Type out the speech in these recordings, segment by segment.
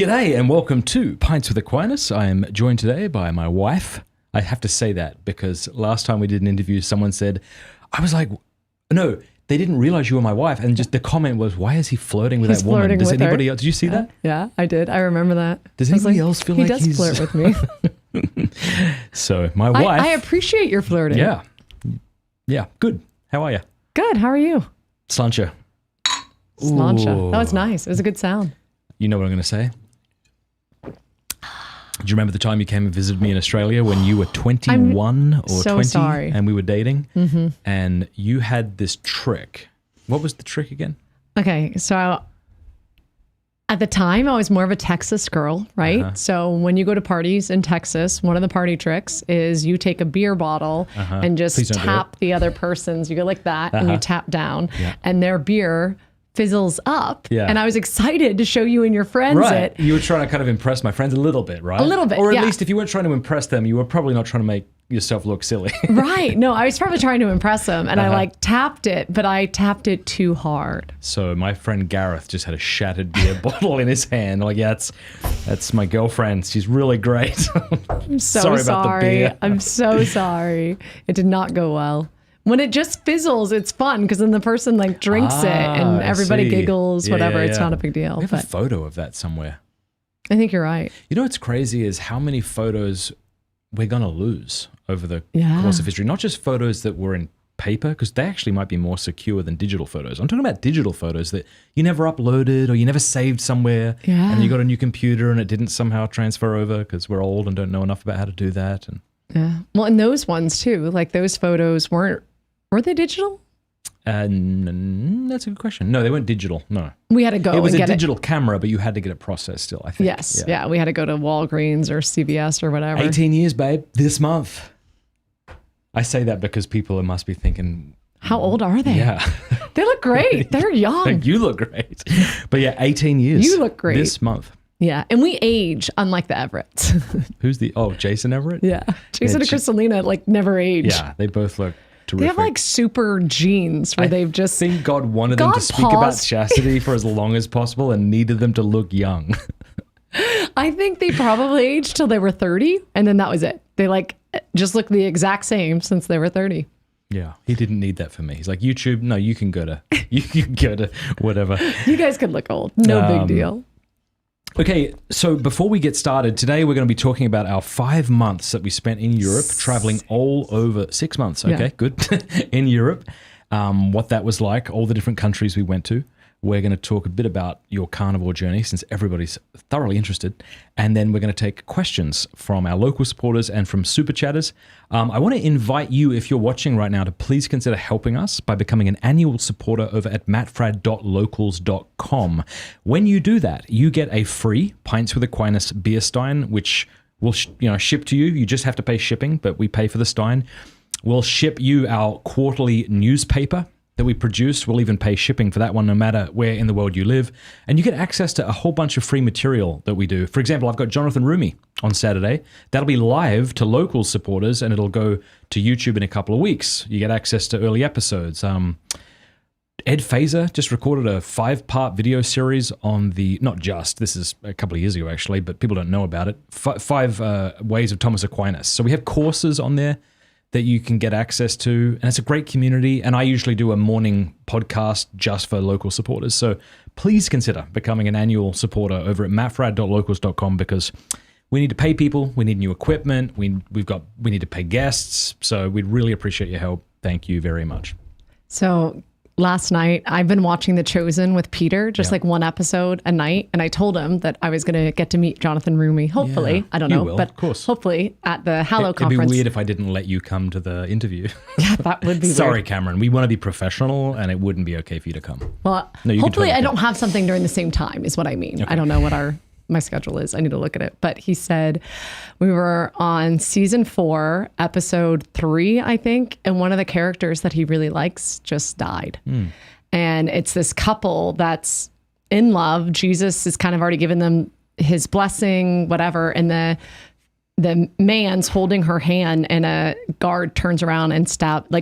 G'day and welcome to Pints with Aquinas. I am joined today by my wife. I have to say that because last time we did an interview, someone said, I was like, no, they didn't realize you were my wife. And just the comment was, why is he flirting with that woman? Does anybody else, did you see that? Yeah, I did. I remember that. Does anybody else feel like he does flirt with me? So my wife. I appreciate your flirting. Yeah. Yeah. Good. How are you? Good. How are you? Slancha. Slancha. That was nice. It was a good sound. You know what I'm going to say? Do you remember the time you came and visited me in Australia when you were 21 or so 20 sorry. and we were dating? Mm-hmm. And you had this trick. What was the trick again? Okay, so at the time I was more of a Texas girl, right? Uh-huh. So when you go to parties in Texas, one of the party tricks is you take a beer bottle and just tap the other person's. You go like that and you tap down and their beer fizzles up. Yeah. And I was excited to show you and your friends it. You were trying to kind of impress my friends a little bit, right? A little bit, or at least if you weren't trying to impress them, you were probably not trying to make yourself look silly. Right. No, I was probably trying to impress them and I tapped it, but I tapped it too hard. So my friend Gareth just had a shattered beer bottle in his hand. Like, yeah, that's my girlfriend. She's really great. I'm so sorry about the beer. I'm so sorry. It did not go well. When it just fizzles, it's fun because then the person drinks it and everybody giggles, whatever. It's not a big deal. We have a photo of that somewhere. I think you're right. You know what's crazy is how many photos we're going to lose over the course of history. Not just photos that were in paper, because they actually might be more secure than digital photos. I'm talking about digital photos that you never uploaded or you never saved somewhere and you got a new computer and it didn't somehow transfer over because we're old and don't know enough about how to do that. And well, and those ones too, those photos were they digital? That's a good question. No, they weren't digital. No. We had to go. It was a digital camera, but you had to get it processed still, I think. Yes. Yeah. We had to go to Walgreens or CVS or whatever. 18 years, babe. This month. I say that because people must be thinking, how old are they? Yeah. They look great. They're young. You look great. But yeah, 18 years. You look great. This month. Yeah. And we age unlike the Everetts. Who's Jason Everett? Yeah. Jason and Kristalina never age. Yeah. They both look terrific. They have super genes where they've just... I think God wanted them to speak about chastity for as long as possible and needed them to look young. I think they probably aged till they were 30 and then that was it. They just look the exact same since they were 30. Yeah, he didn't need that for me. He's like, YouTube, no, you can go to whatever. You guys could look old. No big deal. Okay, so before we get started, today we're going to be talking about our 5 months that we spent in Europe, traveling all over 6 months. Okay, good. In Europe, what that was like, all the different countries we went to. We're going to talk a bit about your carnivore journey since everybody's thoroughly interested. And then we're going to take questions from our local supporters and from super chatters. I want to invite you, if you're watching right now, to please consider helping us by becoming an annual supporter over at mattfradd.locals.com. When you do that, you get a free Pints with Aquinas beer stein, which will ship to you. You just have to pay shipping, but we pay for the stein. We'll ship you our quarterly newspaper that we produce. We'll even pay shipping for that one no matter where in the world you live. And you get access to a whole bunch of free material that we do. For example, I've got Jonathan Rumi on Saturday. That'll be live to local supporters and it'll go to YouTube in a couple of weeks. You get access to early episodes. Ed Fazer just recorded a 5-part video series on this is a couple of years ago actually, but people don't know about it. 5 ways of Thomas Aquinas. So we have courses on there that you can get access to. And it's a great community. And I usually do a morning podcast just for local supporters. So please consider becoming an annual supporter over at mattfradd.locals.com because we need to pay people. We need new equipment. We need to pay guests. So we'd really appreciate your help. Thank you very much. So last night, I've been watching The Chosen with Peter, just one episode a night. And I told him that I was going to get to meet Jonathan Rumi, hopefully. Yeah, I don't know, but of course. Hopefully at the Hallow conference. It'd be weird if I didn't let you come to the interview. Yeah, that would be Sorry, weird. Cameron. We want to be professional and it wouldn't be okay for you to come. Well, hopefully I don't have something during the same time is what I mean. Okay. I don't know what my schedule is. I need to look at it. But he said we were on season 4, episode 3, I think. And one of the characters that he really likes just died. And it's this couple that's in love. Jesus has kind of already given them his blessing, whatever. And the man's holding her hand and a guard turns around and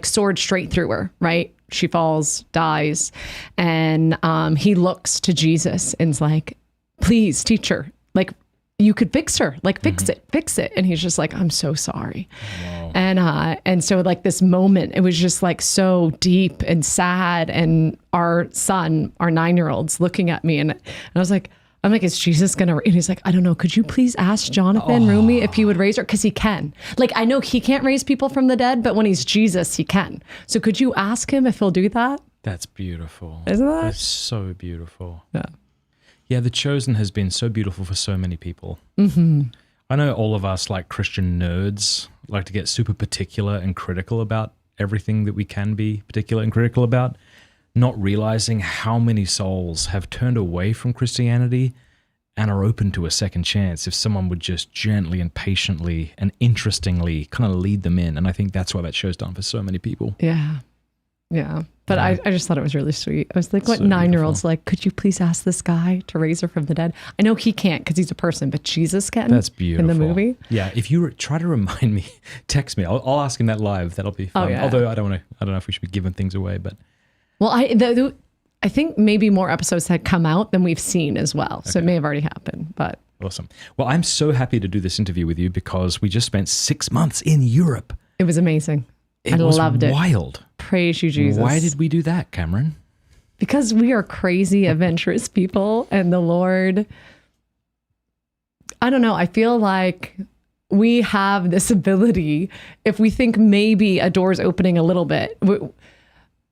sword straight through her, right? She falls, dies. And he looks to Jesus and's like, please, teacher, like, you could fix her, like fix it. And he's just like, I'm so sorry. Wow. And so like this moment, it was just like so deep and sad. And our son, our 9-year-old's looking at me, and I was like, is Jesus going to, and he's like, I don't know. Could you please ask Jonathan Rumi if he would raise her? Cause he can. Like, I know he can't raise people from the dead, but when he's Jesus, he can. So could you ask him if he'll do that? That's beautiful. Isn't that? That's so beautiful. Yeah. Yeah, The Chosen has been so beautiful for so many people. I know all of us, like Christian nerds, like to get super particular and critical about everything that we can be particular and critical about, not realizing how many souls have turned away from Christianity and are open to a second chance if someone would just gently and patiently and interestingly kind of lead them in. And I think that's why that show's done for so many people. Yeah. Yeah. But I just thought it was really sweet. I was like, what 9-year-old's like, could you please ask this guy to raise her from the dead? I know he can't because he's a person, but Jesus can. That's beautiful. In the movie. Yeah. If you try to remind me, text me. I'll ask him that live. That'll be fun. Oh, yeah. Although I don't know if we should be giving things away, but. Well, I think maybe more episodes had come out than we've seen as well. So it may have already happened, but. Awesome. Well, I'm so happy to do this interview with you because we just spent 6 months in Europe. It was amazing. I loved it. Wild. Praise you, Jesus. Why did we do that, Cameron? Because we are crazy, adventurous people, and the Lord, I don't know, I feel like we have this ability, if we think maybe a door's opening a little bit,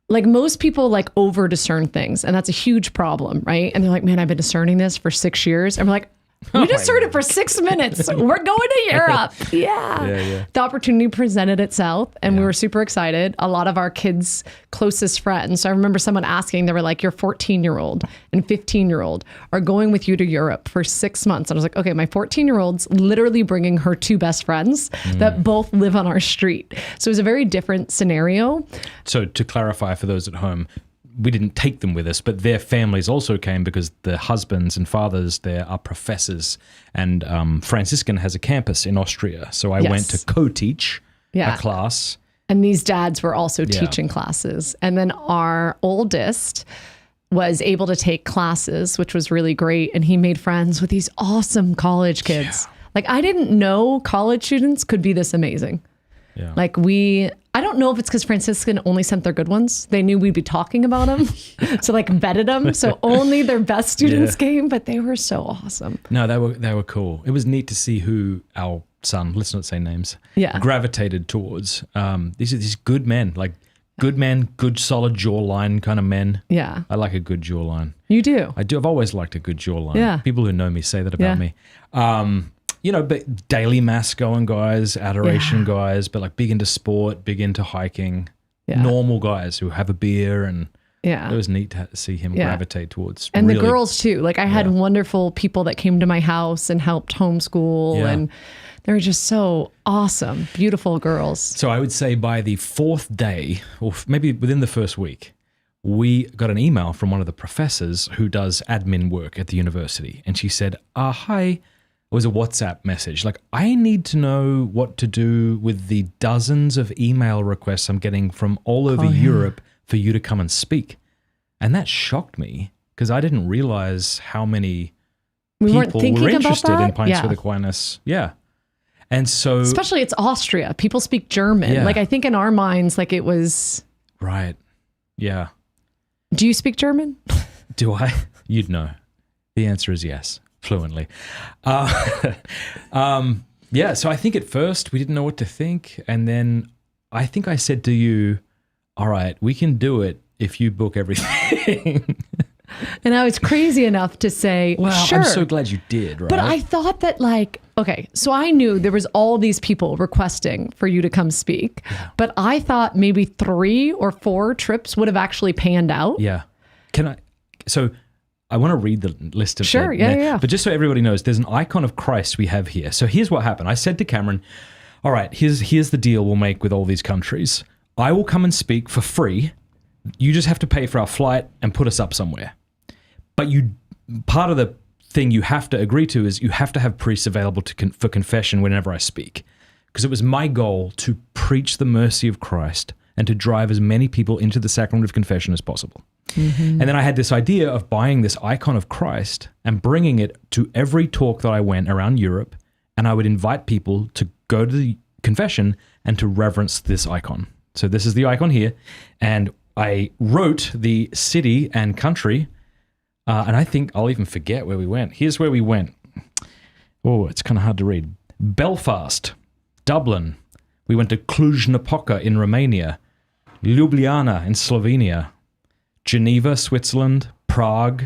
like most people like over discern things, and that's a huge problem, right? And they're like, man, I've been discerning this for 6 years. And we're like, we discerned it for 6 minutes. We're going to Europe. Yeah. The opportunity presented itself, and we were super excited. A lot of our kids' closest friends. So I remember someone asking, they were like, your 14-year-old and 15-year-old are going with you to Europe for 6 months. And I was like, okay, my 14-year-old's literally bringing her 2 best friends that both live on our street. So it was a very different scenario. So to clarify for those at home, we didn't take them with us, but their families also came because the husbands and fathers there are professors, and Franciscan has a campus in Austria. So I went to co-teach a class. And these dads were also teaching classes. And then our oldest was able to take classes, which was really great. And he made friends with these awesome college kids. Like, I didn't know college students could be this amazing. Yeah. Like I don't know if it's because Franciscan only sent their good ones. They knew we'd be talking about them. So like vetted them. So only their best students came, but they were so awesome. No, they were cool. It was neat to see who our son, let's not say names, gravitated towards. These are these good men, like good men, good solid jawline kind of men. Yeah. I like a good jawline. You do? I do. I've always liked a good jawline. Yeah. People who know me say that about me. But daily mass going guys, adoration guys, but like big into sport, big into hiking, normal guys who have a beer, and it was neat to see him gravitate towards. And really, the girls too. Like I had wonderful people that came to my house and helped homeschool, and they were just so awesome, beautiful girls. So I would say by the 4th day, or maybe within the first week, we got an email from one of the professors who does admin work at the university, and she said, hi. It was a WhatsApp message. Like, I need to know what to do with the dozens of email requests I'm getting from all over Europe for you to come and speak. And that shocked me because I didn't realize how many people were interested in Pints with Aquinas. Yeah. And so... Especially it's Austria. People speak German. Yeah. Like, I think in our minds, like it was... Right. Yeah. Do you speak German? Do I? You'd know. The answer is yes. Fluently. So I think at first we didn't know what to think. And then I think I said to you, all right, we can do it if you book everything. And I was crazy enough to say, well, sure. I'm so glad you did, right? But I thought that so I knew there was all these people requesting for you to come speak, but I thought maybe 3 or 4 trips would have actually panned out. Yeah. I want to read the list of But just so everybody knows, there's an icon of Christ we have here. So here's what happened. I said to Cameron, all right, here's the deal we'll make with all these countries. I will come and speak for free. You just have to pay for our flight and put us up somewhere. But part of the thing you have to agree to is you have to have priests available for confession whenever I speak. Because it was my goal to preach the mercy of Christ and to drive as many people into the sacrament of confession as possible. And then I had this idea of buying this icon of Christ and bringing it to every talk that I went around Europe, and I would invite people to go to the confession and to reverence this icon. So this is the icon here, and I wrote the city and country, and I think I'll even forget where we went. Here's where we went. Oh, it's kind of hard to read. Belfast, Dublin. We went to Cluj-Napoca in Romania, Ljubljana in Slovenia, Geneva, Switzerland, Prague,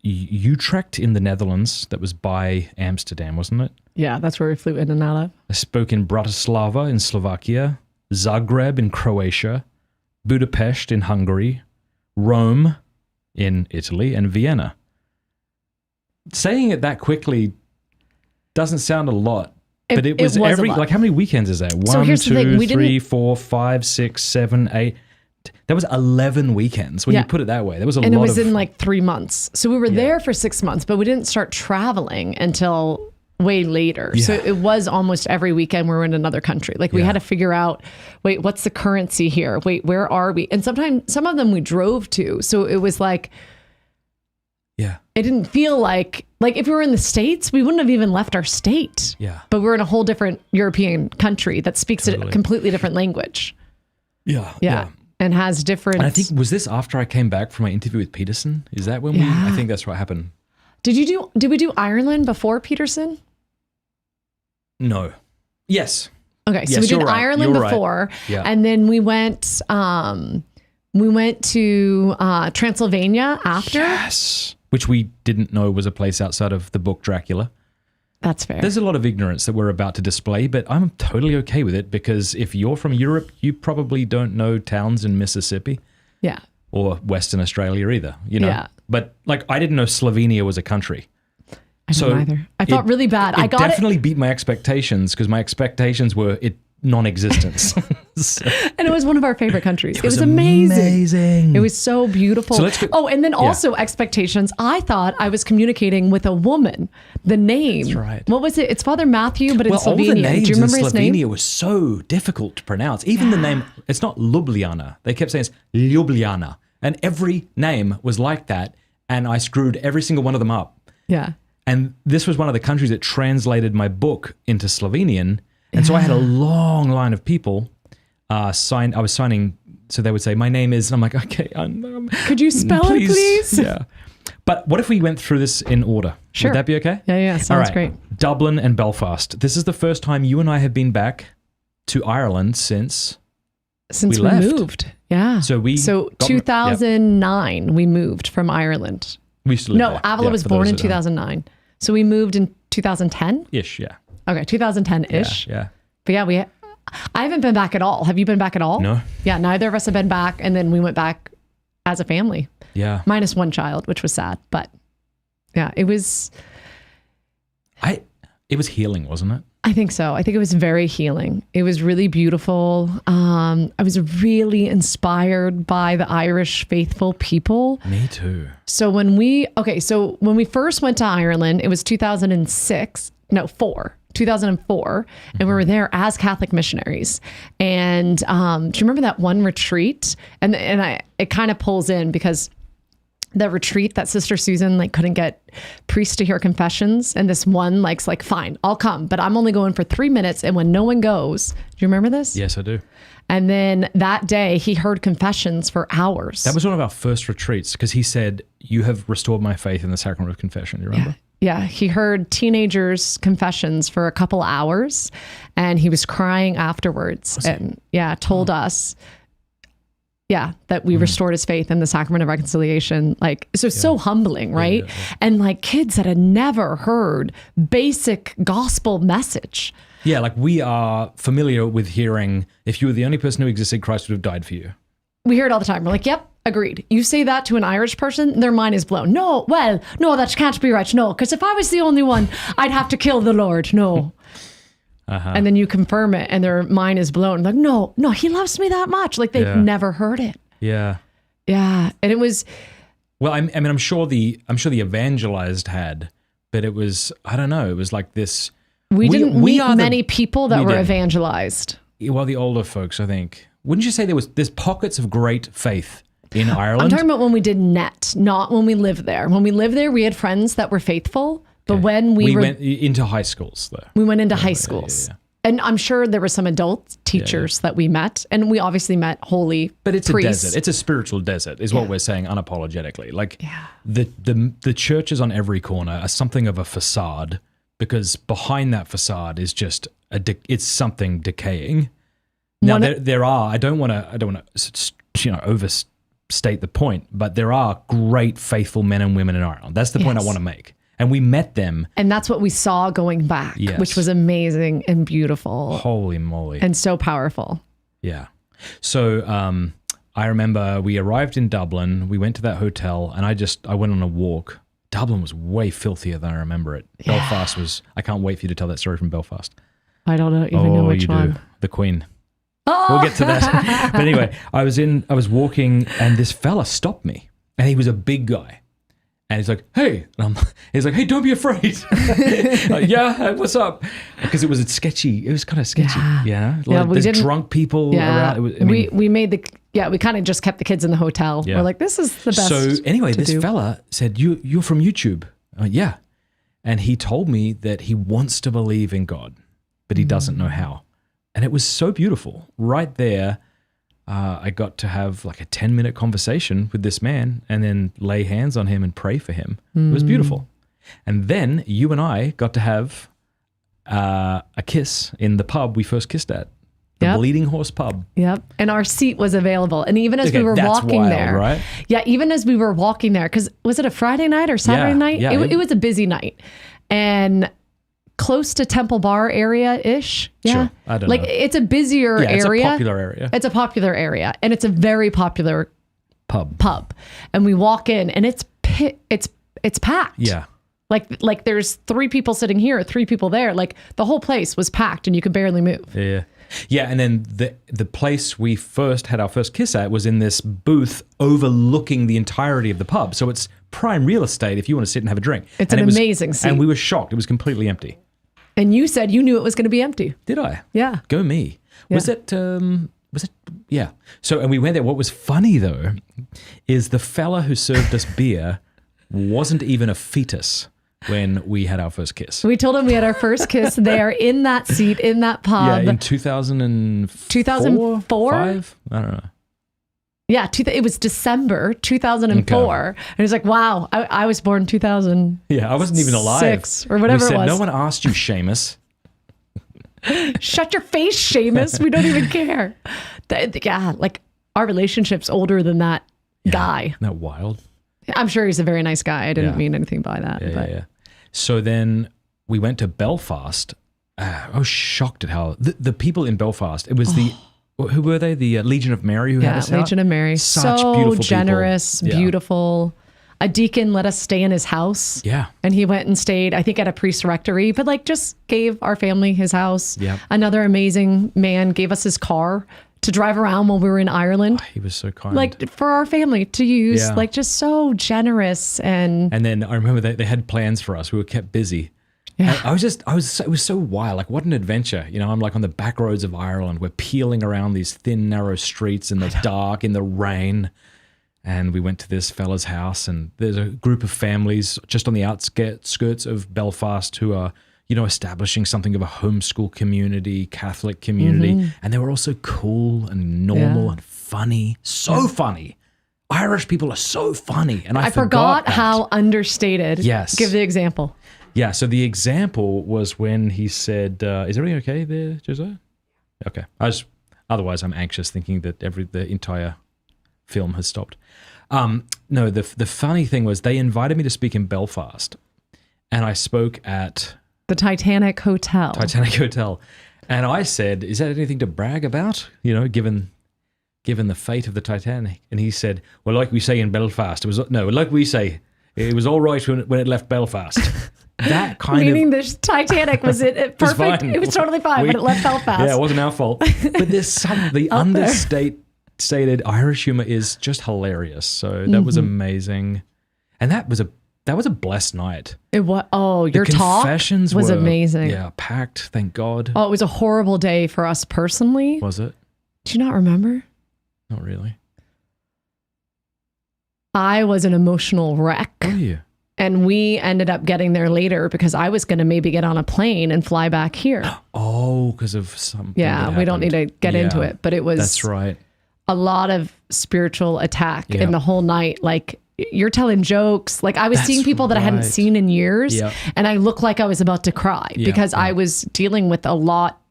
Utrecht in the Netherlands. That was by Amsterdam, wasn't it? Yeah, that's where we flew in and out of. I spoke in Bratislava in Slovakia, Zagreb in Croatia, Budapest in Hungary, Rome in Italy, and Vienna. Saying it that quickly doesn't sound a lot, but it was every, like, how many weekends is that? 1, 2, 3, 4, 5, 6, 7, 8. That was 11 weekends when you put it that way. There was a lot of... And it was in like 3 months. So we were there for 6 months, but we didn't start traveling until way later. So it was almost every weekend we were in another country. Like we had to figure out, wait, what's the currency here? Wait, where are we? And sometimes some of them we drove to. So it was like... Yeah. It didn't feel like if we were in the States, we wouldn't have even left our state. Yeah. But we're in a whole different European country that speaks a completely different languge. Yeah. And has different... And I think, was this after I came back from my interview with Peterson? Is that when I think that's what happened. Did we do Ireland before Peterson? No. Yes. Okay. So we did Ireland before. Yeah. And then we went to Transylvania after. Yes. Which we didn't know was a place outside of the book Dracula. That's fair. There's a lot of ignorance that we're about to display, but I'm totally okay with it because if you're from Europe, you probably don't know towns in Mississippi. Yeah. Or Western Australia either, you know. Yeah. But like, I didn't know Slovenia was a country. I didn't either. I felt really bad. It definitely beat my expectations because my expectations were non-existence. And it was one of our favorite countries. It was amazing. It was so beautiful. So let's go. Oh, and then also expectations. I thought I was communicating with a woman. The name. That's right. What was it? It's Father Matthew, but in Slovenia. All the names do you remember in his name? Slovenia was so difficult to pronounce. Even the name, it's not Ljubljana. They kept saying it's Ljubljana. And every name was like that. And I screwed every single one of them up. Yeah. And this was one of the countries that translated my book into Slovenian. And so I had a long line of people sign. I was signing, so they would say, "My name is," and I'm like, "Okay, could you spell it, please?" Yeah. But what if we went through this in order? Sure. Would that be okay? Yeah. Sounds great. Dublin and Belfast. This is the first time you and I have been back to Ireland since we left. Moved. Yeah. So 2009 we moved from Ireland. We used to live there. Avila was born in 2009. So we moved in 2010? Ish, yeah. Okay, 2010-ish. Yeah. But yeah, I haven't been back at all. Have you been back at all? No. Yeah, neither of us have been back. And then we went back as a family. Yeah. Minus one child, which was sad. But yeah, it was... It was healing, wasn't it? I think so. I think it was very healing. It was really beautiful. I was really inspired by the Irish faithful people. Me too. So when we first went to Ireland, it was 2004, and we were there as Catholic missionaries. And do you remember that one retreat? And it kind of pulls in because the retreat that Sister Susan couldn't get priests to hear confessions, and this one like, fine, I'll come, but I'm only going for 3 minutes, and when no one goes, do you remember this? Yes, I do. And then that day he heard confessions for hours. That was one of our first retreats because he said, "You have restored my faith in the sacrament of confession." You remember? Yeah, he heard teenagers' confessions for a couple hours, and he was crying afterwards. Told us. Yeah, that we restored his faith in the sacrament of reconciliation. So humbling, right? Yeah. And kids that had never heard basic gospel message. Yeah, we are familiar with hearing, if you were the only person who existed, Christ would have died for you. We hear it all the time. We're like, yep, agreed. You say that to an Irish person, their mind is blown. No, that can't be right. No, because if I was the only one, I'd have to kill the Lord. No. And then you confirm it and their mind is blown. Like, no, he loves me that much. They've never heard it. Yeah. Yeah. And it was... Well, I'm sure the evangelized had, but it was, I don't know, it was like this... We didn't meet many people that were evangelized. Well, the older folks, I think. Wouldn't you say there's pockets of great faith in Ireland? I'm talking about when we did net, not when we lived there. When we lived there, we had friends that were faithful, but when we went into high schools, though. We went into high schools. Yeah. And I'm sure there were some adult teachers that we met, and we obviously met holy But it's priests. a desert. It's a spiritual desert, is what we're saying unapologetically. Like the churches on every corner are something of a facade, because behind that facade is just it's something decaying. Now there are. I don't want to overstate the point, but there are great faithful men and women in Ireland. That's the point I want to make. And we met them. And that's what we saw going back, which was amazing and beautiful. Holy moly. And so powerful. Yeah. So I remember we arrived in Dublin. We went to that hotel, and I went on a walk. Dublin was way filthier than I remember it. Yeah. Belfast was, I can't wait for you to tell that story from Belfast. I don't even know which one. Do. The Queen. Oh. We'll get to that. But anyway, I was walking, and this fella stopped me, and he was a big guy. And he's like, hey. And he's like, hey, don't be afraid. Yeah, what's up? Because it was sketchy. It was kind of sketchy. Yeah. There's drunk people around. We kind of just kept the kids in the hotel. Yeah. We're like, this is the best. So anyway, this fella said, you're from YouTube. I went, yeah. And he told me that he wants to believe in God, but he doesn't know how. And it was so beautiful. Right there, I got to have like a 10-minute conversation with this man and then lay hands on him and pray for him. It was beautiful. And then you and I got to have a kiss in the pub we first kissed at, the Bleeding Horse pub. Yep. And our seat was available. And even as we were walking there, right? Yeah, even as we were walking there, because was it a Friday night or Saturday night? Yeah, it was a busy night. And close to Temple Bar area-ish. Yeah. Sure. I don't know. It's a busier area. It's a popular area. It's a popular area. And it's a very popular pub. And we walk in, and it's packed. Yeah. Like there's 3 people sitting here, 3 people there. Like the whole place was packed, and you could barely move. Yeah. Yeah, and then the place we first had our first kiss at was in this booth overlooking the entirety of the pub. So it's prime real estate if you want to sit and have a drink. It's an amazing seat. And we were shocked. It was completely empty. And you said you knew it was going to be empty. Did I? Yeah. Go me. Yeah. Was it? Yeah. So, and we went there. What was funny, though, is the fella who served us beer wasn't even a fetus when we had our first kiss. We told him we had our first kiss there in that seat, in that pub. Yeah, in 2004? 5? I don't know. Yeah, it was December 2004. And he's like, wow, I was born 2000. Yeah, I wasn't even alive. 6 or whatever it was. No one asked you, Seamus. Shut your face, Seamus. We don't even care. Yeah, like our relationship's older than that guy. Isn't that wild? I'm sure he's a very nice guy. I didn't mean anything by that. Yeah. So then we went to Belfast. I was shocked at how the people in Belfast, it was who were they? The Legion of Mary who had us out? Legion of Mary. Such so beautiful generous, beautiful. A deacon let us stay in his house. Yeah. And he went and stayed, I think, at a priest's rectory, but like just gave our family his house. Yeah. Another amazing man gave us his car to drive around while we were in Ireland. Oh, he was so kind. Like for our family to use, like just so generous. And then I remember they had plans for us. We were kept busy. Yeah. It was so wild. Like what an adventure. You know, I'm like on the back roads of Ireland. We're peeling around these thin, narrow streets in the dark, in the rain. And we went to this fella's house, and there's a group of families just on the outskirts of Belfast who are, you know, establishing something of a homeschool community, Catholic community. And they were also cool and normal and funny. So funny. Irish people are so funny. And I forgot how understated. Yes. Give the example. Yeah, so the example was when he said, is everything okay there, Josiah? Okay. Otherwise, I'm anxious thinking that the entire film has stopped. No, the funny thing was they invited me to speak in Belfast, and I spoke at the Titanic Hotel. And I said, is that anything to brag about? You know, given the fate of the Titanic. And he said, well, like we say in Belfast, it was all right when it left Belfast. That kind Meaning the Titanic was perfect. It was totally fine, but it left Belfast. Yeah, it wasn't our fault. But there's the understated Irish humor is just hilarious. So that was amazing. And that That was a blessed night. It was. Oh, your talk Confessions was were, amazing. Yeah, packed. Thank God. Oh, it was a horrible day for us personally. Was it? Do you not remember? Not really. I was an emotional wreck. Oh, yeah. And we ended up getting there later because I was going to maybe get on a plane and fly back here. Oh, because of something. Yeah, we don't need to get into it, but it was That's right. a lot of spiritual attack in the whole night. Like, you're telling jokes. Like, I was seeing people that I hadn't seen in years, and I looked like I was about to cry because I was dealing with a lot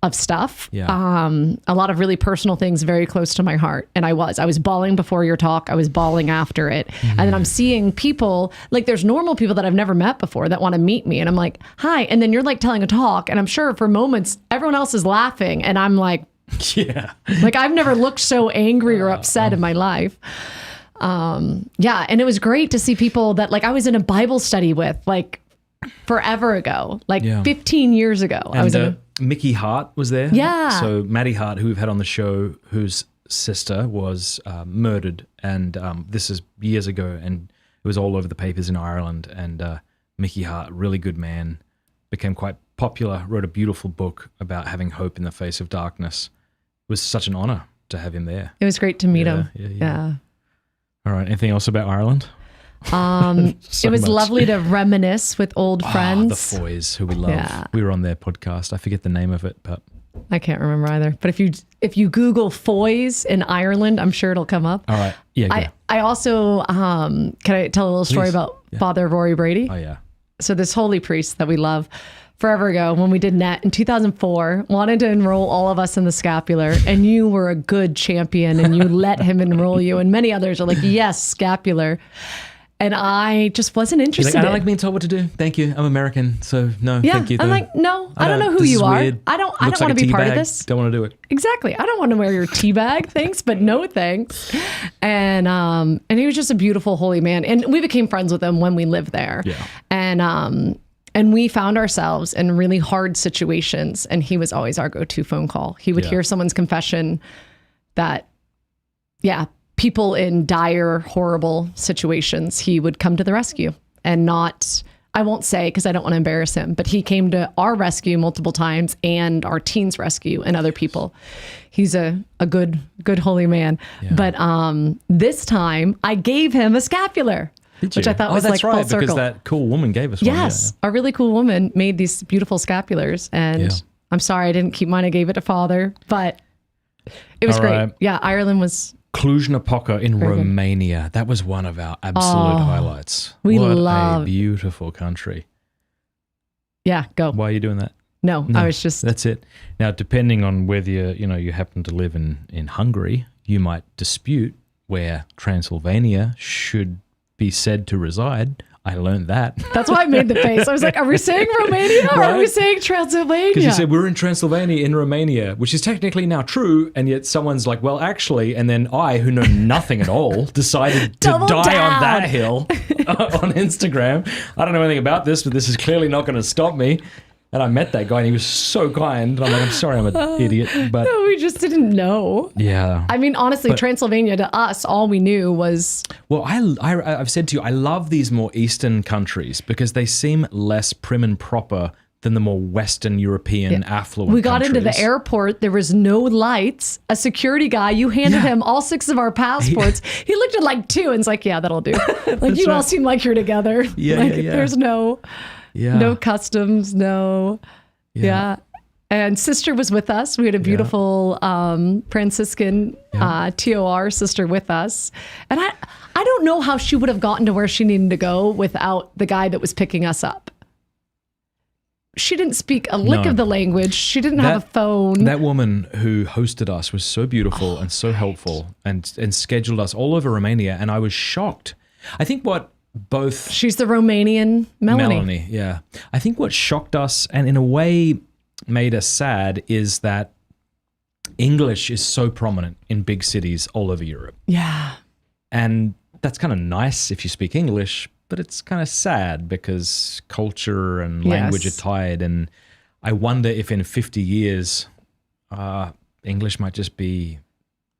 of stuff. A lot of really personal things very close to my heart. And I was bawling before your talk. I was bawling after it. And then I'm seeing people, like, there's normal people that I've never met before that want to meet me. And I'm like, hi. And then you're like telling a talk. And I'm sure for moments, everyone else is laughing. And I'm like, like, I've never looked so angry or upset in my life. And it was great to see people that, like, I was in a Bible study with, like, forever ago, like 15 years ago. And, I was in a Mickey Hart was there. Yeah. So Maddie Hart, who we've had on the show, whose sister was murdered, and this is years ago, and it was all over the papers in Ireland. And Mickey Hart, really good man, became quite popular, wrote a beautiful book about having hope in the face of darkness. It was such an honor to have him there. It was great to meet him. Yeah. All right. Anything else about Ireland? It was lovely to reminisce with old friends. The Foys, who we love. Yeah. We were on their podcast. I forget the name of it, but I can't remember either. But if you Google Foys in Ireland, I'm sure it'll come up. All right. Yeah. I also can I tell a little story about Father Rory Brady? Oh yeah. So this holy priest that we love, forever ago when we did NET in 2004, wanted to enroll all of us in the scapular, and you were a good champion and you let him enroll you, and many others are like, yes, scapular. And I just wasn't interested. She's like, I don't like being told what to do. Thank you. I'm American, so no, thank you. I'm like, no, I don't know who you are. Weird. I don't want to be part of this. Don't want to do it. Exactly. I don't want to wear your tea bag. Thanks, but no thanks. And he was just a beautiful, holy man. And we became friends with him when we lived there. Yeah. And we found ourselves in really hard situations, and he was always our go-to phone call. He would hear someone's confession that, people in dire, horrible situations, he would come to the rescue and not, I won't say because I don't want to embarrass him, but he came to our rescue multiple times and our teens' rescue and other people. He's a good holy man. Yeah. But this time I gave him a scapular. Which I thought was like full circle. Because that cool woman gave us one. Yes, a really cool woman made these beautiful scapulars, and I'm sorry I didn't keep mine. I gave it to Father, but it was great. Right. Yeah, Ireland was... Cluj-Napoca in Romania. Good. That was one of our absolute highlights. What a beautiful country. Yeah, go. Why are you doing that? No, I was just... That's it. Now, depending on whether you happen to live in Hungary, you might dispute where Transylvania should be said to reside. I learned that. That's why I made the face. I was like, are we saying Romania or are we saying Transylvania? Because you said we're in Transylvania in Romania, which is technically now true, and yet someone's like, well, actually, and then I, who know nothing at all, decided to die on that hill on Instagram. I don't know anything about this, but this is clearly not going to stop me. And I met that guy, and he was so kind. And I'm like, I'm sorry, I'm an idiot. But no, we just didn't know. Yeah. I mean, honestly, Transylvania to us, all we knew was... Well, I've said to you, I love these more Eastern countries because they seem less prim and proper than the more Western European affluent We got countries. into the airport. There was no lights. A security guy, you handed him all 6 of our passports. He looked at like 2 and was like, yeah, that'll do. Like, you all seem like you're together. Yeah, There's no... Yeah. No customs, no. Yeah. And sister was with us. We had a beautiful Franciscan TOR sister with us. And I don't know how she would have gotten to where she needed to go without the guy that was picking us up. She didn't speak a lick of the language. She didn't have a phone. That woman who hosted us was so beautiful and so helpful and scheduled us all over Romania. And I was shocked. I think she's the Romanian Melanie. Yeah. I think what shocked us and in a way made us sad is that English is so prominent in big cities all over Europe. Yeah. And that's kind of nice if you speak English, but it's kind of sad because culture and language are tied. And I wonder if in 50 years, English might just be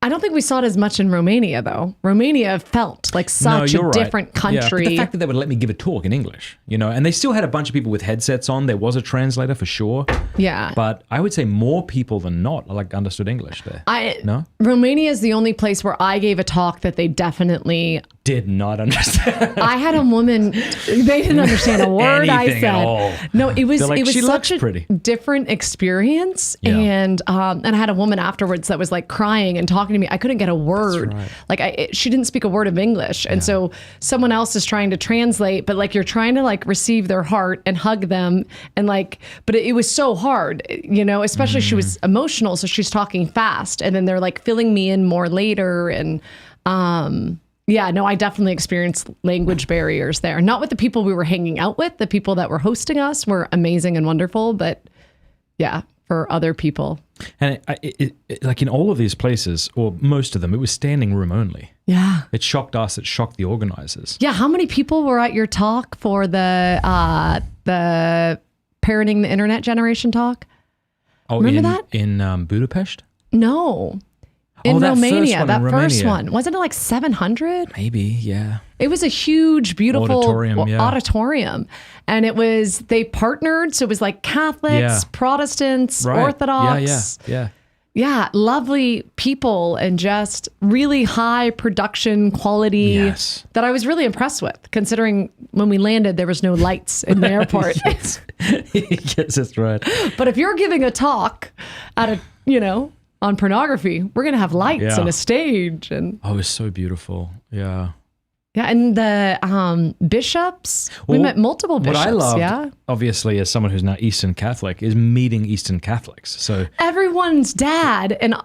I don't think we saw it as much in Romania, though. Romania felt like such a different country. Yeah, but the fact that they would let me give a talk in English, and they still had a bunch of people with headsets on. There was a translator for sure. Yeah. But I would say more people than not understood English there. No? Romania is the only place where I gave a talk that they definitely did not understand. I had a woman, they didn't understand a word I said. At all. No, it was Like, it was she such a pretty. different experience. Yeah. And I had a woman afterwards that was like crying and talking to me. I couldn't get a word. right. Like she didn't speak a word of English. And so someone else is trying to translate, but like you're trying to like receive their heart and hug them and like, but it was so hard, especially she was emotional. So she's talking fast and then they're like filling me in more later. And yeah, no, I definitely experienced language barriers there. Not with the people we were hanging out with. The people that were hosting us were amazing and wonderful, but yeah, for other people. And it like in all of these places, or most of them, it was standing room only. Yeah. It shocked us. It shocked the organizers. Yeah. How many people were at your talk for the Parenting the Internet Generation talk? Oh, Remember that? In Budapest? No. In that Romania, first one that in first Romania. one. Wasn't it like 700? Maybe, yeah. It was a huge, beautiful auditorium. And they partnered. So it was like Catholics, Protestants, Right. Orthodox. Yeah. Yeah, lovely people and just really high production quality Yes. that I was really impressed with, considering when we landed, there was no lights in the airport. Yes. Yes, that's right. But if you're giving a talk at on pornography, we're going to have lights and a stage. And Oh, it was so beautiful. Yeah. yeah, and the bishops, we met multiple bishops. What I loved, yeah. obviously, as someone who's now Eastern Catholic, is meeting Eastern Catholics. So Everyone's dad and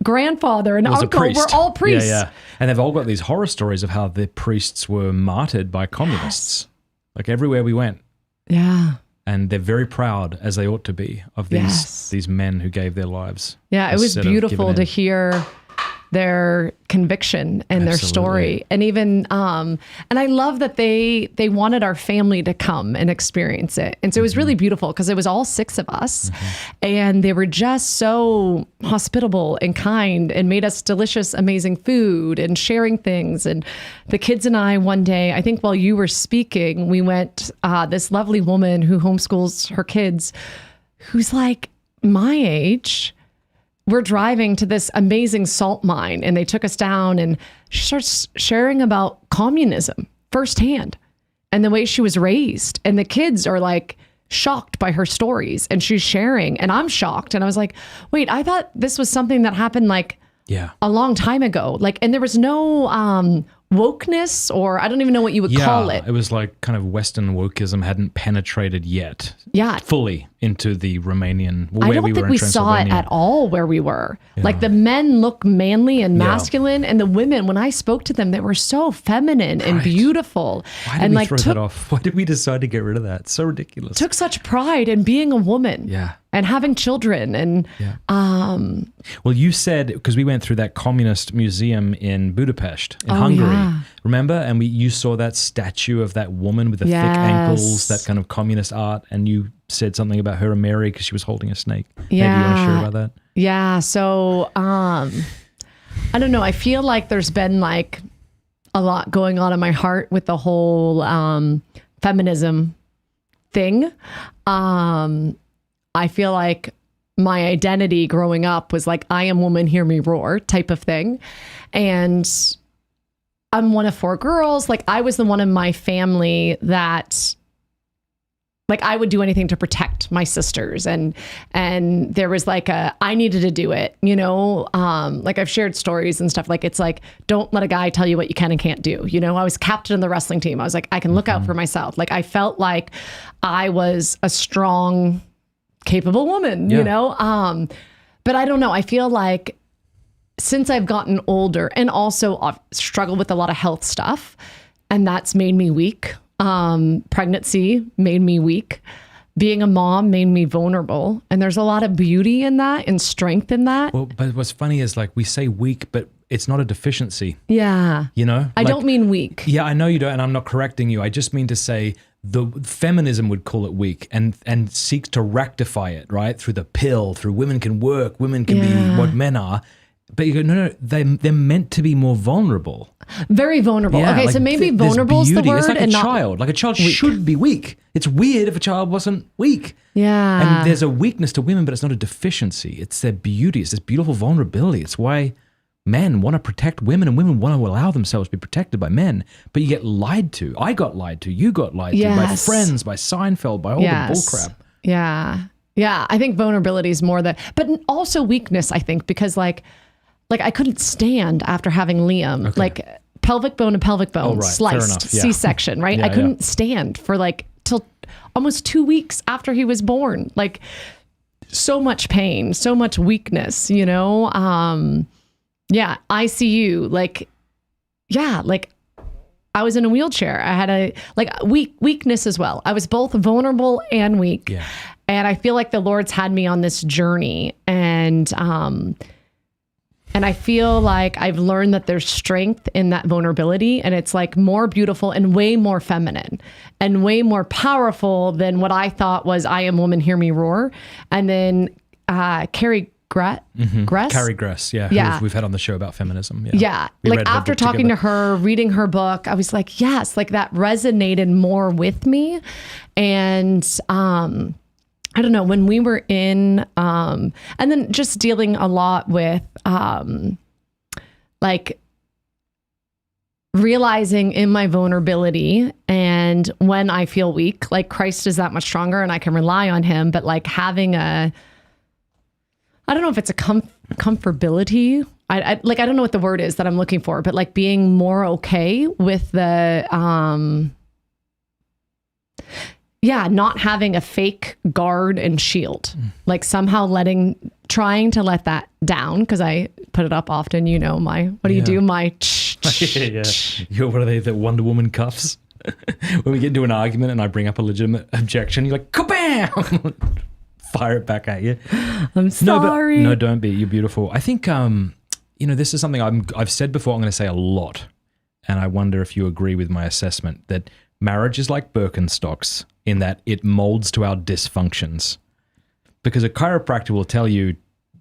grandfather and was a uncle priest. were all priests. Yeah. And they've all got these horror stories of how the priests were martyred by communists. Like everywhere we went. Yeah. And they're very proud, as they ought to be, of these men who gave their lives. Yeah, it was instead of beautiful giving to in. hear their conviction and their story. And even and I love that they wanted our family to come and experience it. And so it was really beautiful because it was all 6 of us and they were just so hospitable and kind and made us delicious, amazing food and sharing things. And the kids and I one day, I think while you were speaking, we went, this lovely woman who homeschools her kids, who's like my age. We're driving to this amazing salt mine and they took us down and she starts sharing about communism firsthand and the way she was raised. And the kids are like shocked by her stories and she's sharing and I'm shocked. And I was like, wait, I thought this was something that happened like a long time ago. Like, and there was no wokeness, or I don't even know what you would call it. It was like kind of Western wokeism hadn't penetrated yet. Yeah. Fully into the Romanian, I where don't we were think in we saw it Transylvania. at all where we were. Like the men look manly and masculine, and the women, when I spoke to them, they were so feminine and beautiful. Why did and we like throw that off? Why did we decide to get rid of that? It's so ridiculous. took such pride in being a woman. Yeah. And having children and Well, you said, because we went through that communist museum in Budapest, in Hungary, yeah. remember? And you saw that statue of that woman with the thick ankles, that kind of communist art, and you said something about her and Mary because she was holding a snake. Maybe you want to share about that? Yeah. So I don't know. I feel like there's been like a lot going on in my heart with the whole feminism thing. I feel like my identity growing up was like, I am woman, hear me roar type of thing. And I'm one of 4 girls. Like I was the one in my family that like I would do anything to protect my sisters. And there was like I needed to do it, like I've shared stories and stuff. Like, it's like, don't let a guy tell you what you can and can't do. I was captain of the wrestling team. I was like, I can look out for myself. Like I felt like I was a strong, capable woman, but I don't know. I feel like since I've gotten older and also I've struggled with a lot of health stuff, and that's made me weak. Pregnancy made me weak. Being a mom made me vulnerable. And there's a lot of beauty in that and strength in that. Well, but what's funny is like we say weak, but it's not a deficiency. Yeah. I don't mean weak. Yeah, I know you don't, and I'm not correcting you. I just mean to say the feminism would call it weak and seeks to rectify it, right? Through the pill, through women can work, women can be what men are. But you go, no, they're meant to be more vulnerable. Very vulnerable. Yeah, okay, like so maybe vulnerable is the word. It's like and a not child. Like a child should be weak. It's weird if a child wasn't weak. Yeah. And there's a weakness to women, but it's not a deficiency. It's their beauty. It's this beautiful vulnerability. It's why men want to protect women and women want to allow themselves to be protected by men. But you get lied to. I got lied to. You got lied to by friends, by Seinfeld, by all the bullcrap. Yeah. Yeah. I think vulnerability is more that, but also weakness, I think, because like I couldn't stand after having Liam, like pelvic bone to pelvic bone, sliced, C-section, right? I couldn't stand for like till almost 2 weeks after he was born. Like so much pain, so much weakness, you know? ICU, like I was in a wheelchair. I had a weakness as well. I was both vulnerable and weak. Yeah. And I feel like the Lord's had me on this journey, and I feel like I've learned that there's strength in that vulnerability, and it's like more beautiful and way more feminine and way more powerful than what I thought was I am woman, hear me roar. And then Carrie Gress, who we've had on the show about feminism. Yeah. Like after talking to her, reading her book, I was like, yes, like that resonated more with me. And I don't know, when we were in, and then just dealing a lot with, like realizing in my vulnerability and when I feel weak, like Christ is that much stronger and I can rely on him, but like having I don't know if it's a comfortability. I don't know what the word is that I'm looking for, but like being more okay with the, not having a fake guard and shield, like somehow trying to let that down. Cause I put it up often, you know, what do you do? My, You're what are they, the Wonder Woman cuffs? When we get into an argument and I bring up a legitimate objection, you're like, kabam! Fire it back at you. I'm sorry. No, don't be. You're beautiful. I think, this is something I've said before. I'm going to say a lot. And I wonder if you agree with my assessment that marriage is like Birkenstocks in that it molds to our dysfunctions. Because a chiropractor will tell you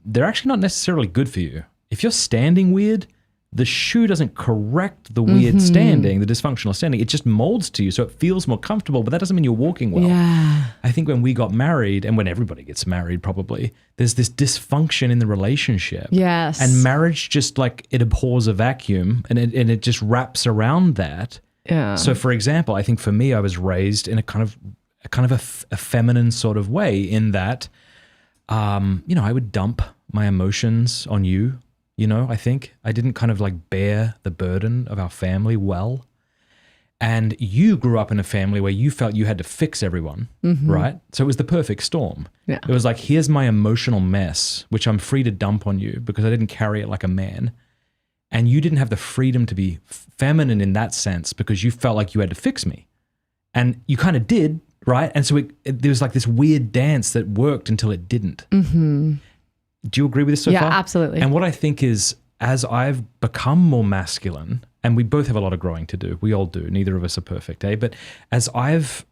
they're actually not necessarily good for you. If you're standing weird, the shoe doesn't correct the weird standing, the dysfunctional standing. It just molds to you, so it feels more comfortable, but that doesn't mean you're walking well. Yeah. I think when we got married, and when everybody gets married probably, there's this dysfunction in the relationship. Yes. And marriage just like, it abhors a vacuum, and it just wraps around that. Yeah. So for example, I think for me, I was raised in a kind of a feminine sort of way in that, I would dump my emotions on you. I think I didn't kind of like bear the burden of our family well. And you grew up in a family where you felt you had to fix everyone, right? So it was the perfect storm. Yeah. It was like, here's my emotional mess, which I'm free to dump on you because I didn't carry it like a man. And you didn't have the freedom to be feminine in that sense because you felt like you had to fix me. And you kind of did, right? And so there was like this weird dance that worked until it didn't. Mm-hmm. Do you agree with this so far? Yeah, absolutely. And what I think is, as I've become more masculine, and we both have a lot of growing to do. We all do. Neither of us are perfect, eh? But as I've,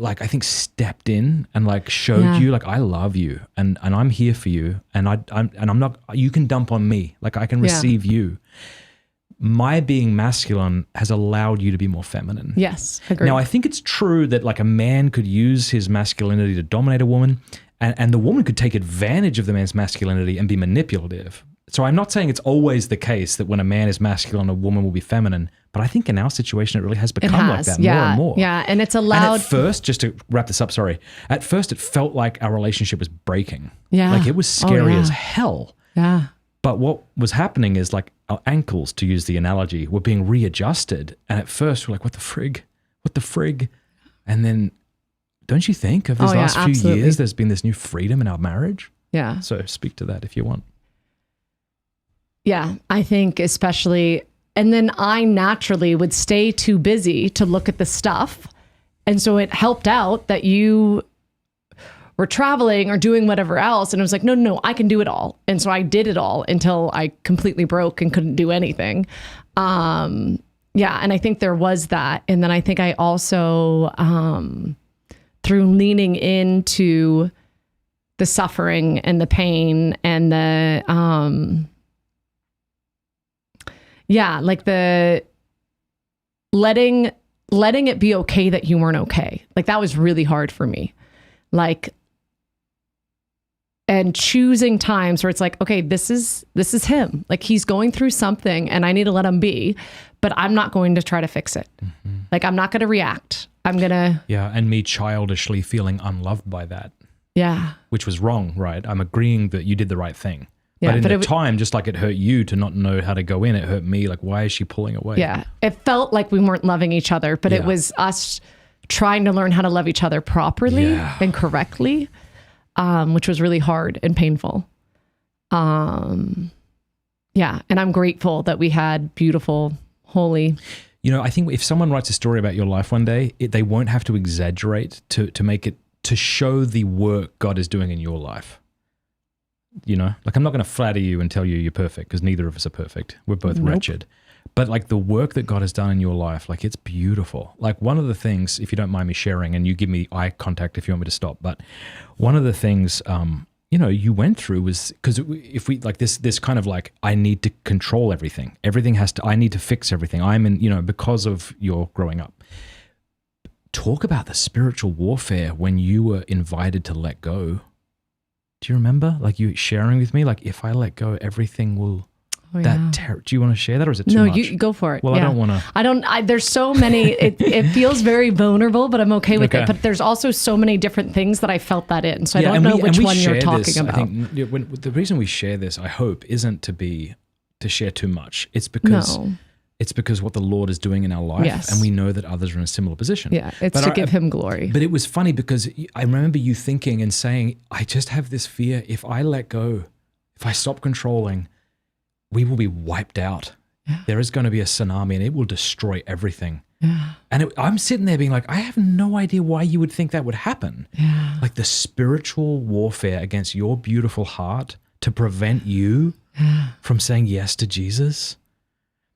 I think stepped in and showed you, I love you and I'm here for you, and I'm not. You can dump on me. I can receive you. My being masculine has allowed you to be more feminine. Yes, agreed. Now, I think it's true that a man could use his masculinity to dominate a woman, and the woman could take advantage of the man's masculinity and be manipulative. So I'm not saying it's always the case that when a man is masculine, a woman will be feminine, but I think in our situation, it really has become like that more and more. Yeah, and it's allowed. And at first, just to wrap this up, at first it felt like our relationship was breaking. Yeah. It was scary as hell. Yeah. But what was happening is our ankles, to use the analogy, were being readjusted. And at first we're like, what the frig? What the frig? And then don't you think of these last few years, there's been this new freedom in our marriage? Yeah. So speak to that if you want. Yeah, I think especially, and then I naturally would stay too busy to look at the stuff. And so it helped out that you were traveling or doing whatever else. And it was like, no, I can do it all. And so I did it all until I completely broke and couldn't do anything. And I think there was that. And then I think I also, through leaning into the suffering and the pain and the, Yeah, like the letting it be okay that you weren't okay. Like that was really hard for me. Like, and choosing times where it's like, okay, this is him. Like he's going through something and I need to let him be, but I'm not going to try to fix it. Mm-hmm. Like I'm not going to react. I'm going to. Yeah. And me childishly feeling unloved by that. Yeah. Which was wrong, right? I'm agreeing that you did the right thing. Yeah, but in the time, just like it hurt you to not know how to go in, it hurt me. Like, why is she pulling away? Yeah. It felt like we weren't loving each other, but it was us trying to learn how to love each other properly and correctly, which was really hard and painful. And I'm grateful that we had beautiful, holy. You know, I think if someone writes a story about your life one day, they won't have to exaggerate to make it, to show the work God is doing in your life. You know, like I'm not going to flatter you and tell you you're perfect because neither of us are perfect. We're both wretched. But like the work that God has done in your life, like it's beautiful. Like one of the things, if you don't mind me sharing, and you give me eye contact if you want me to stop, but one of the things, you know, you went through was, because if we like this kind of like, I need to control everything. Everything has to, I need to fix everything. I'm in, you know, because of your growing up. Talk about the spiritual warfare when you were invited to let go. Do you remember? Like you sharing with me, like if I let go, everything will. Do you want to share that, or is it too much? No, you go for it. Well, I don't want to. There's so many. It feels very vulnerable, but I'm okay with it. But there's also so many different things that I felt that in. So I don't know which one you're talking about. I think the reason we share this, I hope, isn't to share too much. It's because. No. It's because what the Lord is doing in our life, and we know that others are in a similar position. Yeah, it's to give him glory. But it was funny because I remember you thinking and saying, I just have this fear, if I let go, if I stop controlling, we will be wiped out. Yeah. There is going to be a tsunami and it will destroy everything. Yeah. And I'm sitting there being like, I have no idea why you would think that would happen. Yeah. Like the spiritual warfare against your beautiful heart to prevent you from saying yes to Jesus.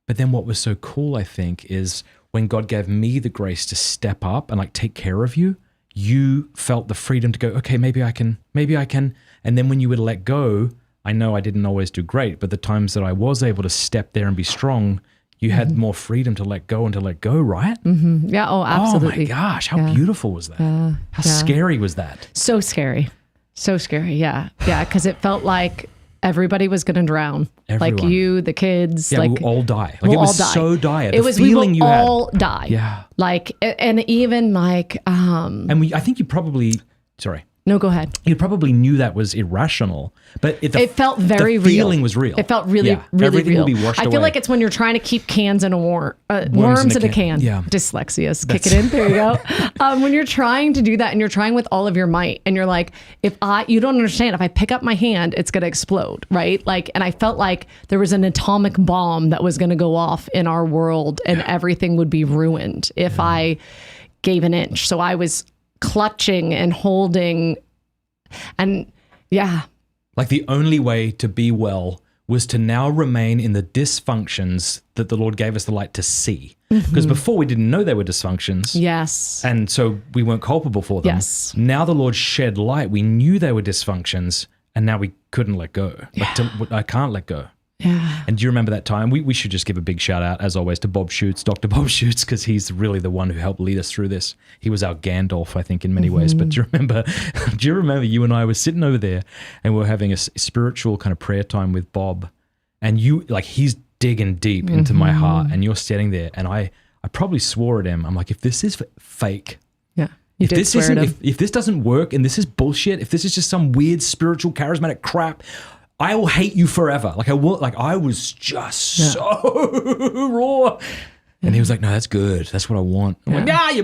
But then what was so cool, I think, is when God gave me the grace to step up and like take care of you, you felt the freedom to go, okay, maybe I can. And then when you would let go, I know I didn't always do great, but the times that I was able to step there and be strong, you had more freedom to let go, right? Mm-hmm. Yeah, oh, absolutely. Oh my gosh, how beautiful was that? How scary was that? So scary, yeah. Yeah, because it felt like everybody was going to drown. Everyone. Like you, the kids. Yeah, like, we'll all die. Like it was so dire. It was, feeling we will all die. Yeah. Like, and even like... And I think you probably... Sorry. No, go ahead. You probably knew that was irrational, but it felt very real. The feeling was real. It felt really everything real. Will be washed I feel away. like it's when you're trying to keep cans in a worms in a can. Yeah. Dyslexia's kick it in. There you go. When you're trying to do that and you're trying with all of your might and you're like, you don't understand, if I pick up my hand, it's going to explode, right? Like, and I felt like there was an atomic bomb that was going to go off in our world and everything would be ruined if I gave an inch. So I was clutching and holding. And like the only way to be well was to now remain in the dysfunctions that the Lord gave us the light to see. Because before we didn't know they were dysfunctions. Yes. And so we weren't culpable for them. Yes. Now the Lord shed light. We knew they were dysfunctions and now we couldn't let go. I can't let go. Yeah. And do you remember that time? We should just give a big shout out, as always, to Bob Schutz, Dr. Bob Schutz, because he's really the one who helped lead us through this. He was our Gandalf, I think, in many ways. But do you remember you and I were sitting over there and we were having a spiritual kind of prayer time with Bob, and you, like, he's digging deep into my heart, and you're sitting there, and I probably swore at him. I'm like, if this is fake, if this doesn't work and this is bullshit, if this is just some weird spiritual charismatic crap, I will hate you forever. I was just so raw. And he was like, no, that's good. That's what I want. I'm like, you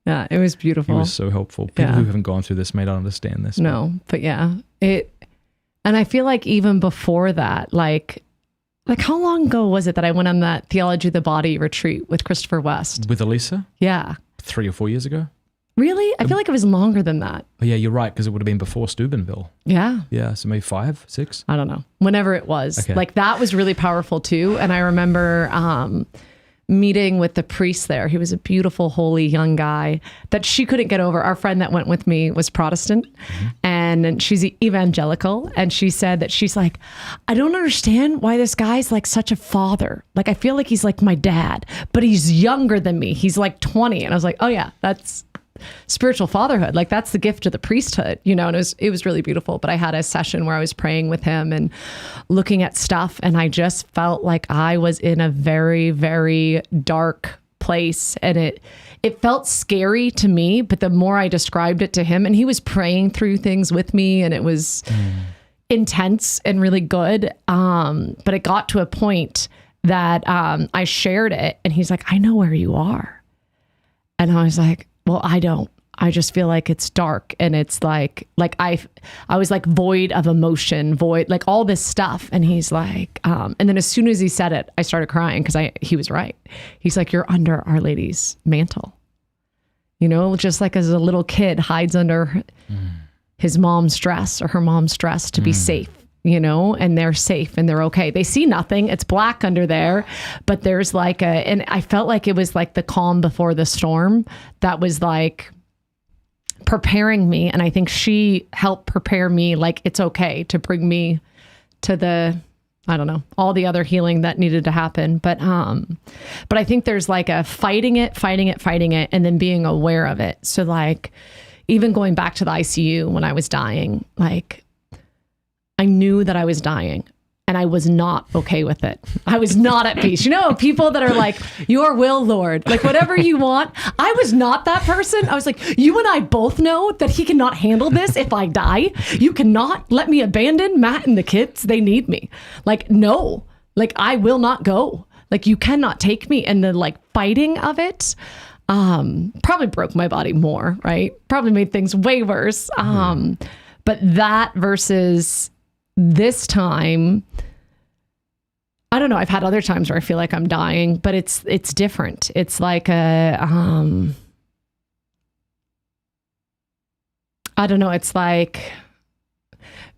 Yeah, it was beautiful. It was so helpful. People who haven't gone through this may not understand this. No, but and I feel like even before that, like how long ago was it that I went on that Theology of the Body retreat with Christopher West? With Elisa? Yeah. 3 or 4 years ago? Really? I feel like it was longer than that. Oh, yeah, you're right, because it would have been before Steubenville. Yeah. Yeah, so maybe 5, 6? I don't know. Whenever it was. Okay. Like, that was really powerful, too. And I remember meeting with the priest there. He was a beautiful, holy, young guy that she couldn't get over. Our friend that went with me was Protestant. And and she's evangelical, and she said that she's like, I don't understand why this guy's like such a father. Like, I feel like he's like my dad, but he's younger than me. He's like 20. And I was like, oh yeah, that's spiritual fatherhood. Like, that's the gift of the priesthood, you know. And it was really beautiful. But I had a session where I was praying with him and looking at stuff, and I just felt like I was in a very, very dark place, and it felt scary to me, but the more I described it to him, and he was praying through things with me, and it was intense and really good. But it got to a point that I shared it, and he's like, I know where you are. And I was like, well, I don't. I just feel like it's dark, and it's like I was like void of emotion, void, like all this stuff. And he's like, and then as soon as he said it, I started crying because he was right. He's like, you're under Our Lady's mantle, you know, just like as a little kid hides under his mom's dress or her mom's dress to be safe, you know, and they're safe and they're okay. They see nothing. It's black under there, but there's like and I felt like it was like the calm before the storm that was like preparing me. And I think she helped prepare me, like, it's okay, to bring me to the, I don't know, all the other healing that needed to happen. But I think there's like a fighting it, and then being aware of it. So like, even going back to the ICU when I was dying, like, I knew that I was dying, and I was not okay with it. I was not at peace. You know, people that are like, your will, Lord, like whatever you want. I was not that person. I was like, you and I both know that he cannot handle this if I die. You cannot let me abandon Matt and the kids. They need me. Like, no, like I will not go. Like, you cannot take me. And the like fighting of it probably broke my body more, right? Probably made things way worse. But that versus this time, I don't know. I've had other times where I feel like I'm dying, but it's different. It's like I don't know. It's like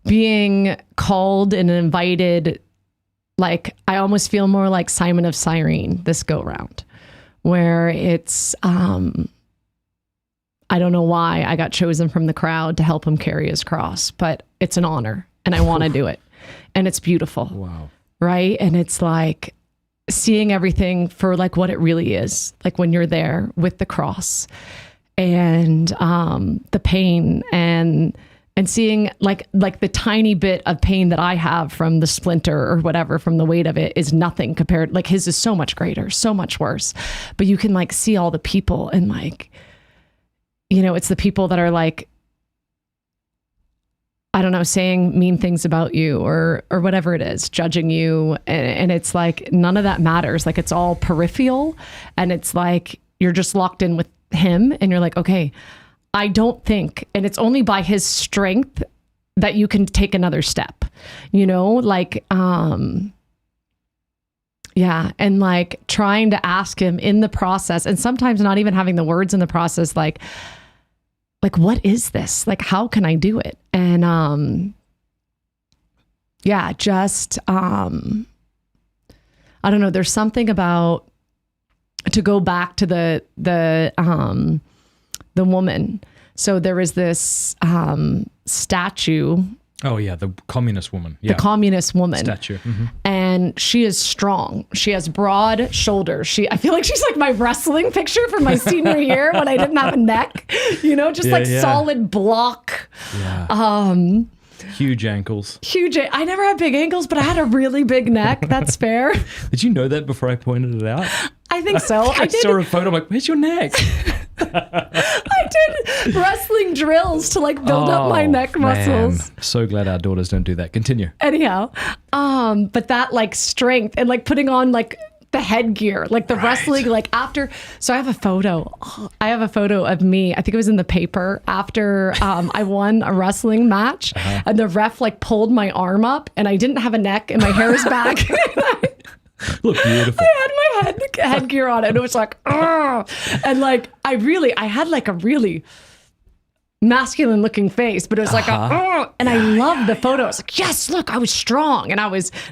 being called and invited. Like, I almost feel more like Simon of Cyrene this go round, where it's, I don't know why I got chosen from the crowd to help him carry his cross, but it's an honor. And I want to do it. And it's beautiful. Wow. Right. And it's like seeing everything for like what it really is. Like when you're there with the cross and the pain and seeing like the tiny bit of pain that I have from the splinter or whatever, from the weight of it, is nothing compared. Like his is so much greater, so much worse. But you can like see all the people and like, you know, it's the people that are like, I don't know, saying mean things about you or whatever it is, judging you. And it's like, none of that matters. Like, it's all peripheral, and it's like, you're just locked in with him, and you're like, okay, I don't think, and it's only by his strength that you can take another step, you know, like, yeah. And like trying to ask him in the process, and sometimes not even having the words in the process, like, what is this? Like, how can I do it? And, yeah, just, I don't know. There's something about, to go back to the woman. So there was this, statue. Oh yeah. The communist woman. Yeah. The communist woman. Statue. Mm-hmm. And she is strong. She has broad shoulders. I feel like she's like my wrestling picture from my senior year when I didn't have a neck, you know, just solid block. Yeah. Huge ankles. I never had big ankles, but I had a really big neck. That's fair. Did you know that before I pointed it out? I think so. I saw a photo. I'm like, where's your neck? I did wrestling drills to like build up my neck muscles. Man. So glad our daughters don't do that. Continue. Anyhow, but that like strength and like putting on like the headgear, like the wrestling, like after. So I have a photo. I have a photo of me. I think it was in the paper after I won a wrestling match, and the ref like pulled my arm up, and I didn't have a neck, and my hair is back. Look beautiful. I had my headgear on, and it was like, and like I had like a really masculine looking face, but it was like, and I loved the photo. I was like, yes, look, I was strong. And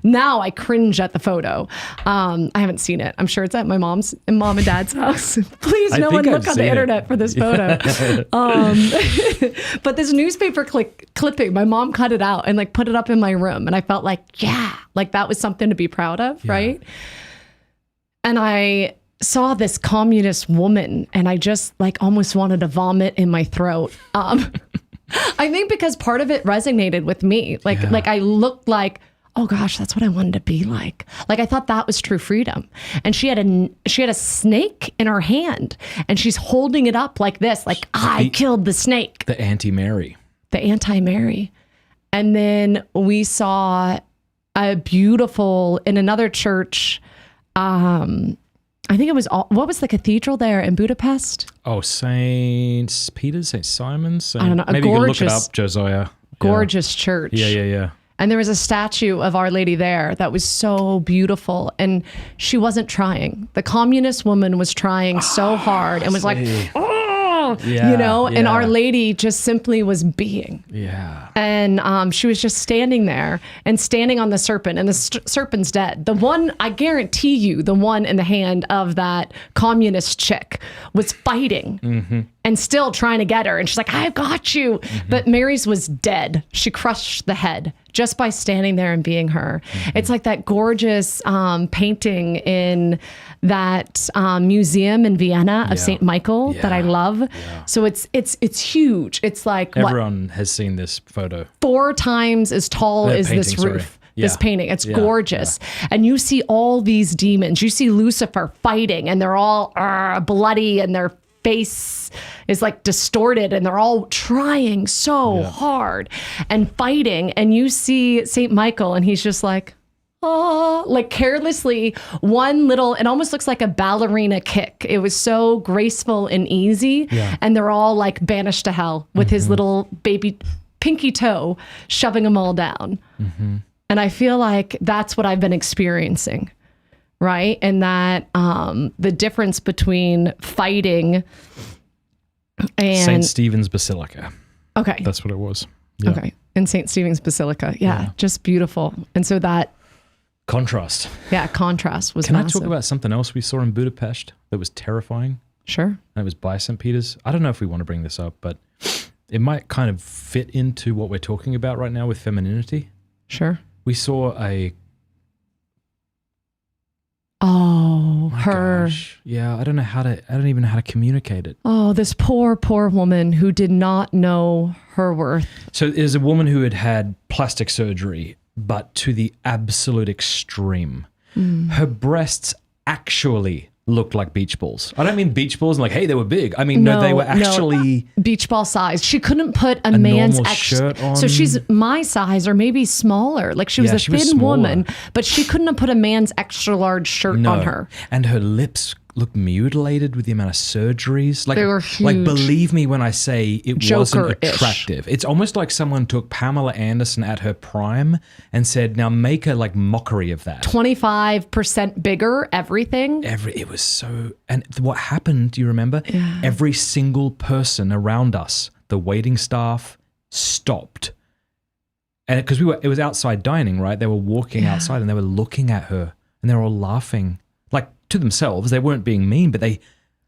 now I cringe at the photo. I haven't seen it. I'm sure it's at my mom and dad's house. Please, no one look on the internet for this photo. But this newspaper clipping, my mom cut it out and like put it up in my room. And I felt like, like that was something to be proud of. Right. And I saw this communist woman and I just like almost wanted to vomit in my throat. I think because part of it resonated with me. Like I looked like, oh gosh, that's what I wanted to be like. Like I thought that was true freedom. And she had a snake in her hand and she's holding it up like this, like I killed the snake. The anti-Mary. And then we saw a beautiful, in another church, I think it was, what was the cathedral there in Budapest? Oh, St. Peter's, St. Simon's? I don't know. Maybe you can look it up, Josiah. Gorgeous church. Yeah. And there was a statue of Our Lady there that was so beautiful. And she wasn't trying. The communist woman was trying so hard and was like, and Our Lady just simply was being. Yeah. And she was just standing there and standing on the serpent, and the serpent's dead. The one, I guarantee you, the one in the hand of that communist chick was fighting and still trying to get her. And she's like, I've got you. But Mary's was dead. She crushed the head just by standing there and being her. It's like that gorgeous painting in that museum in Vienna of St. Michael that I love. So it's huge. It's like everyone has seen this photo. 4 times as tall as this roof. This painting. It's gorgeous. And you see all these demons. You see Lucifer fighting and they're all bloody and their face is like distorted and they're all trying so hard and fighting. And you see St. Michael and he's just like, like carelessly, one little, it almost looks like a ballerina kick. It was so graceful and easy. And they're all like banished to hell with his little baby pinky toe shoving them all down. And I feel like that's what I've been experiencing. Right. And that the difference between fighting and St. Stephen's Basilica. Okay. That's what it was. Okay. In St. Stephen's Basilica. Just beautiful. And so that contrast. Contrast was Can massive. I talk about something else we saw in Budapest that was terrifying? Sure. And it was by St. Peter's. I don't know if we want to bring this up, but it might kind of fit into what we're talking about right now with femininity. Sure. We saw a... her. Gosh. Yeah, I don't even know how to communicate it. Oh, this poor woman who did not know her worth. So there's a woman who had had plastic surgery, but to the absolute extreme. Her breasts actually looked like beach balls. I don't mean beach balls like, hey, they were big. I mean, no, they were actually... beach ball size. She couldn't put a man's shirt on. So she's my size or maybe smaller. Like she was a thin woman, but she couldn't have put a man's extra large shirt on her. And her lips looked mutilated with the amount of surgeries. Like, they were huge. Like, believe me when I say it wasn't Joker-ish. attractive. It's almost like someone took Pamela Anderson at her prime and said, now make a like mockery of that. 25% bigger, everything. It was so, and what happened, do you remember? Yeah. Every single person around us, the waiting staff, stopped. And because it was outside dining, right? They were walking outside and they were looking at her and they were all laughing. Like to themselves, they weren't being mean, but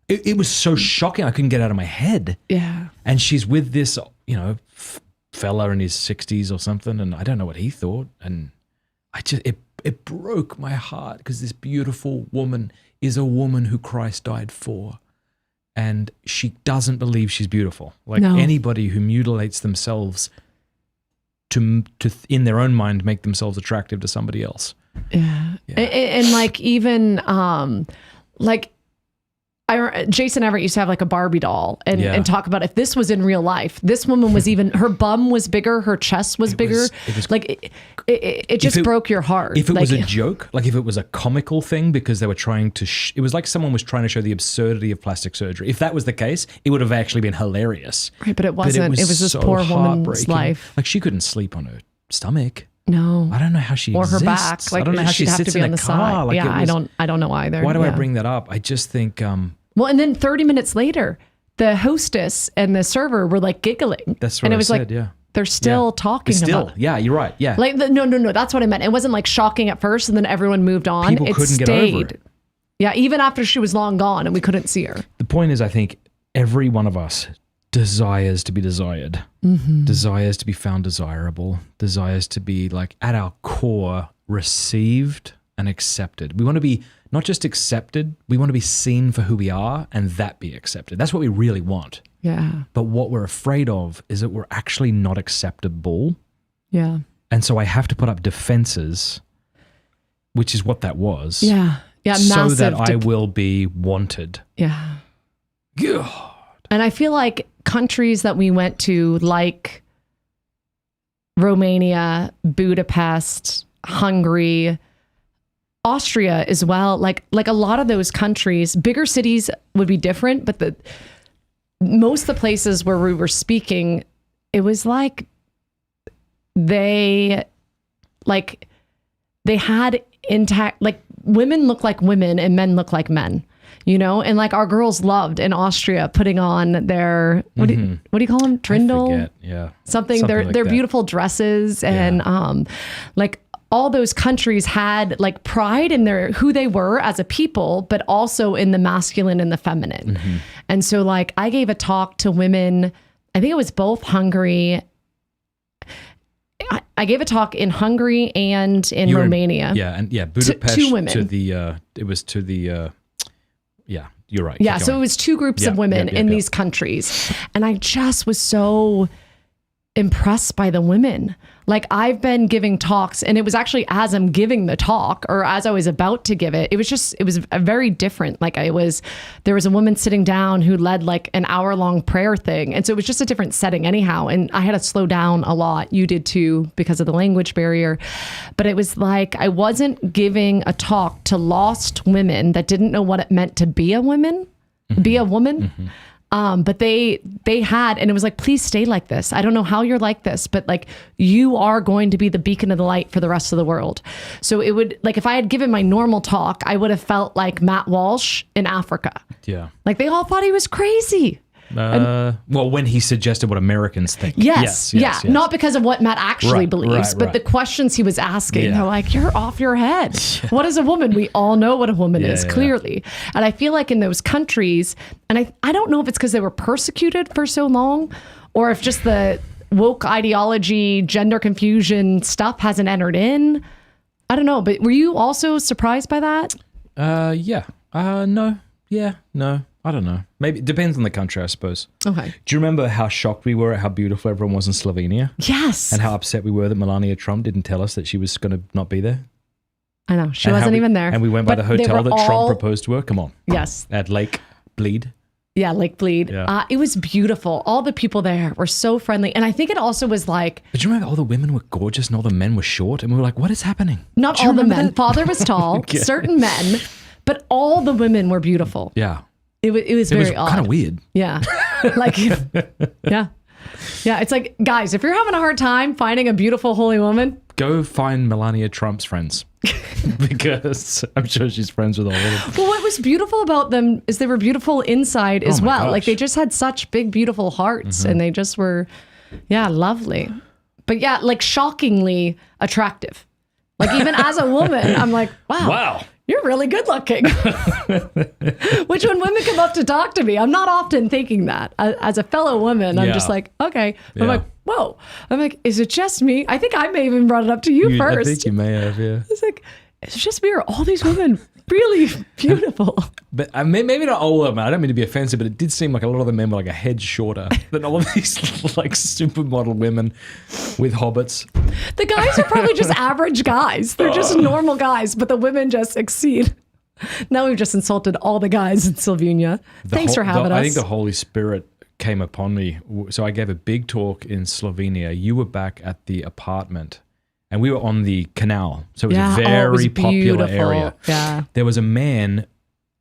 it was so shocking. I couldn't get it out of my head. Yeah. And she's with this, fella in his 60s or something, and I don't know what he thought. And it broke my heart because this beautiful woman is a woman who Christ died for. And she doesn't believe she's beautiful. Like anybody who mutilates themselves to in their own mind make themselves attractive to somebody else. Yeah. And like even Jason Everett used to have like a Barbie doll and talk about if this was in real life, this woman was even, her bum was bigger, her chest was bigger. It just broke your heart. If it was a joke, like if it was a comical thing because they were trying to, it was like someone was trying to show the absurdity of plastic surgery. If that was the case, it would have actually been hilarious. Right, but it wasn't. It was this poor woman's life. Like she couldn't sleep on her stomach. No, I don't know how she or exists. her back. Like I don't know how she sits in a car. Like I don't know either. Why do I bring that up? I just think. Well, and then 30 minutes later, the hostess and the server were like giggling. That's what and it I was said, like, yeah. They're still talking about it. Yeah, you're right. Yeah. Like, no, that's what I meant. It wasn't like shocking at first and then everyone moved on. People couldn't get over it. Yeah, even after she was long gone and we couldn't see her. The point is, I think every one of us desires to be desired, desires to be found desirable, desires to be like at our core received and accepted. We want to be not just accepted, we want to be seen for who we are and that be accepted. That's what we really want. Yeah. But what we're afraid of is that we're actually not acceptable. Yeah. And so I have to put up defenses, which is what that was. Yeah. Yeah. So that I will be wanted. Yeah. God. And I feel like countries that we went to, like Romania, Budapest, Hungary, Austria as well, like a lot of those countries, bigger cities would be different, but most of the places where we were speaking, it was like they had intact, like women look like women and men look like men, you know? And like our girls loved in Austria putting on their, what do you call them? Trindle? Yeah. Something their like that. beautiful dresses and like all those countries had like pride in who they were as a people, but also in the masculine and the feminine. And so like I gave a talk to women, I think it was both Hungary. I gave a talk in Hungary and in Romania. Budapest to women. You're right. Yeah, so it was two groups of women in these countries. And I just was so impressed by the women. Like I've been giving talks and it was actually as I'm giving the talk or as I was about to give it, it was a very different, like there was a woman sitting down who led like an hour-long prayer thing. And so it was just a different setting anyhow. And I had to slow down a lot. You did too because of the language barrier. But it was like, I wasn't giving a talk to lost women that didn't know what it meant to be a woman. But they had, and it was like, please stay like this. I don't know how you're like this, but like you are going to be the beacon of the light for the rest of the world. So it would, like if I had given my normal talk, I would have felt like Matt Walsh in Africa. Yeah. Like they all thought he was crazy. Well, when he suggested what Americans think. Yes. Not because of what Matt actually believes, but the questions he was asking, they're like, you're off your head. What is a woman? We all know what a woman is, clearly. And I feel like in those countries, and I don't know if it's because they were persecuted for so long, or if just the woke ideology, gender confusion stuff hasn't entered in. I don't know, but were you also surprised by that? No. I don't know. Maybe it depends on the country, I suppose. Okay. Do you remember how shocked we were at how beautiful everyone was in Slovenia? Yes. And how upset we were that Melania Trump didn't tell us that she was going to not be there? I know. She wasn't even there. And we went by the hotel that Trump proposed to her. Come on. Yes. At Lake Bleed. Yeah, Lake Bleed. Yeah. It was beautiful. All the people there were so friendly. And I think it also was like... But you remember all the women were gorgeous and all the men were short? And we were like, what is happening? Not all the men. Father was tall, certain men, but all the women were beautiful. Yeah. It was very odd. Kind of weird. Yeah. Like, yeah. Yeah. It's like, guys, if you're having a hard time finding a beautiful, holy woman, go find Melania Trump's friends because I'm sure she's friends with all of them. Well, what was beautiful about them is they were beautiful inside as well. Gosh. Like they just had such big, beautiful hearts and they just were, lovely. But yeah, like shockingly attractive. Like even as a woman, I'm like, wow. You're really good looking. Which when women come up to talk to me, I'm not often thinking that. As a fellow woman, I'm just like, okay. I'm like, whoa. I'm like, is it just me? I think I may have even brought it up to you first. I think you may have, yeah. It's like, it's just me or all these women really beautiful. But maybe not all of them. I don't mean to be offensive, but it did seem like a lot of the men were like a head shorter than all of these like supermodel women with hobbits. The guys are probably just average guys. They're just normal guys, but the women just exceed. Now we've just insulted all the guys in Slovenia. Thanks for having us. I think the Holy Spirit came upon me. So I gave a big talk in Slovenia. You were back at the apartment. And we were on the canal. So it was a very popular area. Yeah. There was a man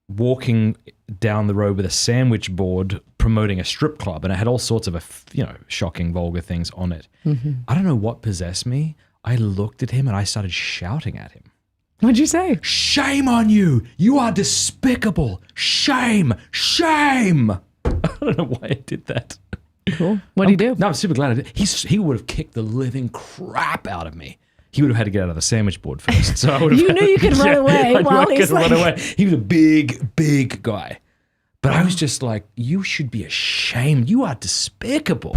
walking down the road with a sandwich board promoting a strip club. And it had all sorts of, shocking, vulgar things on it. Mm-hmm. I don't know what possessed me. I looked at him and I started shouting at him. What'd you say? Shame on you. You are despicable. Shame. Shame. don't know why I did that. Cool. What do you do? No, I'm super glad I did. He would have kicked the living crap out of me. He would have had to get out of the sandwich board first. So I would have. You knew you could run away. I knew while I he's could run away. He was a big guy. But I was just like, you should be ashamed. You are despicable.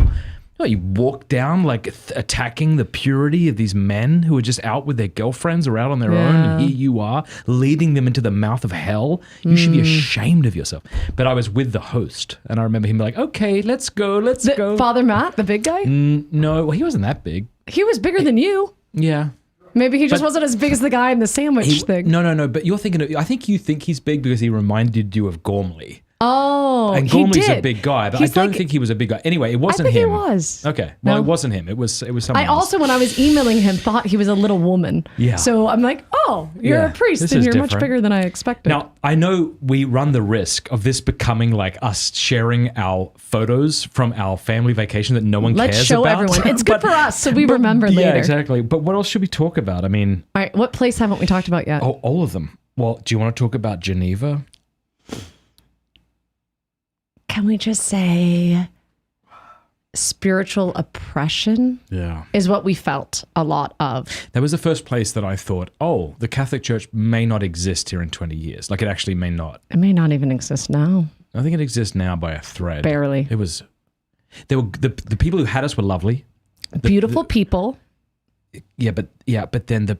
You walk down like attacking the purity of these men who are just out with their girlfriends or out on their own, and here you are leading them into the mouth of hell. You should be ashamed of yourself. But I was with the host, and I remember him like, okay, let's go. Father Matt, the big guy? No, well, he wasn't that big. He was bigger than you. Yeah. Maybe he just wasn't as big as the guy in the sandwich thing. No, but you're thinking, I think you think he's big because he reminded you of Gormley. Oh, and Gormley's a big guy, but I don't think he was a big guy. Anyway, it wasn't him. I think he was. Okay, well, it wasn't him. It was someone else. I also, when I was emailing him, thought he was a little woman. Yeah. So I'm like, oh, you're a priest and you're much bigger than I expected. Now, I know we run the risk of this becoming like us sharing our photos from our family vacation that no one cares about. Let's show everyone. It's good for us, so we remember later. Yeah, exactly. But what else should we talk about? I mean... All right, what place haven't we talked about yet? Oh, all of them. Well, do you want to talk about Geneva? Can we just say spiritual oppression is what we felt a lot of. That was the first place that I thought, oh, the Catholic Church may not exist here in 20 years. Like it actually may not. It may not even exist now. I think it exists now by a thread. Barely. It was, they were the people who had us were lovely. Beautiful people. Yeah, but then the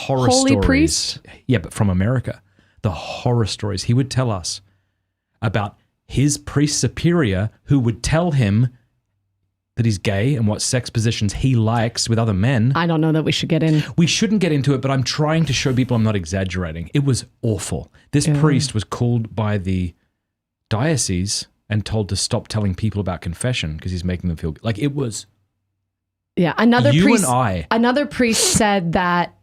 horror holy stories. Priest? Yeah, but from America. The horror stories. He would tell us about his priest superior who would tell him that he's gay and what sex positions he likes with other men. I don't know that we should get in. We shouldn't get into it, but I'm trying to show people I'm not exaggerating. It was awful. This priest was called by the diocese and told to stop telling people about confession because he's making them feel like it was. Yeah, another priest said that.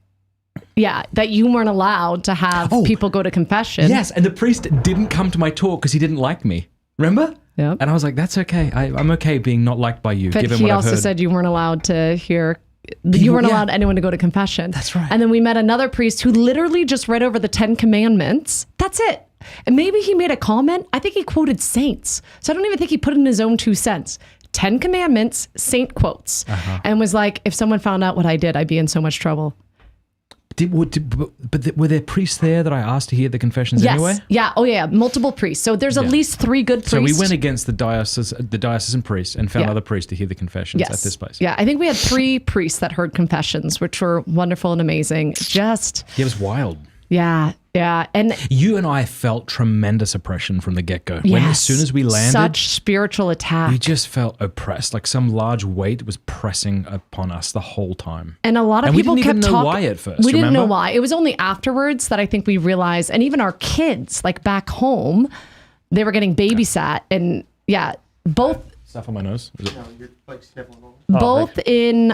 Yeah, that you weren't allowed to have people go to confession. Yes, and the priest didn't come to my talk because he didn't like me. Remember? Yeah. And I was like, that's okay. I'm okay being not liked by you. But given he what also I've heard. said you weren't allowed to hear. You weren't allowed anyone to go to confession. That's right. And then we met another priest who literally just read over the 10 Commandments. That's it. And maybe he made a comment. I think he quoted saints. So I don't even think he put in his own 2 cents. 10 Commandments, saint quotes. And was like, if someone found out what I did, I'd be in so much trouble. But were there priests there that I asked to hear the confessions anyway? Yeah. Oh, yeah. Multiple priests. So there's at least 3 good priests. So we went against the diocesan priests and found other priests to hear the confessions at this place. Yeah. I think we had 3 priests that heard confessions, which were wonderful and amazing. It was wild. Yeah. Yeah. And you and I felt tremendous oppression from the get-go. Yes, as soon as we landed, such spiritual attack. We just felt oppressed. Like some large weight was pressing upon us the whole time. And a lot of people kept talking. We didn't even know why at first. We didn't know why. It was only afterwards that I think we realized, and even our kids, like back home, they were getting babysat. And both. Stuff on my nose? No, you're like sniffling on. Both in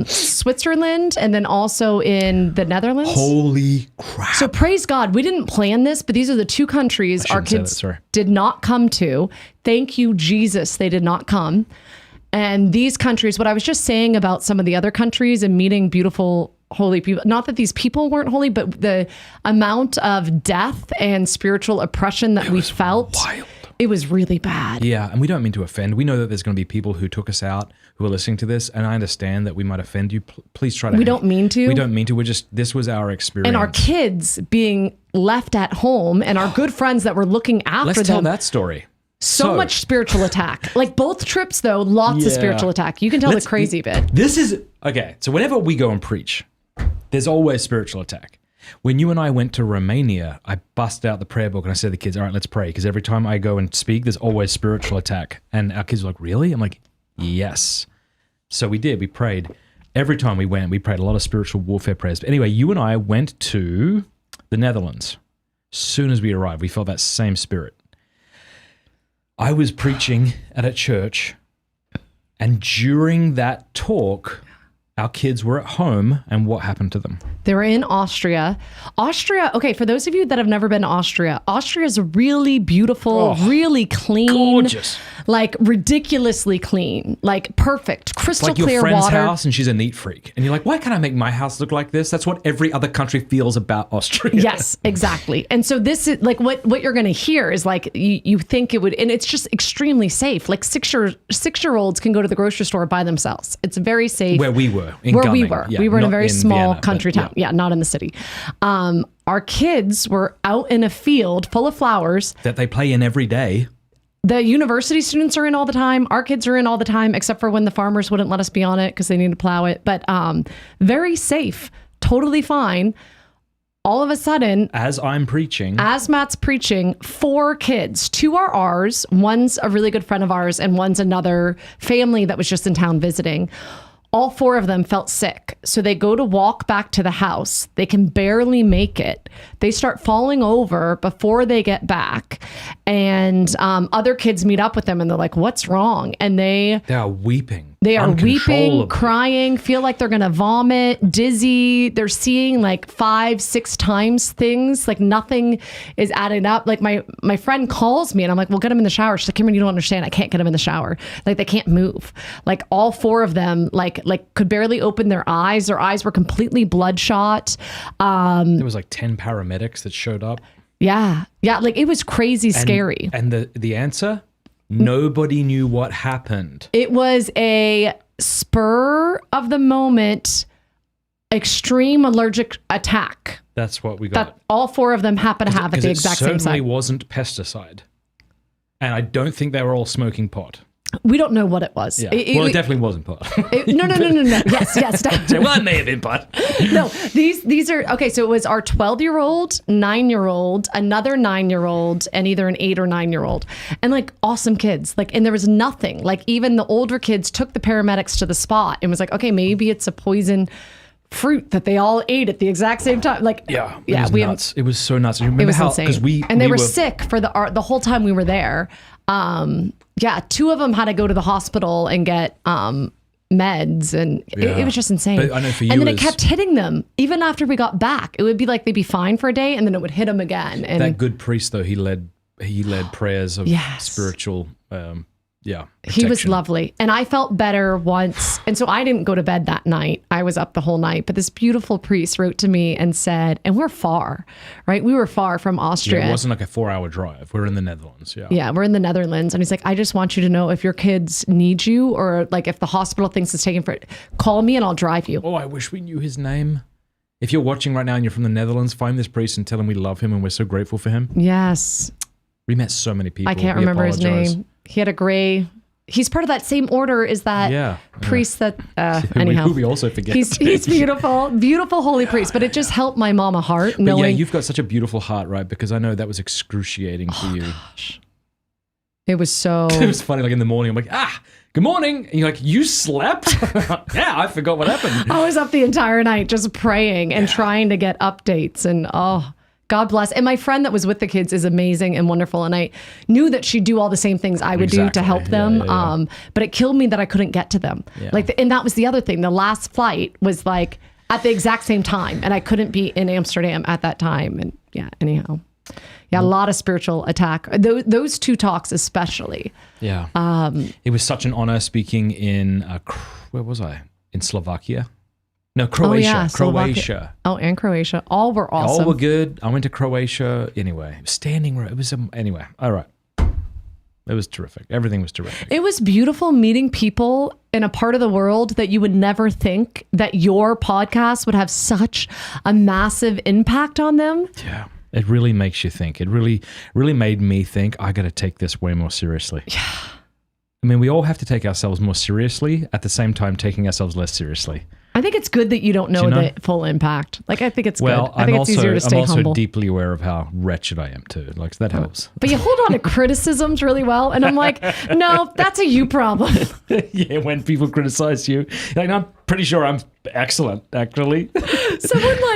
Switzerland and then also in the Netherlands. Holy crap. So praise God. We didn't plan this, but these are the 2 countries our kids did not come to. Thank you, Jesus. They did not come. And these countries, what I was just saying about some of the other countries and meeting beautiful, holy people, not that these people weren't holy, but the amount of death and spiritual oppression that we felt. Wild. It was really bad. Yeah, and we don't mean to offend. We know that there's going to be people who took us out who are listening to this, and I understand that we might offend you. Please try to. We don't mean to. We don't mean to. This was our experience. And our kids being left at home and our good friends that were looking after them. Let's tell that story. So much spiritual attack. Like both trips, though, lots of spiritual attack. You can tell the crazy bit. This is, okay, so whenever we go and preach, there's always spiritual attack. When you and I went to Romania, I busted out the prayer book and I said to the kids, all right, let's pray. Because every time I go and speak, there's always spiritual attack. And our kids were like, really? I'm like, yes. So we did. We prayed. Every time we went, we prayed a lot of spiritual warfare prayers. But anyway, you and I went to the Netherlands. As soon as we arrived, we felt that same spirit. I was preaching at a church, and during that talk, our kids were at home, and what happened to them? They were in Austria. Okay, for those of you that have never been to Austria is really beautiful, really clean. Gorgeous. Like ridiculously clean, like perfect, crystal clear water. Like your friend's house and she's a neat freak. And you're like, why can't I make my house look like this? That's what every other country feels about Austria. Yes, exactly. And so this is like what you're going to hear is like, you think it would, and it's just extremely safe. Like six-year-olds can go to the grocery store by themselves. It's very safe. Where we were. We were in a very small country town. Yeah, not in the city. Our kids were out in a field full of flowers. That they play in every day. The university students are in all the time. Our kids are in all the time, except for when the farmers wouldn't let us be on it because they need to plow it. But very safe, totally fine. All of a sudden, as Matt's preaching, 4 kids, 2 are ours. One's a really good friend of ours, and one's another family that was just in town visiting. All 4 of them felt sick. So they go to walk back to the house. They can barely make it. They start falling over before they get back. And other kids meet up with them and they're like, what's wrong? And they are weeping. They are weeping, crying, feel like they're going to vomit, dizzy. They're seeing like 5-6 times things. Like nothing is adding up. Like my friend calls me and I'm like, well, get them in the shower. She's like, Cameron, you don't understand. I can't get them in the shower. Like they can't move. Like all 4 of them, like could barely open their eyes. Their eyes were completely bloodshot. There was like 10 paramedics that showed up. Yeah. Yeah. Like it was crazy scary. And the answer? Nobody knew what happened. It was a spur of the moment, extreme allergic attack. That's what we got. That all 4 of them happen to have at the exact same time. It certainly wasn't pesticide. And I don't think they were all smoking pot. We don't know what it was. Yeah. It definitely wasn't pot. No. Yes. Well, it may have been pot. No, these are, okay, so it was our 12-year-old, 9-year-old, another 9-year-old, and either an 8 or 9-year-old. And like awesome kids. Like, and there was nothing. Like even the older kids took the paramedics to the spot and was like, okay, maybe it's a poison fruit that they all ate at the exact same time. Like, it was nuts. It was so nuts. You remember it was how, insane. They were sick for the whole time we were there. 2 of them had to go to the hospital and get meds, and it was just insane. But I know for you, and then it kept hitting them even after we got back. It would be like they'd be fine for a day, and then it would hit them again. And that good priest, though, he led prayers of spiritual. He was lovely. And I felt better once. And so I didn't go to bed that night. I was up the whole night. But this beautiful priest wrote to me and said, and we're far, right? We were far from Austria. It wasn't like a 4-hour drive. We're in the Netherlands. Yeah, we're in the Netherlands. And he's like, I just want you to know if your kids need you, or like if the hospital thinks it's taken for it, call me and I'll drive you. Oh, I wish we knew his name. If you're watching right now and you're from the Netherlands, find this priest and tell him we love him and we're so grateful for him. Yes. We met so many people. I can't remember his name. He had a gray. He's part of that same order as that priest that, anyhow. Who we also forget. He's beautiful, beautiful holy priest, but it just helped my mama heart knowing. But yeah, you've got such a beautiful heart, right? Because I know that was excruciating for you. Gosh. It was so. It was funny, like in the morning, I'm like, good morning. And you're like, you slept? Yeah, I forgot what happened. I was up the entire night just praying and trying to get updates, and God bless. And my friend that was with the kids is amazing and wonderful. And I knew that she'd do all the same things I would do to help them. But it killed me that I couldn't get to them. Yeah. And that was the other thing. The last flight was like at the exact same time. And I couldn't be in Amsterdam at that time. And anyhow. Yeah, a lot of spiritual attack. Those 2 talks especially. Yeah. It was such an honor speaking in, where was I? In Slovakia. No, Croatia. Croatia. Oh, and Croatia. All were awesome. All were good. I went to Croatia. Anyway, standing room. It was, anyway. All right. It was terrific. Everything was terrific. It was beautiful meeting people in a part of the world that you would never think that your podcast would have such a massive impact on them. Yeah. It really makes you think. It really, really made me think, I got to take this way more seriously. Yeah. I mean, we all have to take ourselves more seriously, at the same time taking ourselves less seriously. I think it's good that you don't know the full impact. Like, I think it's good. I think it's easier to stay humble. I'm also deeply aware of how wretched I am too. Like, that helps. But you hold on to criticisms really well. And I'm like, no, that's a you problem. Yeah, when people criticize you, like, I'm pretty sure I'm excellent, actually.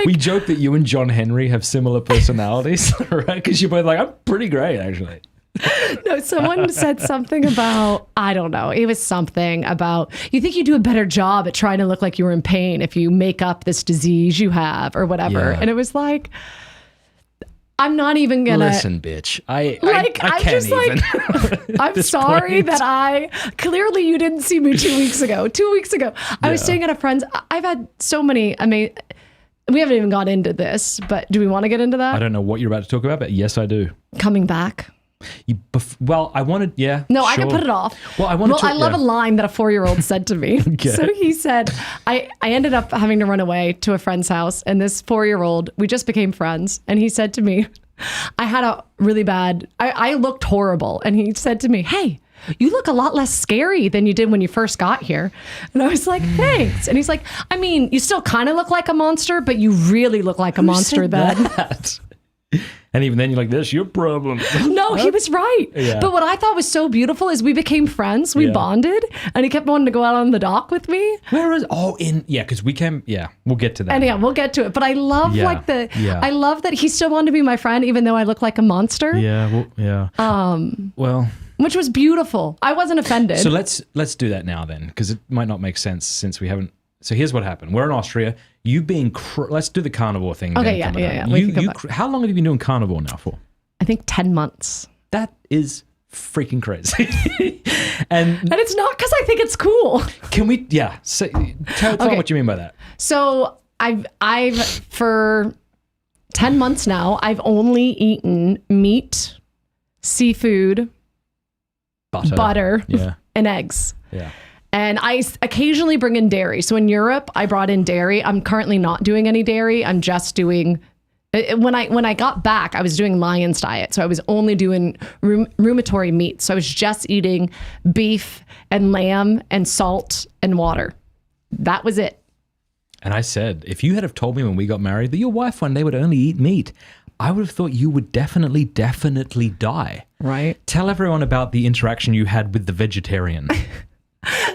We joke that you and John Henry have similar personalities, right? Because you're both like, I'm pretty great, actually. No, someone said something about, I don't know. It was something about, you think you do a better job at trying to look like you were in pain if you make up this disease you have or whatever. Yeah. And it was like, I'm not even gonna listen, bitch. I I'm can't just even. like, I'm this sorry point. that clearly you didn't see me 2 weeks ago. 2 weeks ago, I was Yeah. staying at a friend's. I've had so many. I mean, we haven't even got into this, but do we want to get into that? I don't know what you're about to talk about, but yes, I do. Coming back. Well, I wanted, yeah. No, I sure. can put it off. Well, I wanted to. I love yeah. a line that a 4-year-old said to me. Okay. So he said, I ended up having to run away to a friend's house, and this 4-year-old, we just became friends, and he said to me, I had a really bad, I looked horrible, and he said to me, hey, you look a lot less scary than you did when you first got here. And I was like, thanks. And he's like, I mean, you still kind of look like a monster, but you really look like a monster then. That? And even then, you're like, "That's your problem." No, he was right. Yeah. But what I thought was so beautiful is we became friends. We Yeah. bonded, and he kept wanting to go out on the dock with me. Where is? Oh, because we came. Yeah, we'll get to that. And yeah, we'll get to it. But I love Yeah. like Yeah. I love that he still wanted to be my friend, even though I look like a monster. Yeah. Well, yeah. Well. Which was beautiful. I wasn't offended. So let's do that now then, because it might not make sense since we haven't. So here's what happened. We're in Austria. You being let's do the carnivore thing. Okay, then yeah, coming yeah, up. yeah. We can come back. How long have you been doing carnivore now for? I think 10 months. That is freaking crazy. and And it's not because I think it's cool. can we? Yeah. So, tell Okay. what you mean by that. So I've for 10 months now, I've only eaten meat, seafood, butter, Yeah. and eggs. Yeah. And I occasionally bring in dairy. So in Europe, I brought in dairy. I'm currently not doing any dairy. I'm just doing, when I got back, I was doing Lion's diet. So I was only doing ruminatory meat. So I was just eating beef and lamb and salt and water. That was it. And I said, if you had have told me when we got married that your wife one day would only eat meat, I would have thought you would definitely die. Right. Tell everyone about the interaction you had with the vegetarian.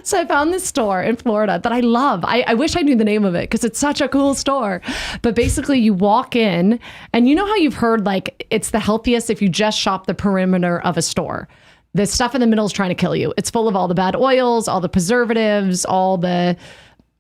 So I found this store in Florida that I love. I wish I knew the name of it because it's such a cool store. But basically you walk in and you know how you've heard like it's the healthiest if you just shop the perimeter of a store. The stuff in the middle is trying to kill you. It's full of all the bad oils, all the preservatives, all the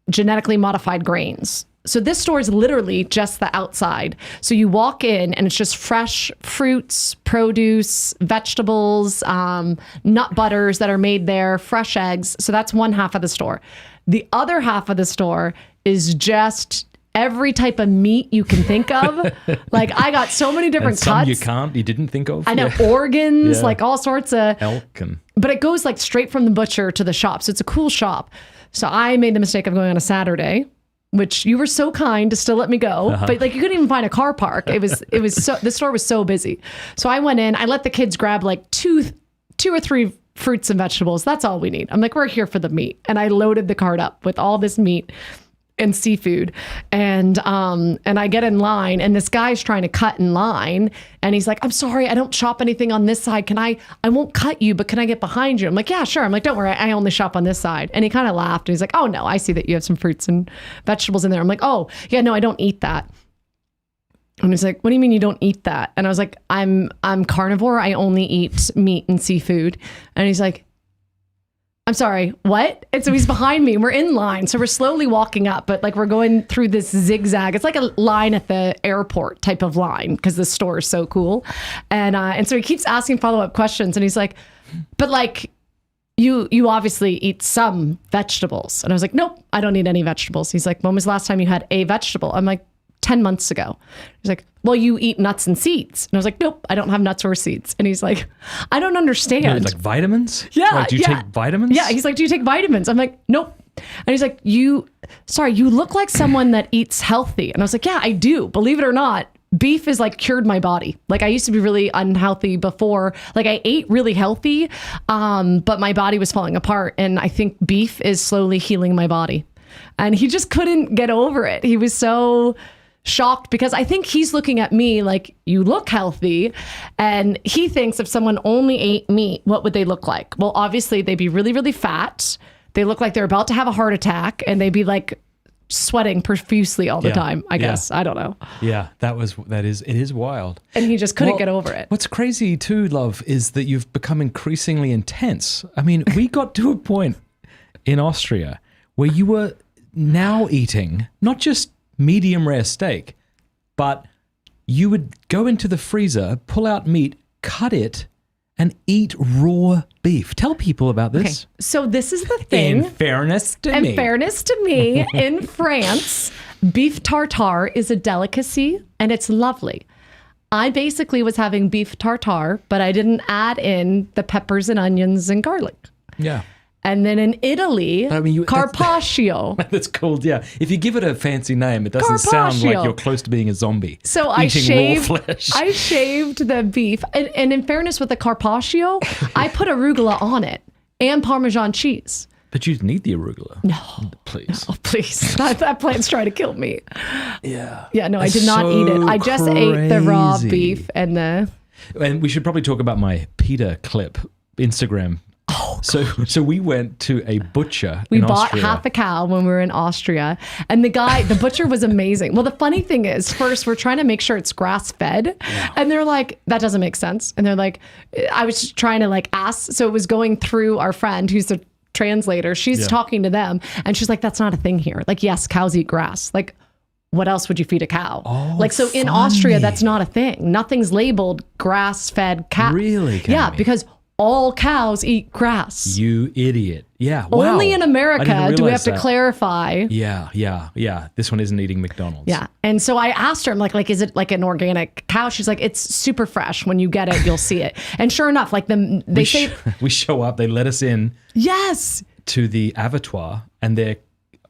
genetically modified grains. So this store is literally just the outside. So you walk in and it's just fresh fruits, produce, vegetables, nut butters that are made there, fresh eggs. So that's one half of the store. The other half of the store is just every type of meat you can think of. Like I got so many different And some cuts. you didn't think of. I know Yeah. organs, Yeah. like all sorts of. Elk and But it goes like straight from the butcher to the shop. So it's a cool shop. So I made the mistake of going on a Saturday, which you were so kind to still let me go, but like you couldn't even find a car park. It was so, the store was so busy. So I went in, I let the kids grab like two or three fruits and vegetables. That's all we need. I'm like, we're here for the meat. And I loaded the cart up with all this meat and seafood. And I get in line and this guy's trying to cut in line and he's like, I'm sorry, I don't shop anything on this side. I won't cut you, but can I get behind you? I'm like, yeah, sure. I'm like, don't worry, I only shop on this side. And he kind of laughed and he's like, oh no, I see that you have some fruits and vegetables in there. I'm like, oh yeah, no, I don't eat that. And he's like, what do you mean you don't eat that? And I was like, I'm carnivore. I only eat meat and seafood. And he's like, I'm sorry, what? And so he's behind me. We're in line. So we're slowly walking up, but like we're going through this zigzag. It's like a line at the airport type of line because the store is so cool. And so he keeps asking follow-up questions. And he's like, but like, you obviously eat some vegetables. And I was like, nope, I don't eat any vegetables. He's like, when was the last time you had a vegetable? I'm like, 10 months ago. He's like, well, you eat nuts and seeds. And I was like, nope, I don't have nuts or seeds. And he's like, I don't understand. it's like vitamins. Yeah. Like, do you take vitamins? Yeah. He's like, do you take vitamins? I'm like, nope. And he's like, you look like someone that eats healthy. And I was like, yeah, I do. Believe it or not, beef is like cured my body. Like I used to be really unhealthy before. Like I ate really healthy, but my body was falling apart. And I think beef is slowly healing my body. And he just couldn't get over it. He was so shocked because I think he's looking at me like, you look healthy. And he thinks if someone only ate meat, what would they look like? Well, obviously they'd be really, really fat. They look like they're about to have a heart attack and they'd be like sweating profusely all the Yeah. time, I Yeah. guess. I don't know. Yeah, it is wild. And he just couldn't Well, get over it. What's crazy too, love, is that you've become increasingly intense. I mean, we got to a point in Austria where you were now eating not just medium rare steak, but you would go into the freezer, pull out meat, cut it, and eat raw beef. Tell people about Okay. this. So this is the thing. In fairness to me. In France, beef tartare is a delicacy and it's lovely. I basically was having beef tartare, but I didn't add in the peppers and onions and garlic. Yeah. And then in Italy, I mean, carpaccio. That's called, yeah. If you give it a fancy name, it doesn't sound like Carpaccio. you're close to being a zombie. So I eating raw flesh. I shaved the beef. And in fairness with the carpaccio, I put arugula on it and Parmesan cheese. But you didn't eat the arugula. No. Please. Oh, please. that plant's trying to kill me. Yeah. Yeah, no, I That's did not eat it. I just ate the raw crazy. beef and the... And we should probably talk about my PETA clip, Instagram. Oh, so we went to a butcher We in bought Austria. half a cow when we were in Austria. And the butcher was amazing. Well, the funny thing is, first, we're trying to make sure it's grass fed. Yeah. And they're like, that doesn't make sense. And they're like, I was just trying to like ask. So it was going through our friend who's the translator. She's talking to them. And she's like, that's not a thing here. Like, yes, cows eat grass. Like, what else would you feed a cow? Oh, like, so in funny. Austria, that's not a thing. Nothing's labeled grass fed cow. Really, Yeah, Cammy? because all cows eat grass. You idiot. Yeah. Wow. Only in I America didn't do we realize have to that. clarify. Yeah. This one isn't eating McDonald's. Yeah. And so I asked her, I'm like, is it like an organic cow? She's like, it's super fresh. When you get it, you'll see it. And sure enough, like they say, we show up, they let us in yes, to the abattoir, and they're,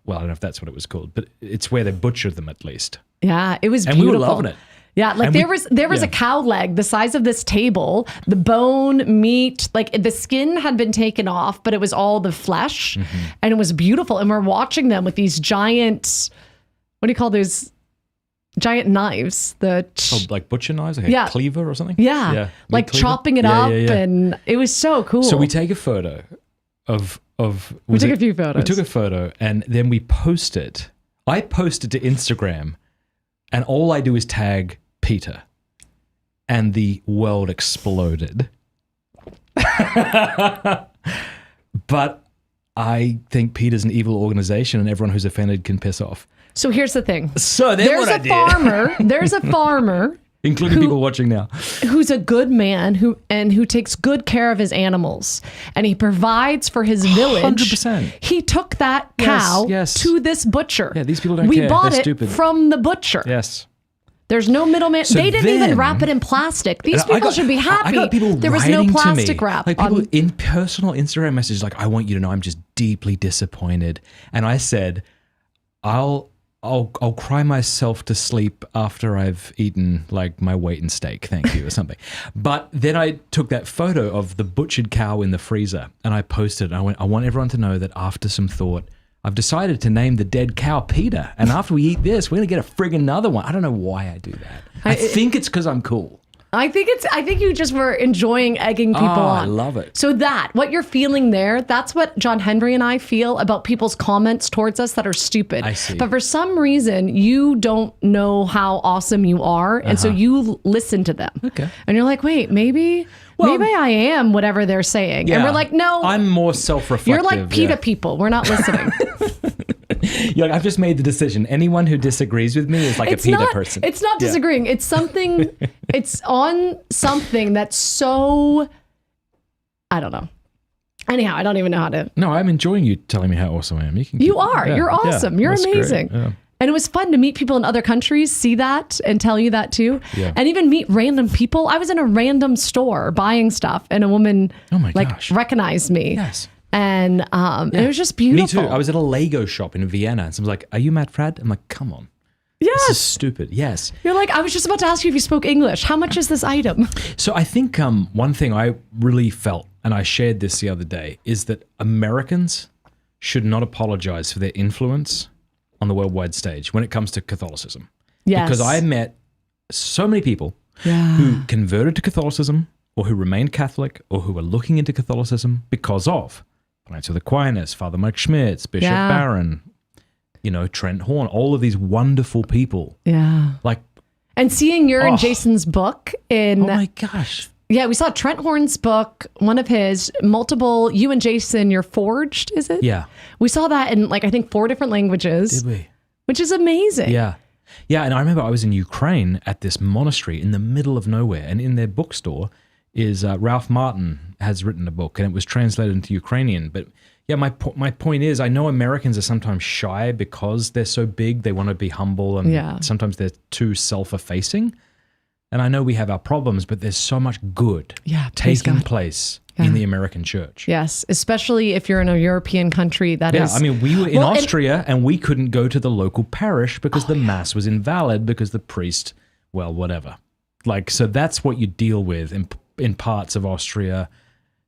well, I don't know if that's what it was called, but it's where they butcher them at least. yeah, it was And beautiful. we were loving it. Yeah, like And there was a cow leg the size of this table, the bone, meat, like the skin had been taken off, but it was all the flesh, and it was beautiful. And we're watching them with these giant, what do you call those giant knives? Like butcher knives, like a cleaver or something? Yeah, like meat cleaver? chopping it up, and it was so cool. So we take a photo of we took a few photos. We took a photo and then we posted. I posted to Instagram, and all I do is tag Peter, and the world exploded. But I think Peter's an evil organization, and everyone who's offended can piss off. So here's the thing. So then There's a farmer including people watching now, who's a good man who takes good care of his animals, and he provides for his village. 100%. He took that cow to this butcher. Yeah, these people don't we care. bought They're it stupid. from the butcher. Yes. There's no middleman. So they didn't even then- wrap it in plastic. These people should be happy. I got people there was no writing plastic to me, wrap. like people in personal Instagram messages, like, I want you to know I'm just deeply disappointed. And I said, I'll cry myself to sleep after I've eaten like my weight in steak, thank you, or something. But then I took that photo of the butchered cow in the freezer and I posted. I went, I want everyone to know that after some thought, I've decided to name the dead cow Peter. And after we eat this, we're going to get a friggin' another one. I don't know why I do that. I think it's because I'm cool. I think you just were enjoying egging people on. I love it. So what you're feeling there, that's what John Henry and I feel about people's comments towards us that are stupid. I see. But for some reason, you don't know how awesome you are. And so you listen to them. Okay. And you're like, wait, maybe I am whatever they're saying. And we're like, no. I'm more self-reflective. You're like PETA people. We're not listening. You're like, I've just made the decision. Anyone who disagrees with me is like a PETA person. It's not disagreeing. It's something, it's on something that's so, I don't know. Anyhow, I don't even know how to. No, I'm enjoying you telling me how awesome I am. You are. You're awesome. You're that's amazing. great. Yeah. And it was fun to meet people in other countries, see that, and tell you that too. Yeah. And even meet random people. I was in a random store buying stuff, and a woman recognized me. Yes. And it was just beautiful. Me too. I was at a Lego shop in Vienna, and someone's like, "Are you Matt Fradd?" I'm like, "Come on, yes. this is stupid." Yes. You're like, I was just about to ask you if you spoke English. How much is this item? So I think one thing I really felt, and I shared this the other day, is that Americans should not apologize for their influence on the worldwide stage when it comes to Catholicism. Yes. Because I met so many people who converted to Catholicism or who remained Catholic or who were looking into Catholicism because of Francis of Aquinas, Father Mike Schmitz, Bishop Barron, Trent Horn, all of these wonderful people. Yeah. Like, and seeing your and Jason's book in... oh my gosh. Yeah, we saw Trent Horn's book, one of his, multiple, you and Jason, You're Forged, is it? Yeah. We saw that in I think 4 different languages. Did we? Which is amazing. Yeah. Yeah, and I remember I was in Ukraine at this monastery in the middle of nowhere, and in their bookstore is Ralph Martin has written a book, and it was translated into Ukrainian. But yeah, my point is, I know Americans are sometimes shy because they're so big, they want to be humble, and sometimes they're too self-effacing. And I know we have our problems, but there's so much good taking place in the American church. Yes, especially if you're in a European country that is... Yeah, I mean, we were in Austria and we couldn't go to the local parish because the mass was invalid because the priest, well, whatever. So that's what you deal with in parts of Austria,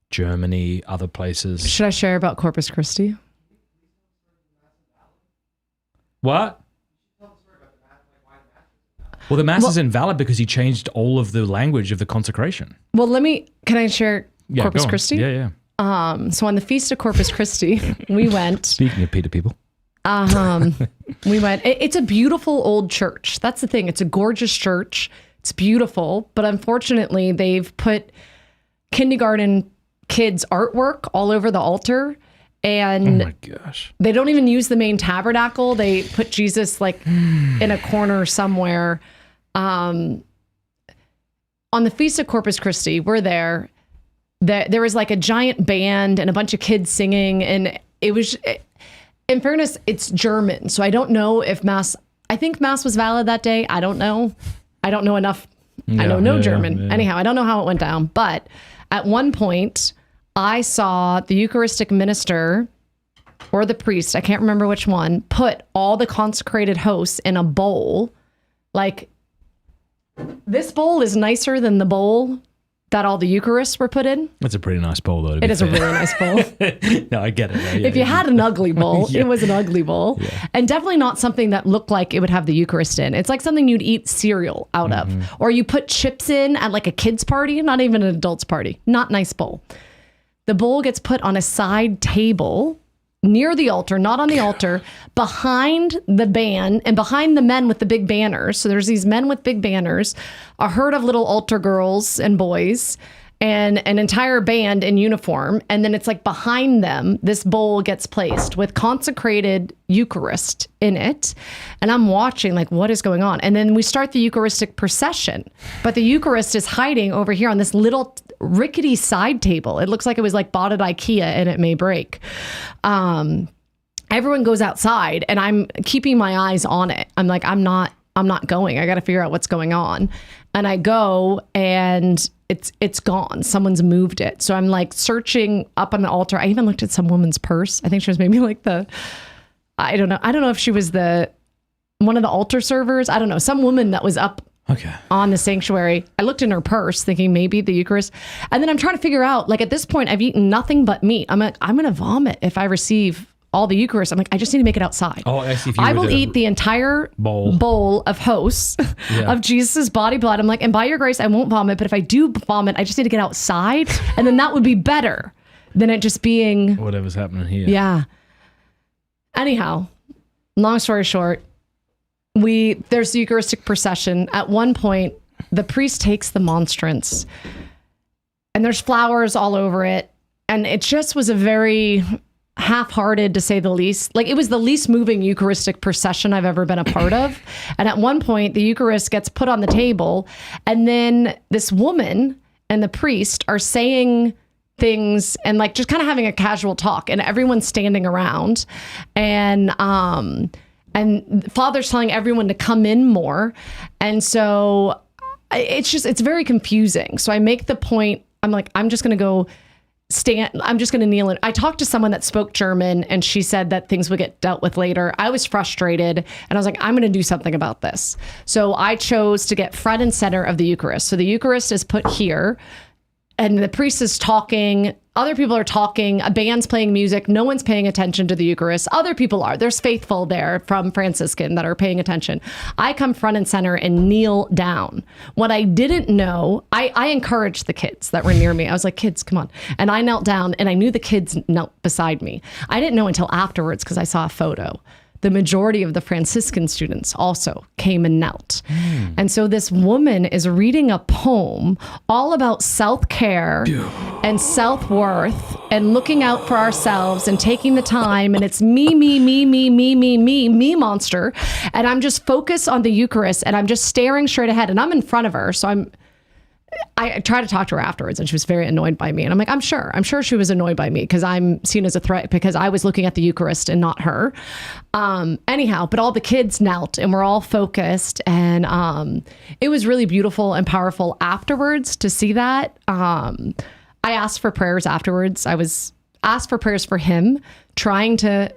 Germany, other places. Should I share about Corpus Christi? What? Well, the mass is invalid because he changed all of the language of the consecration. Well, can I share Corpus Christi? Yeah. So on the Feast of Corpus Christi, we went. Speaking of Peter people. We went. It's a beautiful old church. That's the thing. It's a gorgeous church. It's beautiful. But unfortunately, they've put kindergarten kids' artwork all over the altar. And oh my gosh. They don't even use the main tabernacle. They put Jesus in a corner somewhere. On the Feast of Corpus Christi, we're there. There was a giant band and a bunch of kids singing, and it was, in fairness, it's German. So I don't know if I think Mass was valid that day. I don't know. I don't know enough. I know no German. Yeah. Anyhow, I don't know how it went down. But at one point, I saw the Eucharistic minister or the priest, I can't remember which one, put all the consecrated hosts in a bowl. This bowl is nicer than the bowl that all the Eucharists were put in. That's a pretty nice bowl, though. It is a really nice bowl. No, I get it. Yeah, if you had an ugly bowl, it was an ugly bowl. Yeah. And definitely not something that looked like it would have the Eucharist in. It's like something you'd eat cereal out of. Or you put chips in at a kid's party, not even an adult's party. Not nice bowl. The bowl gets put on a side table near the altar, not on the altar, behind the band and behind the men with the big banners. So there's these men with big banners, a herd of little altar girls and boys, and an entire band in uniform. And then it's behind them, this bowl gets placed with consecrated Eucharist in it. And I'm watching what is going on? And then we start the Eucharistic procession, but the Eucharist is hiding over here on this little rickety side table. It looks like it was bought at IKEA and it may break. Everyone goes outside and I'm keeping my eyes on it. I'm I'm not going. I got to figure out what's going on. And I go and it's gone. Someone's moved it. So I'm searching up on the altar. I even looked at some woman's purse. I think she was maybe I don't know. I don't know if she was one of the altar servers. I don't know. Some woman that was up on the sanctuary. I looked in her purse thinking maybe the Eucharist. And then I'm trying to figure out, at this point, I've eaten nothing but meat. I'm I'm going to vomit if I receive all the Eucharist. I'm I just need to make it outside. Oh, I see. If you I will eat the entire bowl of hosts of Jesus' body, blood. I'm and by your grace, I won't vomit. But if I do vomit, I just need to get outside. And then that would be better than it just being whatever's happening here. Yeah. Anyhow, long story short, there's the Eucharistic procession. At one point, the priest takes the monstrance and there's flowers all over it. And it just was a very half-hearted, to say the least. It was the least moving Eucharistic procession I've ever been a part of. And at one point, the Eucharist gets put on the table, and then this woman and the priest are saying things and just kind of having a casual talk, and everyone's standing around, and Father's telling everyone to come in more. And so it's very confusing. So I make the point, I'm just going to go I'm just going to kneel in. I talked to someone that spoke German and she said that things would get dealt with later. I was frustrated and I was I'm going to do something about this. So I chose to get front and center of the Eucharist. So the Eucharist is put here and the priest is talking. Other people are talking. A band's playing music. No one's paying attention to the Eucharist. Other people are. There's faithful there from Franciscan that are paying attention. I come front and center and kneel down. What I didn't know, I encouraged the kids that were near me. I was kids, come on. And I knelt down and I knew the kids knelt beside me. I didn't know until afterwards because I saw a photo the majority of the Franciscan students also came and knelt. And so this woman is reading a poem all about self-care and self-worth and looking out for ourselves and taking the time. And it's me monster. And I'm just focused on the Eucharist and I'm just staring straight ahead. And I'm in front of her. So I tried to talk to her afterwards and she was very annoyed by me. And I'm like, I'm sure she was annoyed by me because I'm seen as a threat because I was looking at the Eucharist and not her. Anyhow, but all the kids knelt and we're all focused. And it was really beautiful and powerful afterwards to see that. I asked for prayers afterwards. I was asked for prayers for him, trying to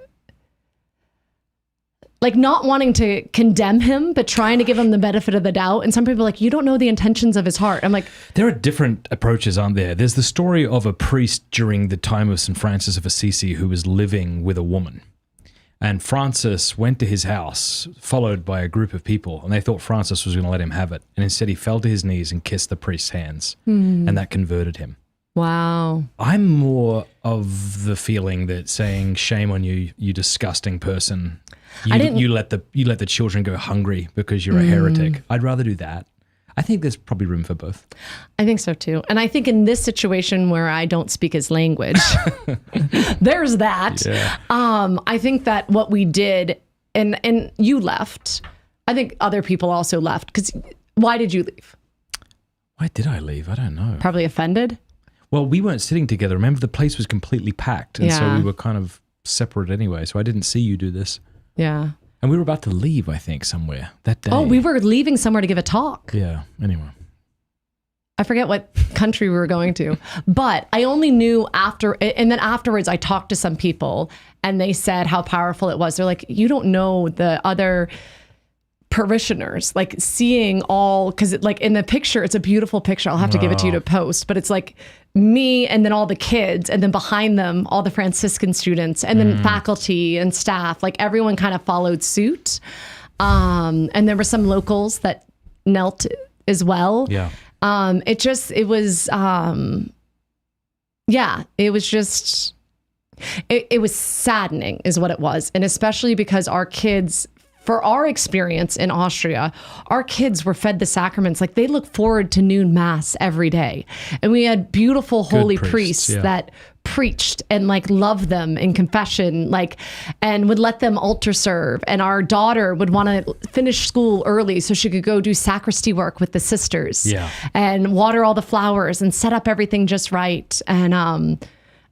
not wanting to condemn him, but trying to give him the benefit of the doubt. And some people are like, you don't know the intentions of his heart. I'm like, there are different approaches, aren't there? There's the story of a priest during the time of St. Francis of Assisi who was living with a woman. And Francis went to his house, followed by a group of people, and they thought Francis was going to let him have it. And instead he fell to his knees and kissed the priest's hands. And that converted him. wow. I'm more of the feeling that saying, shame on you, you disgusting person. You let the children go hungry because you're a heretic. I'd rather do that. I think there's probably room for both. I think so too. And I think in this situation where I don't speak his language, there's that. Yeah. I think that what we did, and you left, I think other people also left. Because why did you leave? Why did I leave? I don't know. Probably offended? Well, we weren't sitting together. Remember, the place was completely packed. And so we were kind of separate anyway. So I didn't see you do this. Yeah. And we were about to leave, I think, somewhere that day. Oh, we were leaving somewhere to give a talk. Yeah. Anyway. I forget what country we were going to, but I only knew after, and then afterwards I talked to some people and they said how powerful it was. They're like, you don't know the other parishioners, like seeing all, because in the picture, it's a beautiful picture. I'll have to give it to you to post, but it's like me and then all the kids and then behind them, all the Franciscan students and then faculty and staff, like everyone kind of followed suit. And there were some locals that knelt as well. Yeah. It was saddening is what it was. And especially because our kids, for our experience in Austria, our kids were fed the sacraments. Like they look forward to noon mass every day. And we had beautiful holy priests that preached and loved them in confession, and would let them altar serve. And our daughter would want to finish school early so she could go do sacristy work with the sisters and water all the flowers and set up everything just right. And,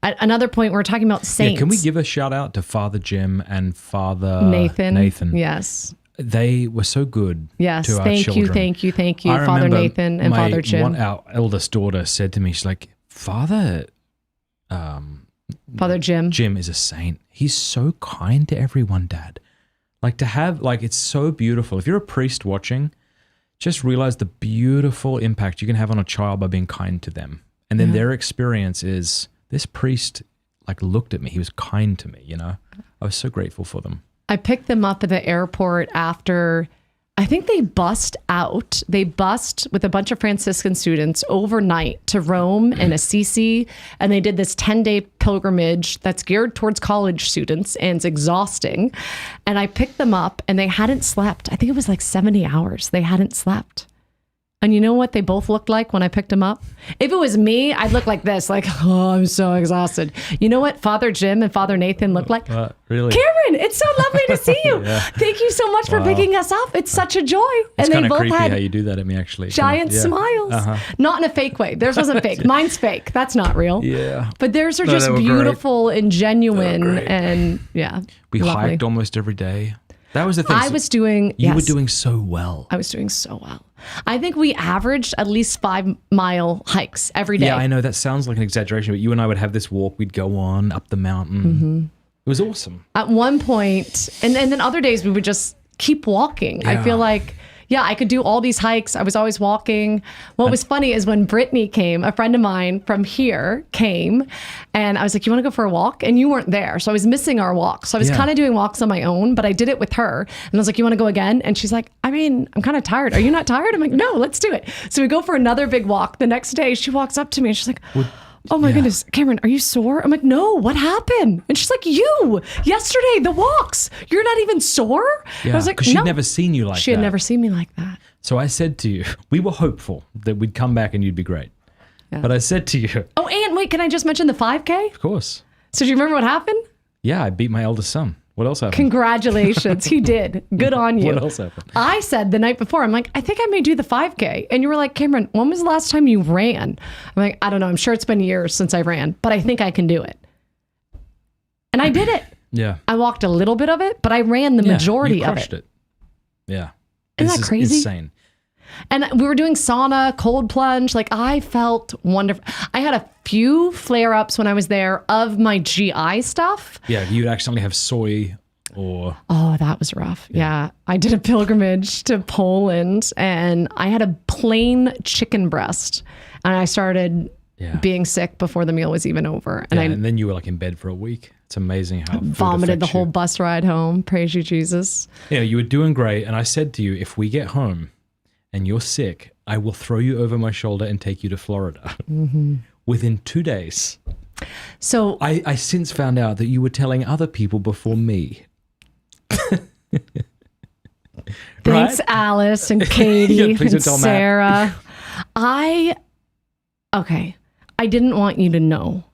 at another point, we're talking about saints. Yeah, can we give a shout out to Father Jim and Father Nathan? Yes. They were so good to our children. Thank you, Father Nathan and Father Jim. Our eldest daughter said to me, she's like, Father Jim. Jim is a saint. He's so kind to everyone, Dad. It's so beautiful. If you're a priest watching, just realize the beautiful impact you can have on a child by being kind to them. And then their experience is, this priest looked at me. He was kind to me, I was so grateful for them. I picked them up at the airport after, I think they bussed out. They bussed with a bunch of Franciscan students overnight to Rome and Assisi. And they did this 10-day pilgrimage that's geared towards college students and it's exhausting. And I picked them up and they hadn't slept. I think it was 70 hours. They hadn't slept. And you know what they both looked like when I picked them up? If it was me, I'd look like this, oh, I'm so exhausted. You know what Father Jim and Father Nathan looked like? Really? Karen, it's so lovely to see you. Thank you so much for picking us up. It's such a joy. It's kind of creepy how you do that at me, actually. Giant smiles. Not in a fake way. Theirs wasn't fake. Mine's fake. That's not real. Yeah. But theirs are just beautiful and genuine. And we hiked almost every day. That was the thing. You were doing so well. I was doing so well. I think we averaged at least 5-mile hikes every day. Yeah, I know that sounds like an exaggeration, but you and I would have this walk. We'd go on up the mountain. It was awesome. At one point, and then other days we would just keep walking. Yeah. I feel like, I could do all these hikes. I was always walking. What was funny is when Brittany came, a friend of mine from here came, and I was like, you want to go for a walk? And you weren't there. So I was missing our walk. So I was kind of doing walks on my own, but I did it with her. And I was like, you want to go again? And she's like, I'm kind of tired. Are you not tired? I'm like, no, let's do it. So we go for another big walk. The next day she walks up to me and she's like, oh my Yeah. goodness, Cameron, are you sore? I'm like, no, what happened? And she's like, you, yesterday, the walks, you're not even sore? Yeah, I was like, because she'd no. never seen you like that. She had never seen me like that. So I said to you, we were hopeful that we'd come back and you'd be great. Yeah. But I said to you, Oh, and wait, can I just mention the 5K? of course. So do you remember what happened? Yeah, I beat my eldest son. What else happened? Congratulations. He did. Good on you. What else happened? I said the night before, I'm like, I think I may do the 5K. And you were like, Cameron, when was the last time you ran? I'm like, I don't know. I'm sure it's been years since I ran, but I think I can do it. And I did it. Yeah. I walked a little bit of it, but I ran the majority you of crushed it. Yeah. Isn't that crazy? Insane. And we were doing sauna, cold plunge. Like I felt wonderful. I had a few flare-ups when I was there of my GI stuff. Yeah, you'd accidentally have soy or... Oh, that was rough. Yeah. I did a pilgrimage to Poland and I had a plain chicken breast and I started being sick before the meal was even over. And and then you were like in bed for a week. It's amazing how food vomited the affects whole you. bus ride home. Praise you, Jesus. Yeah, you were doing great. And I said to you, if we get home and you're sick, I will throw you over my shoulder and take you to Florida. Mm-hmm. Within 2 days. So I since found out that you were telling other people before me. thanks, Alice and Katie Yeah, please and don't tell Matt. Sarah. I didn't want you to know.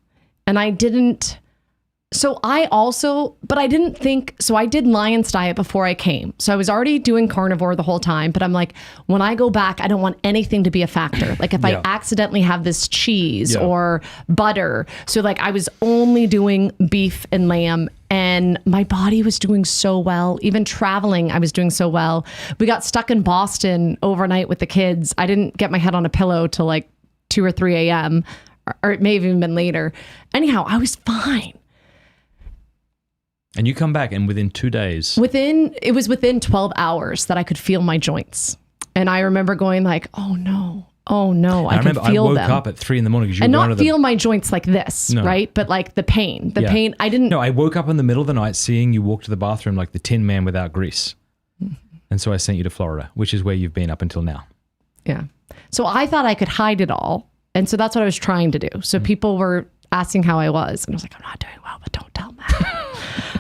And I didn't. So I did Lion's Diet before I came. So I was already doing carnivore the whole time, but I'm like, when I go back, I don't want anything to be a factor. Like if I accidentally have this cheese or butter. So like I was only doing beef and lamb and my body was doing so well. Even traveling, I was doing so well. We got stuck in Boston overnight with the kids. I didn't get my head on a pillow till like 2 or 3 a.m. or it may have even been later. Anyhow, I was fine. And you come back and within 2 days. It was within 12 hours that I could feel my joints. And I remember going like, oh no, I can feel I woke them. up at 3 a.m. because you And were one not of the... feel my joints like this, right? But like the pain, I didn't. No, I woke up in the middle of the night seeing you walk to the bathroom like the Tin Man without grease. And so I sent you to Florida, which is where you've been up until now. Yeah. So I thought I could hide it all. And so that's what I was trying to do. So people were asking how I was. And I was like, I'm not doing well, but don't tell Matt.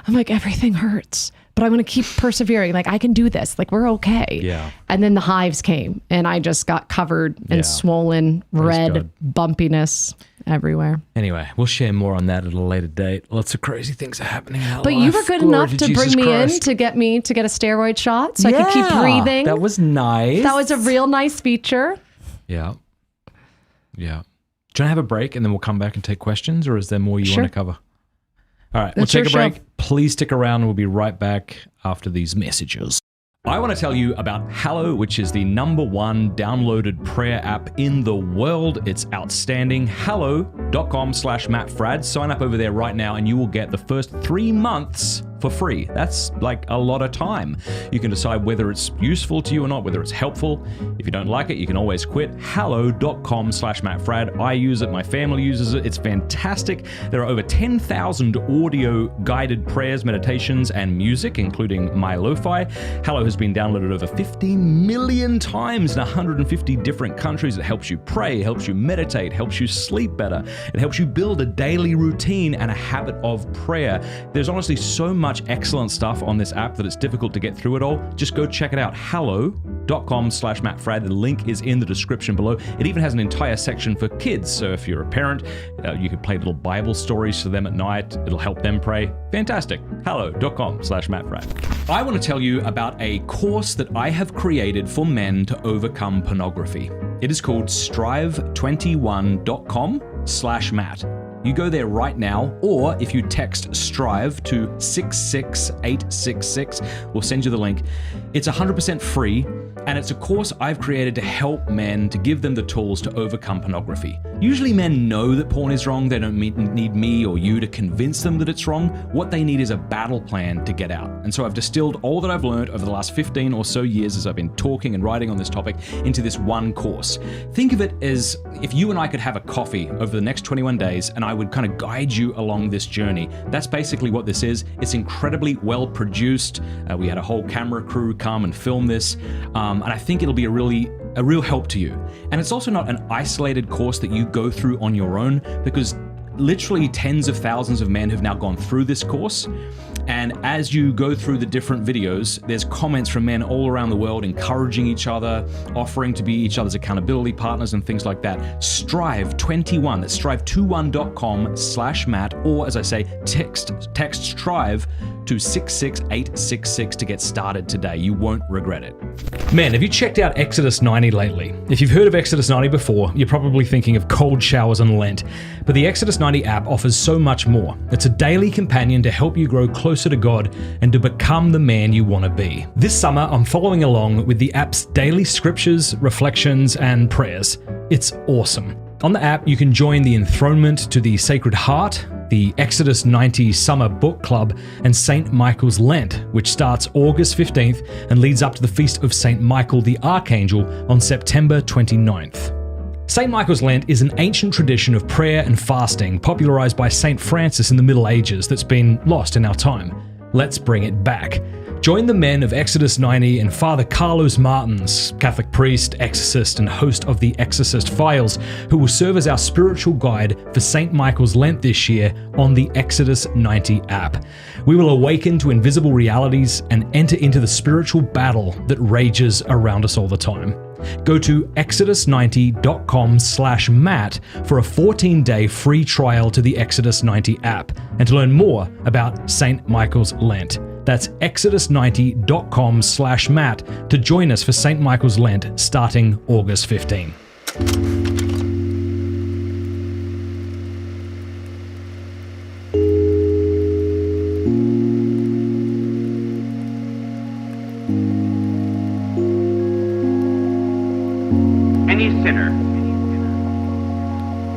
I'm like, everything hurts, but I'm going to keep persevering. Like I can do this. Like we're okay. Yeah. And then the hives came and I just got covered and swollen, red, bumpiness everywhere. Anyway, we'll share more on that at a later date. Lots of crazy things are happening in our But life. you were good Glory enough to Jesus bring Christ. me in to get a steroid shot so I could keep breathing. That was nice. That was a real nice feature. Yeah. Do you want to have a break and then we'll come back and take questions, or is there more you want to cover? All right, we'll take a break. Please stick around. We'll be right back after these messages. I want to tell you about Hallow, which is the #1 downloaded prayer app in the world. It's outstanding. Hallow.com/Matt Fradd. Sign up over there right now and you will get the first 3 months for free. That's like a lot of time. You can decide whether it's useful to you or not, whether it's helpful. If you don't like it, you can always quit. Hallow.com/Matt Fradd. I use it. My family uses it. It's fantastic. There are over 10,000 audio guided prayers, meditations, and music, including my lo-fi. Hallow has been downloaded over 15 million times in 150 different countries. It helps you pray, helps you meditate, helps you sleep better. It helps you build a daily routine and a habit of prayer. There's honestly so much excellent stuff on this app that it's difficult to get through it all. Just go check it out. Hallow.com/Matt Fradd. The link is in the description below. It even has an entire section for kids. So if you're a parent, you could play little Bible stories to them at night. It'll help them pray. Fantastic. Hallow.com/Matt Fradd. I want to tell you about a course that I have created for men to overcome pornography. It is called strive21.com/Matt. You go there right now, or if you text STRIVE to 66866, we'll send you the link. It's 100% free, and it's a course I've created to help men, to give them the tools to overcome pornography. Usually men know that porn is wrong. They don't need me or you to convince them that it's wrong. What they need is a battle plan to get out. And so I've distilled all that I've learned over the last 15 or so years as I've been talking and writing on this topic into this one course. Think of it as if you and I could have a coffee over the next 21 days and I would kind of guide you along this journey. That's basically what this is. It's incredibly well produced. We had a whole camera crew come and film this. And I think it'll be a a real help to you. And it's also not an isolated course that you go through on your own, because literally tens of thousands of men have now gone through this course. And as you go through the different videos, there's comments from men all around the world encouraging each other, offering to be each other's accountability partners and things like that. Strive21, that's strive21.com/Matt, or as I say, text Strive to 66866 to get started today. You won't regret it. Man, have you checked out Exodus 90 lately? If you've heard of Exodus 90 before, you're probably thinking of cold showers and Lent, but the Exodus 90 app offers so much more. It's a daily companion to help you grow closer to God and to become the man you want to be. This summer, I'm following along with the app's daily scriptures, reflections, and prayers. It's awesome. On the app, you can join the Enthronement to the Sacred Heart, the Exodus 90 Summer Book Club, and St. Michael's Lent, which starts August 15th and leads up to the feast of St. Michael the Archangel on September 29th. St. Michael's Lent is an ancient tradition of prayer and fasting popularized by St. Francis in the Middle Ages that's been lost in our time. Let's bring it back. Join the men of Exodus 90 and Father Carlos Martins, Catholic priest, exorcist, and host of the Exorcist Files, who will serve as our spiritual guide for St. Michael's Lent this year on the Exodus 90 app. We will awaken to invisible realities and enter into the spiritual battle that rages around us all the time. Go to exodus90.com/Matt for a 14-day free trial to the Exodus 90 app and to learn more about St. Michael's Lent. That's exodus90.com/Matt to join us for St. Michael's Lent starting August 15. Any sinner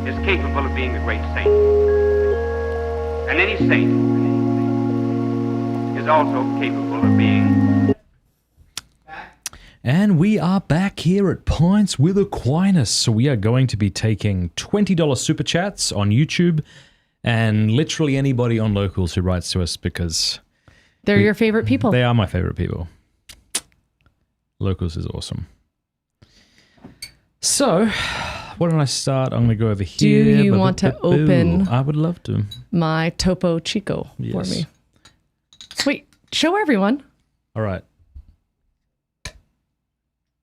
is capable of being a great saint. And any saint is also capable of being... And we are back here at Pints with Aquinas. So we are going to be taking $20 super chats on YouTube and literally anybody on Locals who writes to us, because They're your favorite people. they are my favorite people. Locals is awesome. So, why don't I start? I'm going to go over here. Do you want to open I would love to. my Topo Chico for Yes. me? Sweet. Show everyone. All right.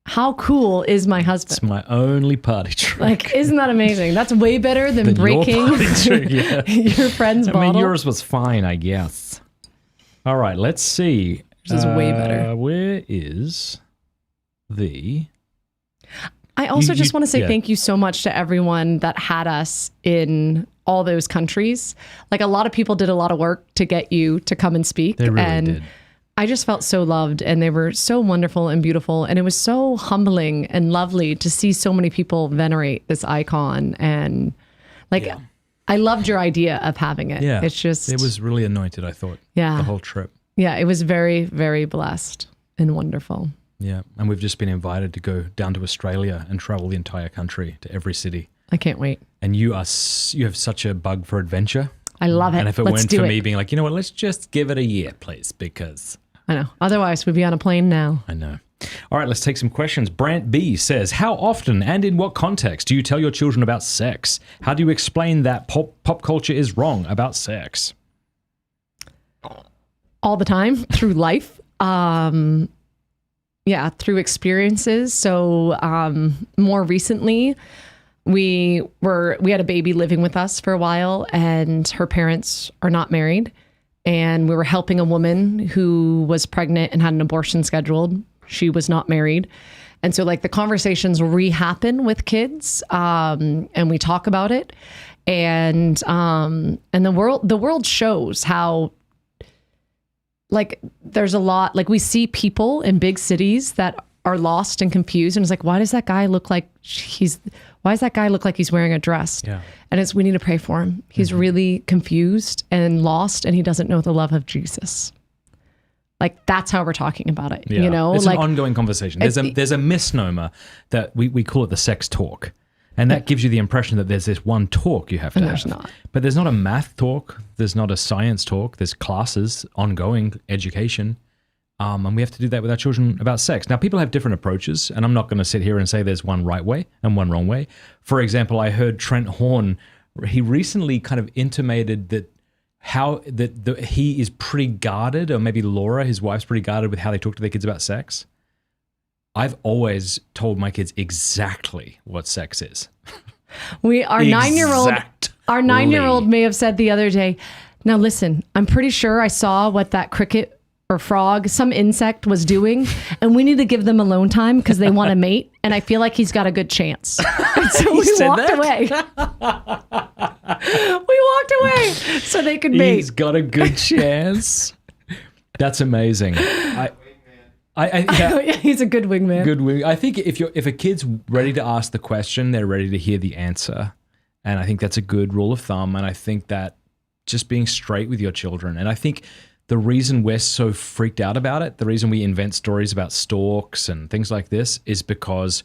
How cool is my husband? It's my only party trick. Like, isn't that amazing? That's way better than Than your breaking party trick, yeah. your friend's I bottle. mean, yours was fine, I guess. All right, let's see. Yours is way better. Where is the... I also just want to say yeah. thank you so much to everyone that had us in all those countries. Like, a lot of people did a lot of work to get you to come and speak. They really and did. I just felt so loved, and they were so wonderful and beautiful. And it was so humbling and lovely to see so many people venerate this icon. And like, I loved your idea of having it. Yeah. It's just, It was really anointed, I thought. Yeah. The whole trip. yeah, it was very, very blessed and wonderful. Yeah. And we've just been invited to go down to Australia and travel the entire country to every city. I can't wait. And you have such a bug for adventure. I love it. And if it Let's weren't do for it. me being like, you know what, let's just give it a year, please, because... I know. Otherwise, we'd be on a plane now. I know. All right, let's take some questions. Brant B says, how often and in what context do you tell your children about sex? How do you explain that pop culture is wrong about sex? All the time through life. Through experiences. So more recently, we had a baby living with us for a while, and her parents are not married. And we were helping a woman who was pregnant and had an abortion scheduled. She was not married. And so like the conversations re-happen with kids, and we talk about it. And the world shows how, like, there's a lot, like, we see people in big cities that are lost and confused. And it's like, why does that guy look like he's wearing a dress? Yeah. And we need to pray for him. He's really confused and lost, and he doesn't know the love of Jesus. Like, that's how we're talking about it. Yeah. You know, it's like, an ongoing conversation. There's a misnomer that we call it the sex talk. And that gives you the impression that there's this one talk you have to And have. there's not. But there's not a math talk. There's not a science talk. There's classes, ongoing education. And we have to do that with our children about sex. Now, people have different approaches, and I'm not going to sit here and say there's one right way and one wrong way. For example, I heard Trent Horn, he recently kind of intimated that he is pretty guarded, or maybe Laura, his wife's pretty guarded with how they talk to their kids about sex. I've always told my kids exactly what sex is. Our 9-year-old may have said the other day, now listen, I'm pretty sure I saw what that cricket or frog, some insect was doing, and we need to give them alone time because they want to mate, and I feel like he's got a good chance. And so we walked away. We walked away so they could mate. He's got a good chance. That's amazing. Yeah, he's a good wingman. Good wing. I think if a kid's ready to ask the question, they're ready to hear the answer, and I think that's a good rule of thumb. And I think that just being straight with your children, and I think the reason we're so freaked out about it, the reason we invent stories about storks and things like this, is because,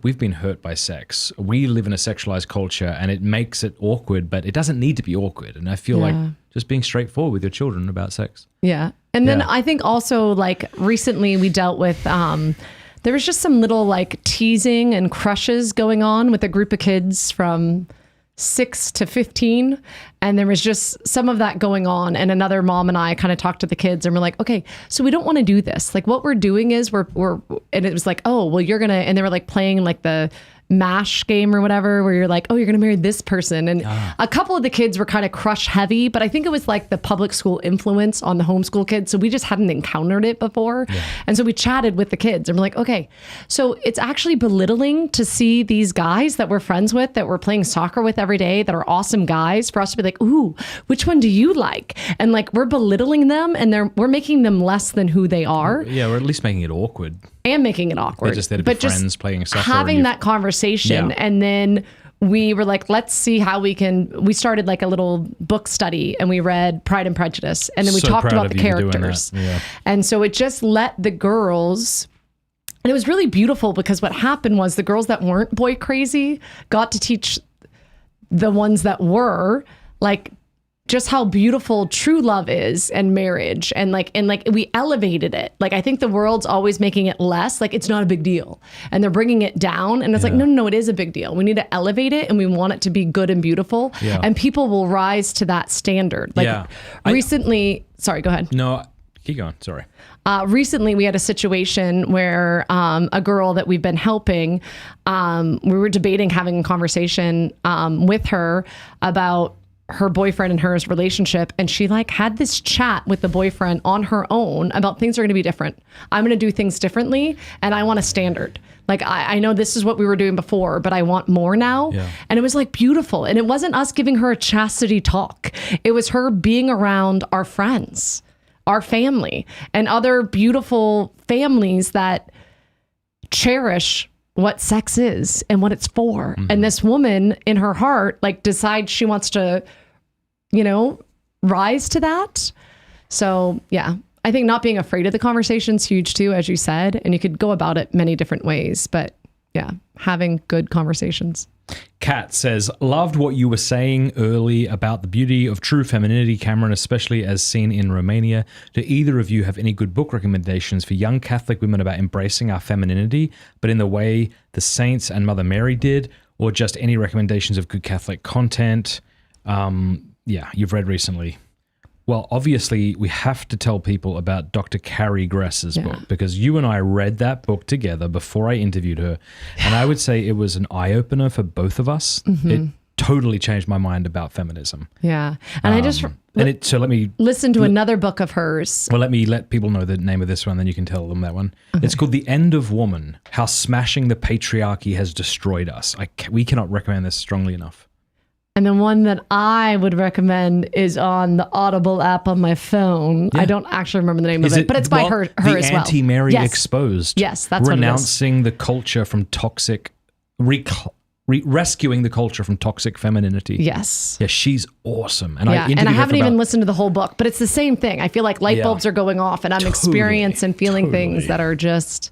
we've been hurt by sex. We live in a sexualized culture, and it makes it awkward, but it doesn't need to be awkward. And I feel like just being straightforward with your children about sex. Yeah. And then I think also, like, recently we dealt with, there was just some little, like, teasing and crushes going on with a group of kids from 6 to 15. And there was just some of that going on. And another mom and I kind of talked to the kids, and we're like, okay, so we don't want to do this. Like, what we're doing is and it was like, oh, well, you're going to, and they were like playing like the MASH game or whatever, where you're like, oh, you're going to marry this person. And a couple of the kids were kind of crush heavy, but I think it was like the public school influence on the homeschool kids. So we just hadn't encountered it before. Yeah. And so we chatted with the kids, and we're like, okay, so it's actually belittling to see these guys that we're friends with, that we're playing soccer with every day, that are awesome guys, for us to be like, ooh, which one do you like? And like, we're belittling them, and we're making them less than who they are. Yeah, or at least making it awkward. And making it awkward. They're just there to be friends playing soccer. Having that conversation. Yeah. And then we were like, let's see how we started like a little book study, and we read Pride and Prejudice. And then we talked about the characters. Yeah. And so it just let the girls, and it was really beautiful, because what happened was the girls that weren't boy crazy got to teach the ones that were, like, just how beautiful true love is, and marriage, and we elevated it. Like, I think the world's always making it less, like it's not a big deal, and they're bringing it down, and it's like, no, it is a big deal. We need to elevate it, and we want it to be good and beautiful, and people will rise to that standard. Like recently, sorry, go ahead. No, keep going. Sorry. Recently, we had a situation where a girl that we've been helping, we were debating, having a conversation with her about her boyfriend and her relationship, and she like had this chat with the boyfriend on her own about things are going to be different. I'm going to do things differently, and I want a standard. Like, I know this is what we were doing before, but I want more now. Yeah. And it was like beautiful. And it wasn't us giving her a chastity talk. It was her being around our friends, our family, and other beautiful families that cherish what sex is and what it's for. Mm-hmm. And this woman in her heart, like, decides she wants to, rise to that. So yeah, I think not being afraid of the conversation is huge too, as you said, and you could go about it many different ways, but yeah, having good conversations. Kat says, loved what you were saying early about the beauty of true femininity, Cameron, especially as seen in Romania. Do either of you have any good book recommendations for young Catholic women about embracing our femininity, but in the way the saints and Mother Mary did, or just any recommendations of good Catholic content? You've read recently. Well, obviously, we have to tell people about Dr. Carrie Gress's book, because you and I read that book together before I interviewed her. And I would say it was an eye-opener for both of us. Mm-hmm. It totally changed my mind about feminism. Yeah. And so let me listen to another book of hers. Well, let me let people know the name of this one, then you can tell them that one. Okay. It's called The End of Woman, How Smashing the Patriarchy Has Destroyed Us. We cannot recommend this strongly enough. And the one that I would recommend is on the Audible app on my phone. Yeah. I don't actually remember the name of it, but it's by her as well. The Anti-Mary Exposed. Yes, that's what it is. Renouncing the culture from toxic, rescuing the culture from toxic femininity. Yes. Yeah, she's awesome. And I haven't even listened to the whole book, but it's the same thing. I feel like light bulbs are going off, and I'm experiencing and feeling things that are just,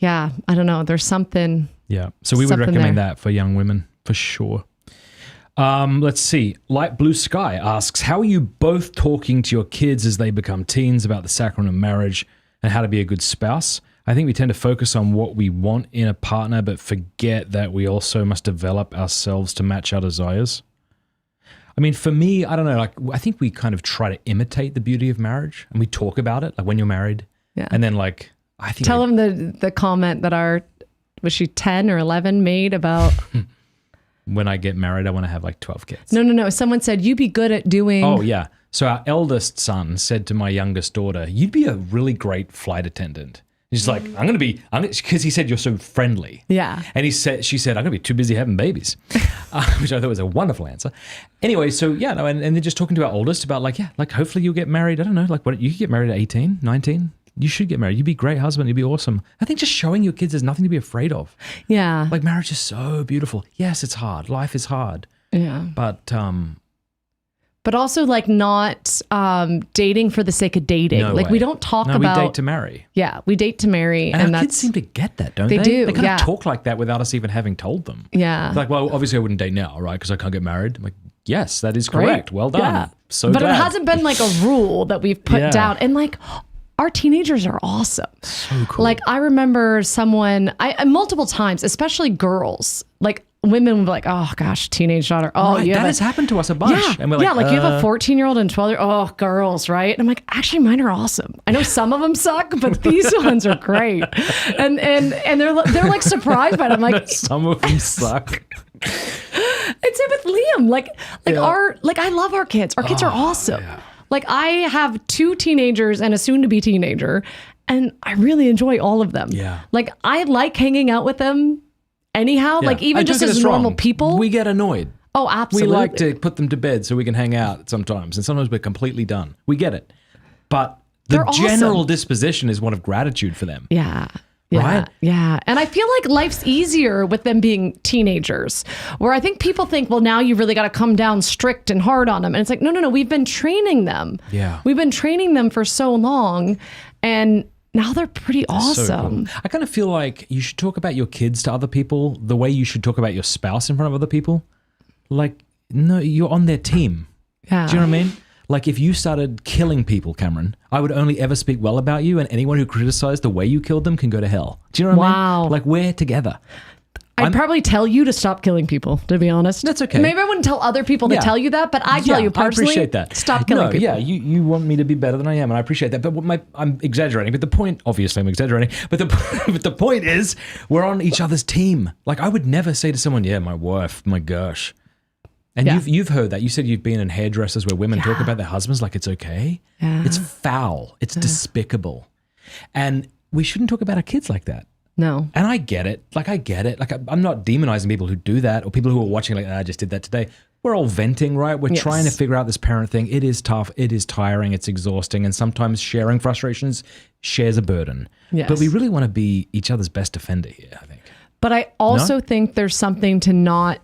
I don't know. There's something. Yeah. So we would recommend that for young women for sure. Let's see. Light Blue Sky asks, how are you both talking to your kids as they become teens about the sacrament of marriage? and how to be a good spouse. I think we tend to focus on what we want in a partner, but forget that we also must develop ourselves to match our desires. I mean, for me, I don't know, like, I think we kind of try to imitate the beauty of marriage, and we talk about it, like when you're married. Yeah. And then, like, I think... Tell them the comment that was she 10 or 11 made about... When I get married, I want to have like 12 kids. No. Someone said, you be good at doing... Oh, yeah. So our eldest son said to my youngest daughter, you'd be a really great flight attendant. He's like, because he said you're so friendly. Yeah. And she said, I'm going to be too busy having babies, which I thought was a wonderful answer. Anyway, so yeah, no, and then just talking to our oldest about like, hopefully you'll get married. I don't know, like you could get married at 18, 19. You should get married. You'd be a great husband. You'd be awesome. I think just showing your kids there's nothing to be afraid of. Yeah. Like marriage is so beautiful. Yes, it's hard. Life is hard. Yeah. But also like not dating for the sake of dating. No like way. we don't talk about... we date to marry. Yeah, we date to marry. And our kids seem to get that, don't they? They do, They kind yeah. of talk like that without us even having told them. Yeah. It's like, well, obviously I wouldn't date now, right? Because I can't get married. I'm like, yes, that is correct. Great. Well done. Yeah. So but glad. it hasn't been like a rule that we've put Yeah. down. And like our teenagers are awesome. So cool. Like I remember someone, multiple times, especially girls, like women would be like, oh gosh, teenage daughter. Oh, right, yeah. that has happened to us a bunch. Yeah, And we're like, like you have a 14-year-old and 12-year-old. Oh, girls, right? And I'm like, actually, mine are awesome. I know some of them suck, but these ones are great. And they're like surprised by it. I'm like, some of them suck. and same with Liam. Like I love our kids. Our kids are awesome. yeah. Like I have 2 teenagers and a soon-to-be teenager, and I really enjoy all of them. Yeah. Like I like hanging out with them anyhow. Yeah. Like even And just don't get as us normal wrong, people. we get annoyed. Oh, absolutely. We like to put them to bed so we can hang out sometimes. And sometimes we're completely done. We get it. But the They're awesome. general disposition is one of gratitude for them. Yeah. Right? Yeah. And I feel like life's easier with them being teenagers, where I think people think, well, now you really got to come down strict and hard on them. And it's like, no. We've been training them. Yeah. We've been training them for so long. And now they're pretty awesome. So cool. I kind of feel like you should talk about your kids to other people the way you should talk about your spouse in front of other people. Like, no, you're on their team. Yeah. Do you know what I mean? Like if you started killing people, Cameron, I would only ever speak well about you, and anyone who criticized the way you killed them can go to hell. Do you know what I Wow. mean? Like we're together. I'd probably tell you to stop killing people, to be honest. That's okay. Maybe I wouldn't tell other people to tell you that, but I tell you personally, I appreciate that. Stop killing people. Yeah, you want me to be better than I am, and I appreciate that. But I'm exaggerating. But the point, obviously, I'm exaggerating. But the point is, we're on each other's team. Like I would never say to someone, "Yeah, my wife, my gosh." And you've heard that. You said you've been in hairdressers where women talk about their husbands like it's okay. Yeah. It's foul. It's despicable. And we shouldn't talk about our kids like that. No. And I get it. Like I'm not demonizing people who do that or people who are watching like, I just did that today. We're all venting, right? We're trying to figure out this parent thing. It is tough. It is tiring. It's exhausting. And sometimes sharing frustrations shares a burden. Yes. But we really want to be each other's best defender here, I think. But I also think there's something to not,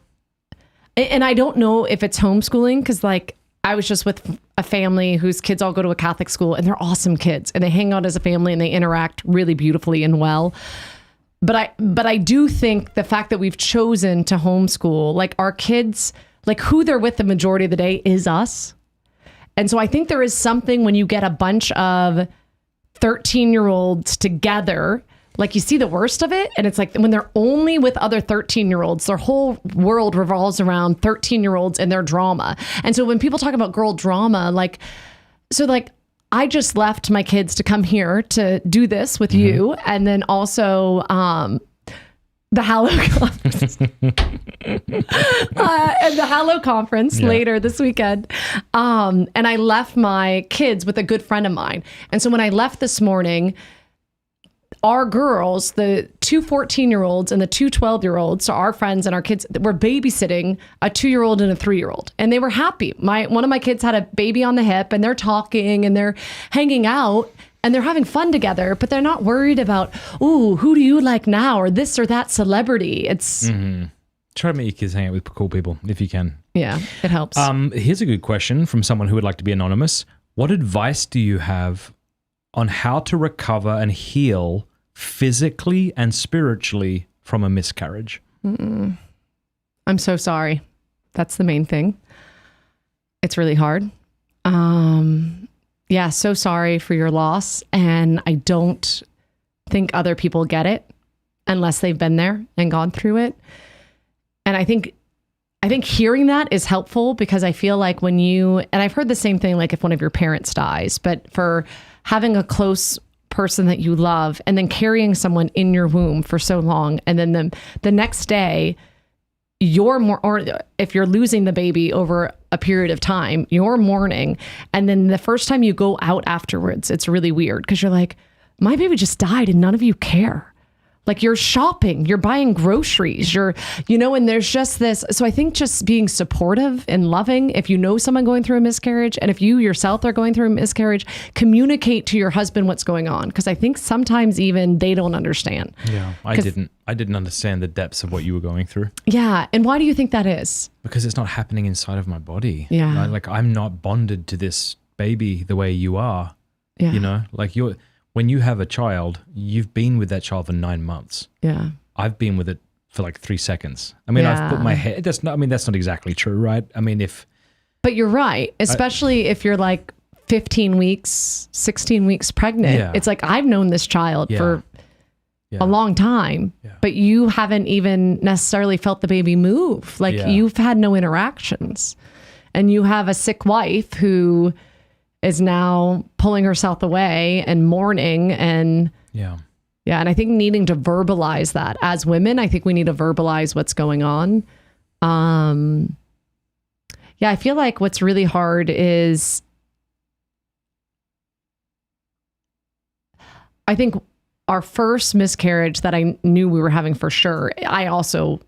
and I don't know if it's homeschooling, because like I was just with a family whose kids all go to a Catholic school and they're awesome kids and they hang out as a family and they interact really beautifully and well. But I do think the fact that we've chosen to homeschool, like our kids, like who they're with the majority of the day is us. And so I think there is something when you get a bunch of 13-year-olds together, like you see the worst of it. And it's like when they're only with other 13-year-olds, their whole world revolves around 13-year-olds and their drama. And so when people talk about girl drama, like I just left my kids to come here to do this with you. And then also the Hallow Conference. And the Hallow Conference later this weekend. And I left my kids with a good friend of mine. And so when I left this morning, our girls, the 2 14-year-olds and the 2 12-year-olds, so our friends and our kids, were babysitting a 2-year-old and a 3-year-old. And they were happy. One of my kids had a baby on the hip and they're talking and they're hanging out and they're having fun together, but they're not worried about, ooh, who do you like now? Or this or that celebrity. It's... Try to make your kids hang out with cool people if you can. Yeah, it helps. Here's a good question from someone who would like to be anonymous. What advice do you have on how to recover and heal physically and spiritually from a miscarriage? I'm so sorry. That's the main thing. It's really hard. yeah, so sorry for your loss. And I don't think other people get it unless they've been there and gone through it. And I think hearing that is helpful, because I feel like when you, and I've heard the same thing, like if one of your parents dies, but for having a close person that you love and then carrying someone in your womb for so long, and then the next day you're more, or if you're losing the baby over a period of time, you're mourning. And then the first time you go out afterwards, it's really weird, because you're like, my baby just died and none of you care. Like, you're shopping, you're buying groceries, and there's just this. So I think just being supportive and loving, if you know someone going through a miscarriage, and if you yourself are going through a miscarriage, communicate to your husband what's going on. Because I think sometimes even they don't understand. Yeah, I didn't understand the depths of what you were going through. Yeah. And why do you think that is? Because it's not happening inside of my body. Yeah. Right? Like, I'm not bonded to this baby the way you are. Yeah. Like when you have a child, you've been with that child for 9 months. Yeah. I've been with it for like 3 seconds. I mean, I've put my head, that's not exactly true, right? I mean, but you're right. Especially if you're like 15 weeks, 16 weeks pregnant. Yeah. It's like, I've known this child for a long time, but you haven't even necessarily felt the baby move. Like, you've had no interactions, and you have a sick wife who is now pulling herself away and mourning. And and I think needing to verbalize that as women, I think we need to verbalize what's going on. I feel like what's really hard is, I think our first miscarriage that I knew we were having for sure, I also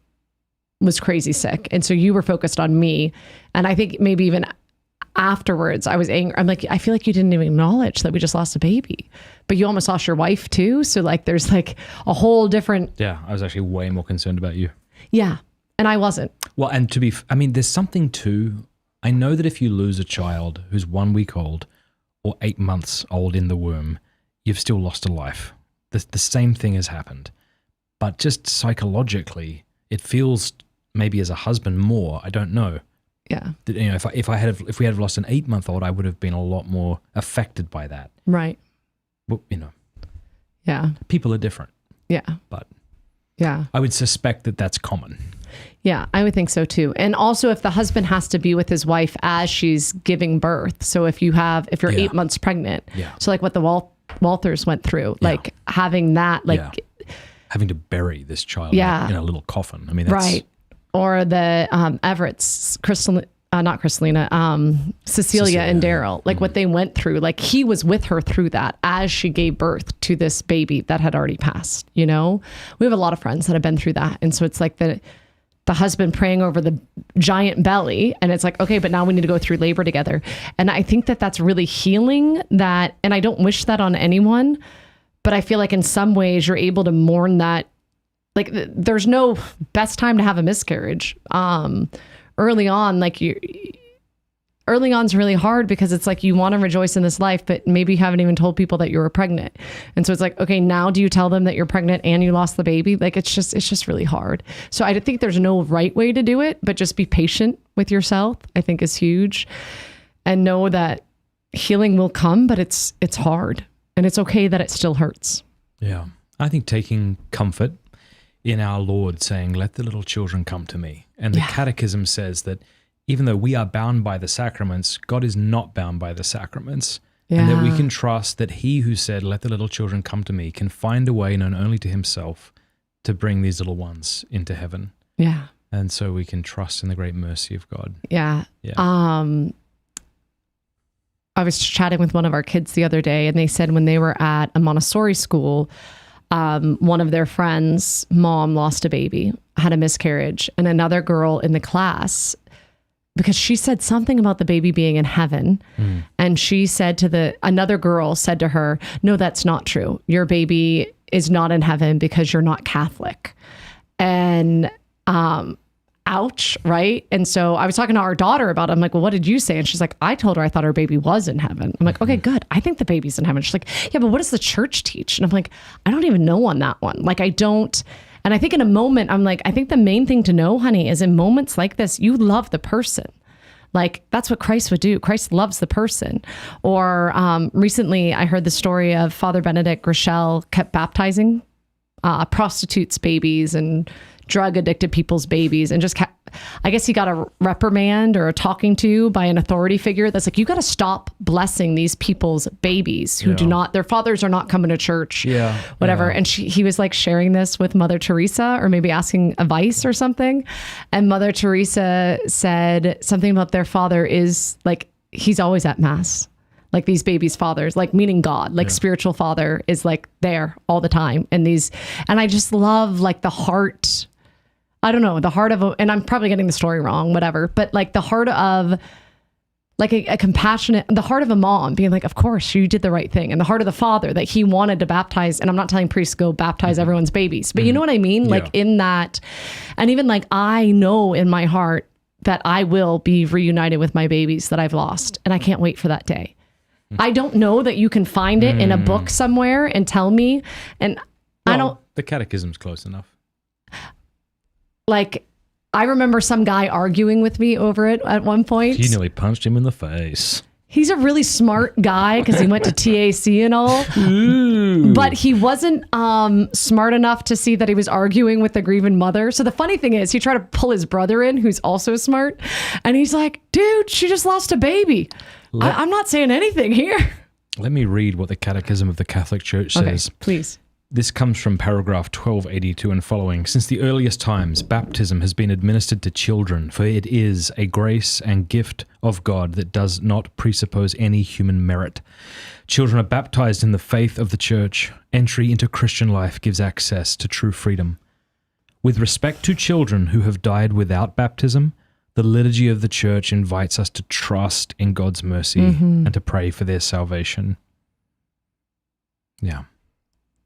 was crazy sick. And so you were focused on me. And I think maybe even afterwards I was angry. I'm like, I feel like you didn't even acknowledge that we just lost a baby, but you almost lost your wife too. So like, there's like a whole different. Yeah. I was actually way more concerned about you. Yeah. And I wasn't. Well, and there's something too. I know that if you lose a child who's 1 week old or 8 months old in the womb, you've still lost a life. The same thing has happened, but just psychologically, it feels maybe as a husband more. I don't know. Yeah. If we had lost an 8-month-old, I would have been a lot more affected by that. Right. Well, Yeah. people are different. Yeah. But yeah, I would suspect that that's common. Yeah, I would think so too. And also, if the husband has to be with his wife as she's giving birth. So if you're 8 months pregnant, so like what the Walthers went through, like having that, like having to bury this child in a little coffin. I mean, that's right. Or the Everett's, Cecilia and Daryl, like what they went through, like he was with her through that as she gave birth to this baby that had already passed. We have a lot of friends that have been through that. And so it's like the husband praying over the giant belly, and it's like, okay, but now we need to go through labor together. And I think that that's really healing, that, and I don't wish that on anyone, but I feel like in some ways you're able to mourn that. Like, there's no best time to have a miscarriage. Early on, early on's really hard, because it's like you want to rejoice in this life, but maybe you haven't even told people that you were pregnant. And so it's like, okay, now do you tell them that you're pregnant and you lost the baby? Like, it's just really hard. So I think there's no right way to do it, but just be patient with yourself, I think, is huge. And know that healing will come, but it's hard, and it's okay that it still hurts. Yeah. I think taking comfort in our Lord saying, let the little children come to me. And the Catechism says that even though we are bound by the sacraments, God is not bound by the sacraments. Yeah. And that we can trust that he who said, let the little children come to me, can find a way known only to himself to bring these little ones into heaven. Yeah. And so we can trust in the great mercy of God. Yeah. I was chatting with one of our kids the other day, and they said when they were at a Montessori school, one of their friends' mom lost a baby, had a miscarriage, and another girl in the class, because she said something about the baby being in heaven. And she said another girl said to her, no, that's not true. Your baby is not in heaven because you're not Catholic. And, ouch. Right. And so I was talking to our daughter about it. I'm like, well, what did you say? And she's like, I told her I thought her baby was in heaven. I'm like, okay, good. I think the baby's in heaven. She's like, yeah, but what does the church teach? And I'm like, I don't even know on that one. Like, I don't. And I think in a moment, I'm like, I think the main thing to know, honey, is in moments like this, you love the person. Like, that's what Christ would do. Christ loves the person. Or recently, I heard the story of Father Benedict Rochelle kept baptizing prostitutes' babies and drug-addicted people's babies, and just kept, I guess he got a reprimand or a talking to by an authority figure that's like, you got to stop blessing these people's babies who do not, their fathers are not coming to church, whatever. And he was like sharing this with Mother Teresa, or maybe asking advice or something. And Mother Teresa said something about their father is like, he's always at mass. Like these babies' fathers, like meaning God, like spiritual father is like there all the time. And I just love like the heart, I don't know, the heart of, and I'm probably getting the story wrong, whatever, but like the heart of like a compassionate, the heart of a mom being like, of course you did the right thing. And the heart of the father that he wanted to baptize. And I'm not telling priests to go baptize everyone's babies, but you know what I mean? Like in that, and even like, I know in my heart that I will be reunited with my babies that I've lost. And I can't wait for that day. I don't know that you can find it in a book somewhere and tell me. And I don't. The catechism's close enough. Like, I remember some guy arguing with me over it at one point. You nearly punched him in the face. He's a really smart guy because he went to TAC and all. Ooh. But he wasn't smart enough to see that he was arguing with the grieving mother. So the funny thing is, he tried to pull his brother in, who's also smart. And he's like, dude, she just lost a baby. I'm not saying anything here. Let me read what the Catechism of the Catholic Church says. Okay, please. This comes from paragraph 1282 and following. Since the earliest times, baptism has been administered to children, for it is a grace and gift of God that does not presuppose any human merit. Children are baptized in the faith of the Church. Entry into Christian life gives access to true freedom. With respect to children who have died without baptism, the liturgy of the Church invites us to trust in God's mercy and to pray for their salvation. Yeah.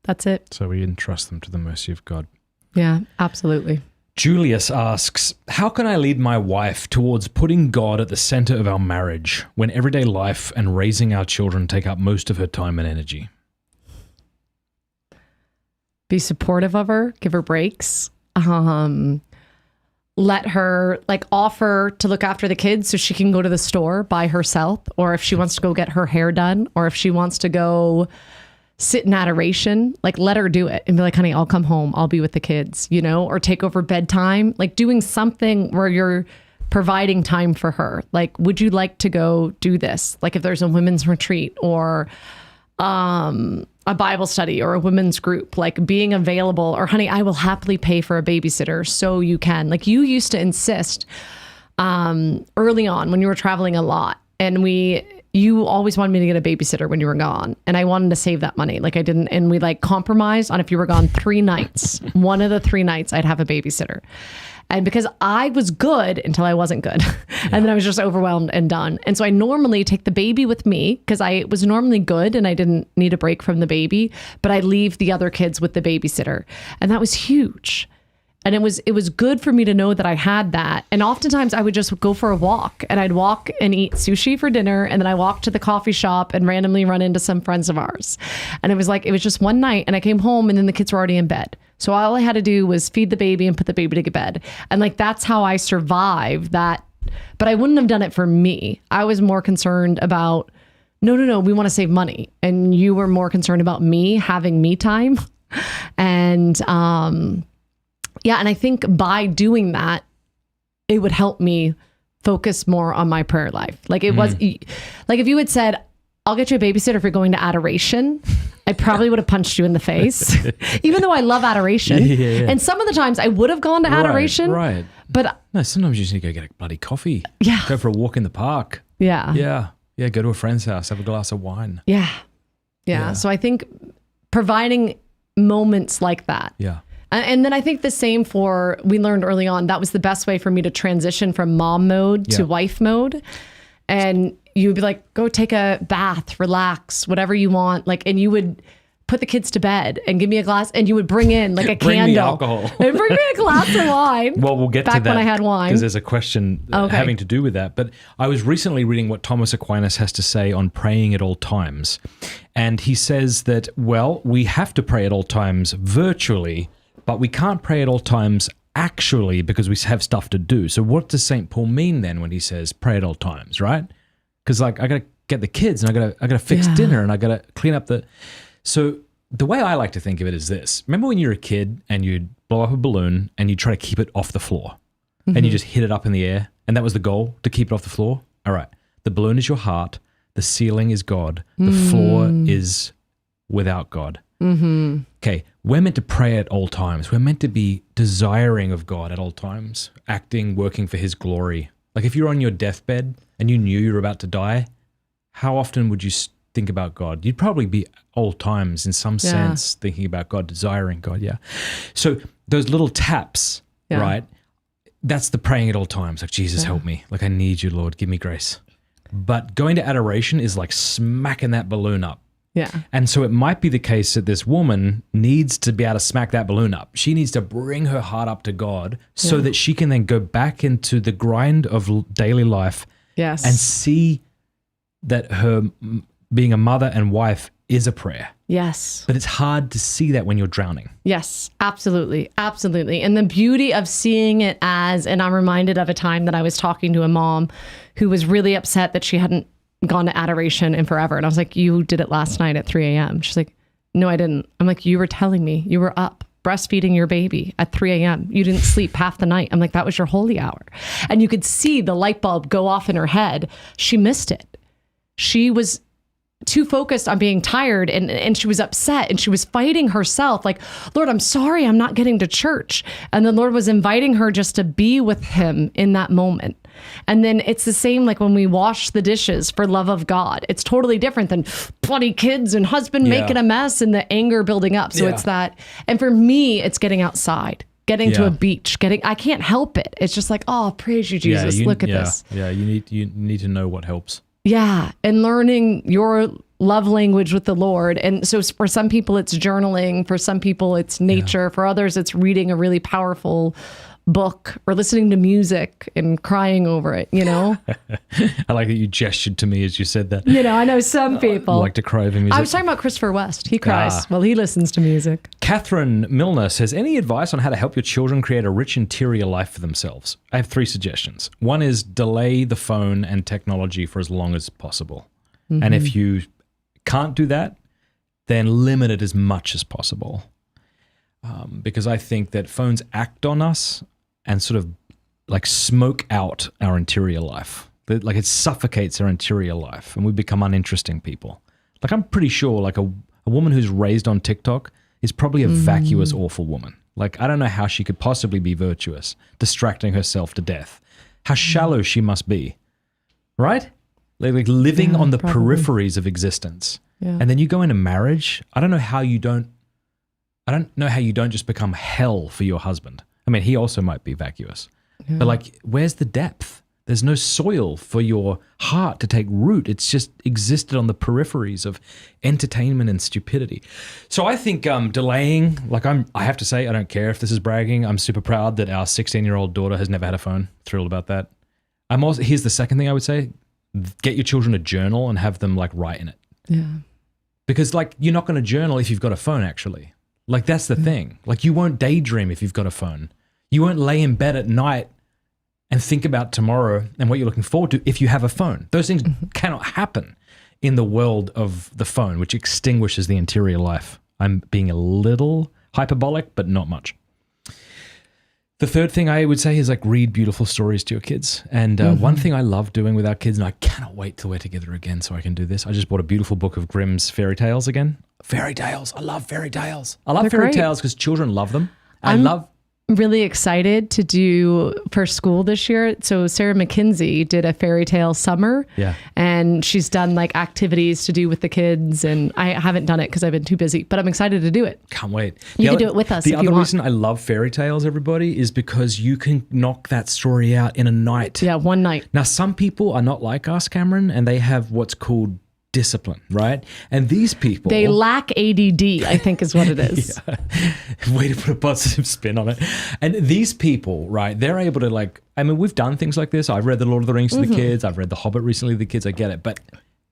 That's it. So we entrust them to the mercy of God. Yeah, absolutely. Julius asks, how can I lead my wife towards putting God at the center of our marriage when everyday life and raising our children take up most of her time and energy? Be supportive of her, give her breaks. Let her like offer to look after the kids so she can go to the store by herself, or if she wants to go get her hair done, or if she wants to go sit in adoration, like let her do it and be like, honey, I'll come home. I'll be with the kids, you know, or take over bedtime, like doing something where you're providing time for her. Like, would you like to go do this? Like if there's a women's retreat or a Bible study or a women's group, like being available, or honey, I will happily pay for a babysitter so you can. Like you used to insist early on when you were traveling a lot, and you always wanted me to get a babysitter when you were gone. And I wanted to save that money. Like I didn't, and we like compromised on if you were gone 3 nights, one of the 3 nights I'd have a babysitter. And because I was good until I wasn't good. And then I was just overwhelmed and done. And so I normally take the baby with me because I was normally good and I didn't need a break from the baby, but I leave the other kids with the babysitter. And that was huge. And it was good for me to know that I had that. And oftentimes I would just go for a walk, and I'd walk and eat sushi for dinner. And then I walked to the coffee shop and randomly run into some friends of ours. And it was just one night, and I came home and then the kids were already in bed. So all I had to do was feed the baby and put the baby to bed. And like, that's how I survived that. But I wouldn't have done it for me. I was more concerned about, no, we want to save money. And you were more concerned about me having me time. And, yeah. And I think by doing that, it would help me focus more on my prayer life. Like it was like, if you had said, I'll get you a babysitter if you're going to adoration, I probably would have punched you in the face, even though I love adoration. Yeah. And some of the times I would have gone to adoration. Right. But no, sometimes you just need to go get a bloody coffee. Yeah. Go for a walk in the park. Yeah. Yeah. Go to a friend's house, have a glass of wine. Yeah. So I think providing moments like that. Yeah. And then I think the same we learned early on, that was the best way for me to transition from mom mode to wife mode. And you would be like, go take a bath, relax, whatever you want. Like, and you would put the kids to bed and give me a glass, and you would bring in like a bring candle. Me alcohol. And bring me a glass of wine. Well, we'll get to that. Back when I had wine. Because there's a question having to do with that. But I was recently reading what Thomas Aquinas has to say on praying at all times. And he says that, well, we have to pray at all times virtually, but we can't pray at all times actually because we have stuff to do. So what does St. Paul mean then when he says pray at all times, right? Because like I got to get the kids and I got to fix dinner and I got to clean up the... So the way I like to think of it is this. Remember when you were a kid and you'd blow up a balloon and you try to keep it off the floor and you just hit it up in the air and that was the goal, to keep it off the floor? All right. The balloon is your heart. The ceiling is God. The floor is without God. Okay. We're meant to pray at all times. We're meant to be desiring of God at all times, acting, working for his glory. Like if you're on your deathbed and you knew you were about to die, how often would you think about God? You'd probably be all times in some sense thinking about God, desiring God, So those little taps, right? That's the praying at all times. Like, Jesus, help me. Like, I need you, Lord. Give me grace. But going to adoration is like smacking that balloon up. Yeah. And so it might be the case that this woman needs to be able to smack that balloon up. She needs to bring her heart up to God so that she can then go back into the grind of daily life and see that her being a mother and wife is a prayer. Yes. But it's hard to see that when you're drowning. Yes, absolutely. Absolutely. And the beauty of seeing it as, and I'm reminded of a time that I was talking to a mom who was really upset that she hadn't gone to adoration in forever. And I was like, you did it last night at 3 a.m. She's like, no, I didn't. I'm like, you were telling me you were up breastfeeding your baby at 3 a.m. You didn't sleep half the night. I'm like, that was your holy hour. And you could see the light bulb go off in her head. She missed it. She was too focused on being tired and she was upset and she was fighting herself like, Lord, I'm sorry I'm not getting to church. And the Lord was inviting her just to be with him in that moment. And then it's the same like when we wash the dishes for love of God. It's totally different than bloody kids and husband making a mess and the anger building up. So it's that. And for me, it's getting outside, getting to a beach, I can't help it. It's just like, oh, praise you, Jesus. Look at this. Yeah, you need to know what helps. Yeah. And learning your love language with the Lord. And so for some people, it's journaling. For some people, it's nature. For others, it's reading a really powerful book or listening to music and crying over it, you know? I like that you gestured to me as you said that. You know, I know some people like to cry over music. I was talking about Christopher West. He cries while he listens to music. Catherine Milner says, any advice on how to help your children create a rich interior life for themselves? I have 3 suggestions. One is delay the phone and technology for as long as possible. And if you can't do that, then limit it as much as possible. Because I think that phones act on us and sort of like smoke out our interior life. Like it suffocates our interior life and we become uninteresting people. Like I'm pretty sure like a woman who's raised on TikTok is probably a vacuous, awful woman. Like I don't know how she could possibly be virtuous, distracting herself to death. How shallow she must be, right? Like living on the peripheries of existence. Yeah. And then you go into marriage. I don't know how you don't just become hell for your husband. I mean, he also might be vacuous. Yeah. But like, where's the depth? There's no soil for your heart to take root. It's just existed on the peripheries of entertainment and stupidity. So I think delaying, like I have to say, I don't care if this is bragging. I'm super proud that our 16-year-old daughter has never had a phone. Thrilled about that. Here's the second thing I would say. Get your children a journal and have them like write in it. Yeah. Because like, you're not going to journal if you've got a phone actually. Like that's the thing. Like you won't daydream if you've got a phone. You won't lay in bed at night and think about tomorrow and what you're looking forward to if you have a phone. Those things cannot happen in the world of the phone, which extinguishes the interior life. I'm being a little hyperbolic, but not much. The third thing I would say is like read beautiful stories to your kids. And one thing I love doing with our kids, and I cannot wait till we're together again so I can do this. I just bought a beautiful book of Grimm's fairy tales again. Fairy tales. I love fairy tales. I love fairy tales because children love them. I'm really excited to do for school this year. So Sarah McKinsey did a fairy tale summer. Yeah. And she's done like activities to do with the kids. And I haven't done it because I've been too busy, but I'm excited to do it. Can't wait. You can do it with us. The other reason I love fairy tales, everybody, is because you can knock that story out in a night. Yeah, one night. Now, some people are not like us, Cameron, and they have what's called discipline, right? And these people, they lack ADD, I think is what it is. Way to put a positive spin on it. And these people, right, they're able to like, I mean, we've done things like this. I've read The Lord of the Rings to the kids. I've read The Hobbit recently to the kids. I get it. But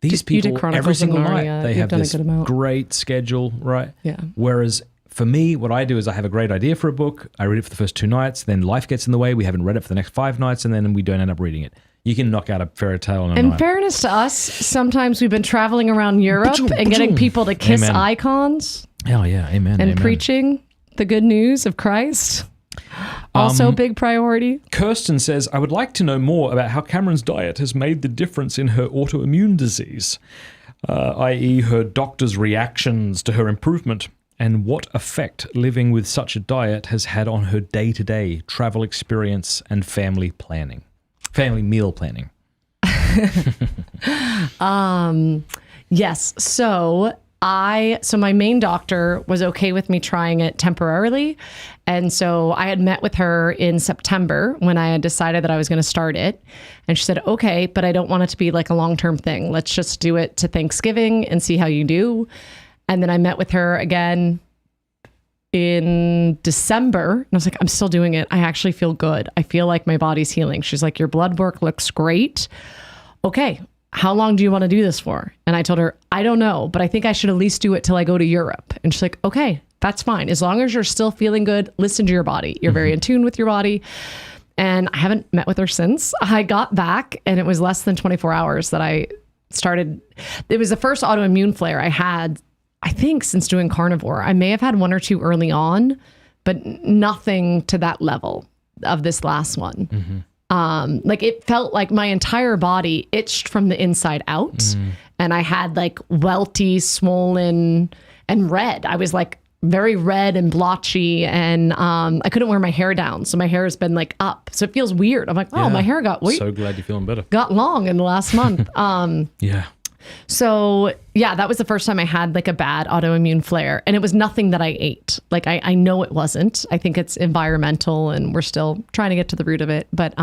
these people, every single night, they have this great schedule, right? Yeah. Whereas For me, what I do is I have a great idea for a book. I read it for the first 2 nights. Then life gets in the way. We haven't read it for the next 5 nights. And then we don't end up reading it. You can knock out a fairy tale in a In night. fairness to us, sometimes we've been traveling around Europe and getting people to kiss Amen. icons Oh, yeah. Amen. and amen. preaching the good news of Christ. Also a big priority. Kirsten says, I would like to know more about how Cameron's diet has made the difference in her autoimmune disease, i.e. her doctor's reactions to her improvement, and what effect living with such a diet has had on her day-to-day travel experience and family meal planning. Yes. So my main doctor was okay with me trying it temporarily. And so I had met with her in September when I had decided that I was going to start it. And she said, okay, but I don't want it to be like a long-term thing. Let's just do it to Thanksgiving and see how you do. And then I met with her again in December. And I was like, I'm still doing it. I actually feel good. I feel like my body's healing. She's like, your blood work looks great. Okay. How long do you want to do this for? And I told her, I don't know, but I think I should at least do it till I go to Europe. And she's like, okay, that's fine. As long as you're still feeling good, listen to your body. You're very in tune with your body. And I haven't met with her since. I got back and it was less than 24 hours that I started. It was the first autoimmune flare I had, I think, since doing carnivore. I may have had 1 or 2 early on, but nothing to that level of this last one. Like it felt like my entire body itched from the inside out. And I had like welty, swollen, and red. I was like very red and blotchy, and I couldn't wear my hair down. So my hair has been like up. So it feels weird. I'm like, oh, my hair got So glad you're feeling better. got long in the last month. Yeah. So yeah, that was the first time I had like a bad autoimmune flare, and it was nothing that I ate. Like I know it wasn't. I think it's environmental, and we're still trying to get to the root of it. But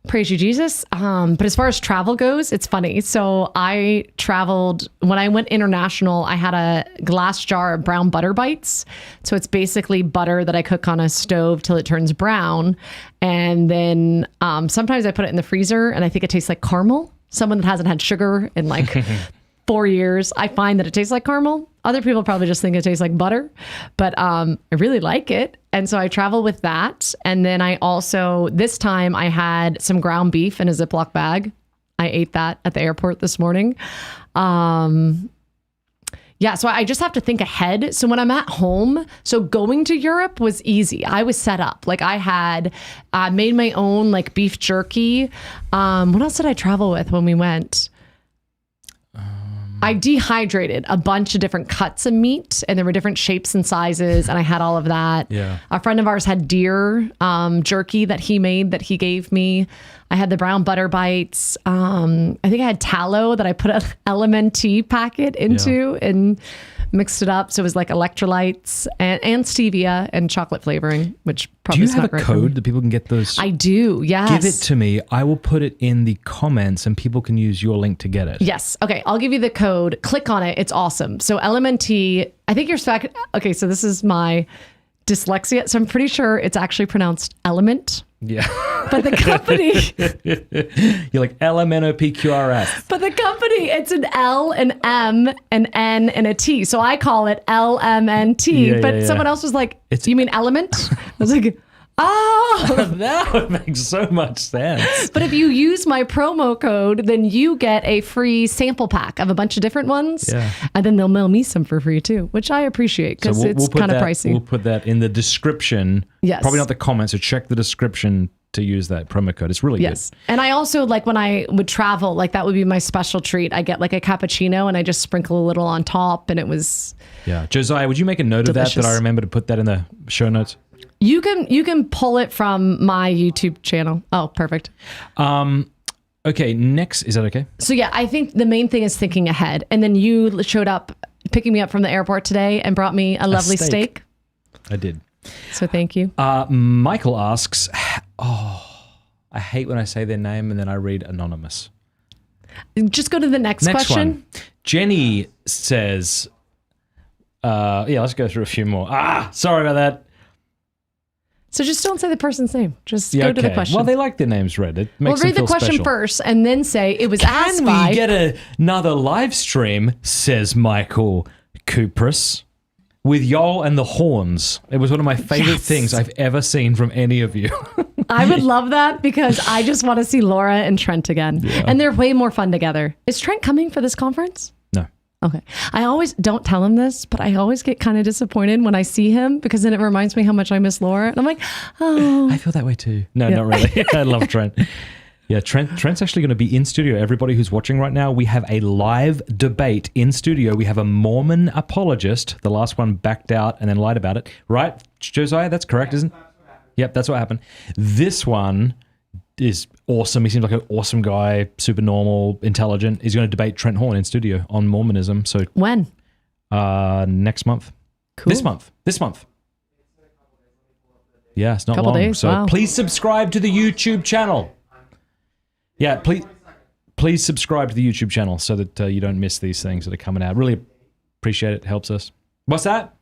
praise you, Jesus. But as far as travel goes, it's funny. So I traveled when I went international. I had a glass jar of brown butter bites. So it's basically butter that I cook on a stove till it turns brown, and then sometimes I put it in the freezer, and I think it tastes like caramel. Someone that hasn't had sugar in like 4 years, I find that it tastes like caramel. Other people probably just think it tastes like butter, but I really like it. And so I travel with that. And then I also, this time I had some ground beef in a Ziploc bag. I ate that at the airport this morning. Yeah, so I just have to think ahead. So when I'm at home, so going to Europe was easy. I was set up. Like I had made my own like beef jerky. What else did I travel with when we went? I dehydrated a bunch of different cuts of meat, and there were different shapes and sizes, and I had all of that. Yeah. A friend of ours had deer jerky that he made that he gave me. I had the brown butter bites. I think I had tallow that I put an LMNT packet into and mixed it up. So it was like electrolytes and stevia and chocolate flavoring, which probably is Do you have not a great for me. code that people can get those? I do, yes. Give it to me. I will put it in the comments and people can use your link to get it. Yes. Okay. I'll give you the code. Click on it. It's awesome. So LMNT, I think you're okay. So this is my dyslexia. So I'm pretty sure it's actually pronounced element. Yeah. But the company, You're like LMNOPQRF. but the company, it's an L, an M, an N, and a T. So I call it LMNT. Yeah, but yeah, yeah. someone else was like, you mean element? I was like, oh. That would make so much sense. But if you use my promo code, then you get a free sample pack of a bunch of different ones. Yeah. And then they'll mail me some for free too, which I appreciate because it's put kind of that- pricey. We'll put that in the description. Yes. Probably not the comments, so check the description to use that promo code. It's really Yes. And I also, like when I would travel, like that would be my special treat. I get like a cappuccino and I just sprinkle a little on top, and it was good. Yeah. Josiah, would you make a note of that delicious. I remember to put that in the show notes? You can pull it from my YouTube channel. Oh, perfect. Okay, next, is that okay? So yeah, I think the main thing is thinking ahead. And then you showed up picking me up from the airport today and brought me a lovely steak. I did. So thank you. Michael asks, I hate when I say their name and then I read anonymous. Just go to the next question. One. Jenny says, let's go through a few more. Sorry about that. So just don't say the person's name. Just go to the question. Well, they like their names read. It makes Well, read them the feel question special. first and then say it was asked Can by. we get another live stream, says Michael Kupris. with y'all and the horns. It was one of my favorite things I've ever seen from any of you. I would love that because I just want to see Laura and Trent again. Yeah. And they're way more fun together. Is Trent coming for this conference? No. Okay. I always don't tell him this, but I always get kind of disappointed when I see him because then it reminds me how much I miss Laura. And I'm like, oh. I feel that way too. No, not really. I love Trent. Yeah, Trent's actually going to be in studio. Everybody who's watching right now, we have a live debate in studio. We have a Mormon apologist. The last one backed out and then lied about it. Right, Josiah? That's correct, isn't it? Yep, that's what happened. This one is awesome. He seems like an awesome guy, super normal, intelligent. He's going to debate Trent Horn in studio on Mormonism. So when? Next month. Cool. This month. Yeah, it's not Couple long. days, So wow. please subscribe to the YouTube channel. Yeah, please subscribe to the YouTube channel so that you don't miss these things that are coming out. Really appreciate it. It helps us. What's that?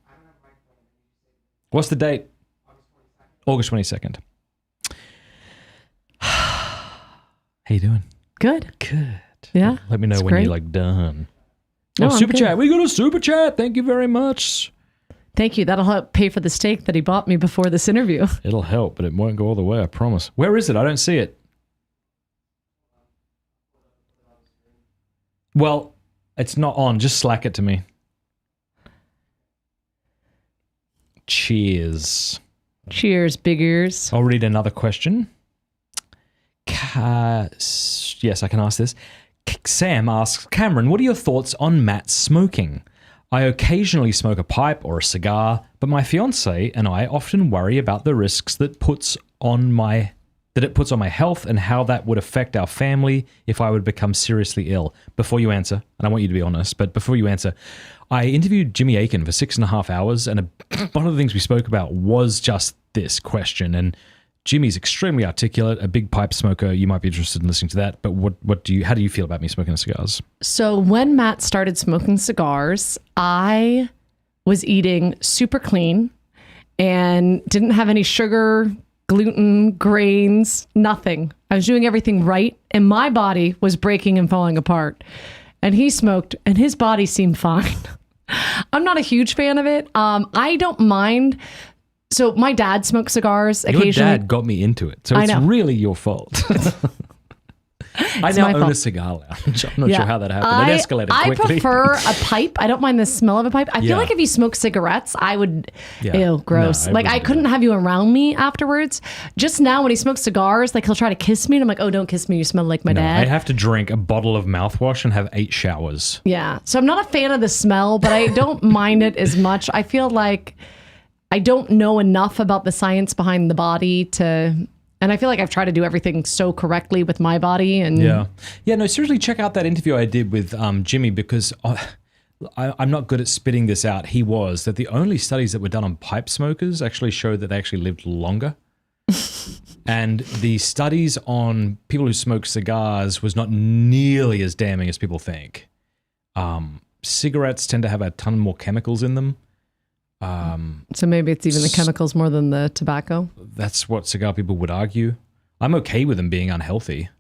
What's the date? August 22nd. How you doing? Good. Good. Yeah. Let me know it's when great. you're like done. No, Oh, I'm super good. chat. We got a super chat. Thank you very much. Thank you. That'll help pay for the steak that he bought me before this interview. It'll help, but it won't go all the way, I promise. Where is it? I don't see it. Well, it's not on. Just Slack it to me. Cheers. Cheers, big ears. I'll read another question. Yes, I can ask this. Sam asks, Cameron, what are your thoughts on Matt smoking? I occasionally smoke a pipe or a cigar, but my fiance and I often worry about the risks that it puts on my health and how that would affect our family if I would become seriously ill. Before you answer, and I want you to be honest, but before you answer, I interviewed Jimmy Akin for 6.5 hours, and one of the things we spoke about was just this question. And Jimmy's extremely articulate, a big pipe smoker. You might be interested in listening to that. But how do you feel about me smoking cigars? So when Matt started smoking cigars, I was eating super clean and didn't have any sugar, gluten, grains, nothing. I was doing everything right, and my body was breaking and falling apart. And he smoked, and his body seemed fine. I'm not a huge fan of it. I don't mind. So my dad smokes cigars occasionally. Your dad got me into it, so it's really your fault. I now own a cigar lounge. I'm not sure how that happened. It escalated quickly. I prefer a pipe. I don't mind the smell of a pipe. I feel like if you smoke cigarettes, I would, ew, gross. No, I couldn't have you around me afterwards. Just now when he smokes cigars, like he'll try to kiss me and I'm like, oh, don't kiss me. You smell like my dad. I have to drink a bottle of mouthwash and have 8 showers. Yeah. So I'm not a fan of the smell, but I don't mind it as much. I feel like I don't know enough about the science behind the body and I feel like I've tried to do everything so correctly with my body. And no, seriously, check out that interview I did with Jimmy, because I'm not good at spitting this out. He was that the only studies that were done on pipe smokers actually showed that they actually lived longer. And the studies on people who smoke cigars was not nearly as damning as people think. Cigarettes tend to have a ton more chemicals in them. So maybe it's even the chemicals more than the tobacco. That's what cigar people would argue. I'm okay with them being unhealthy.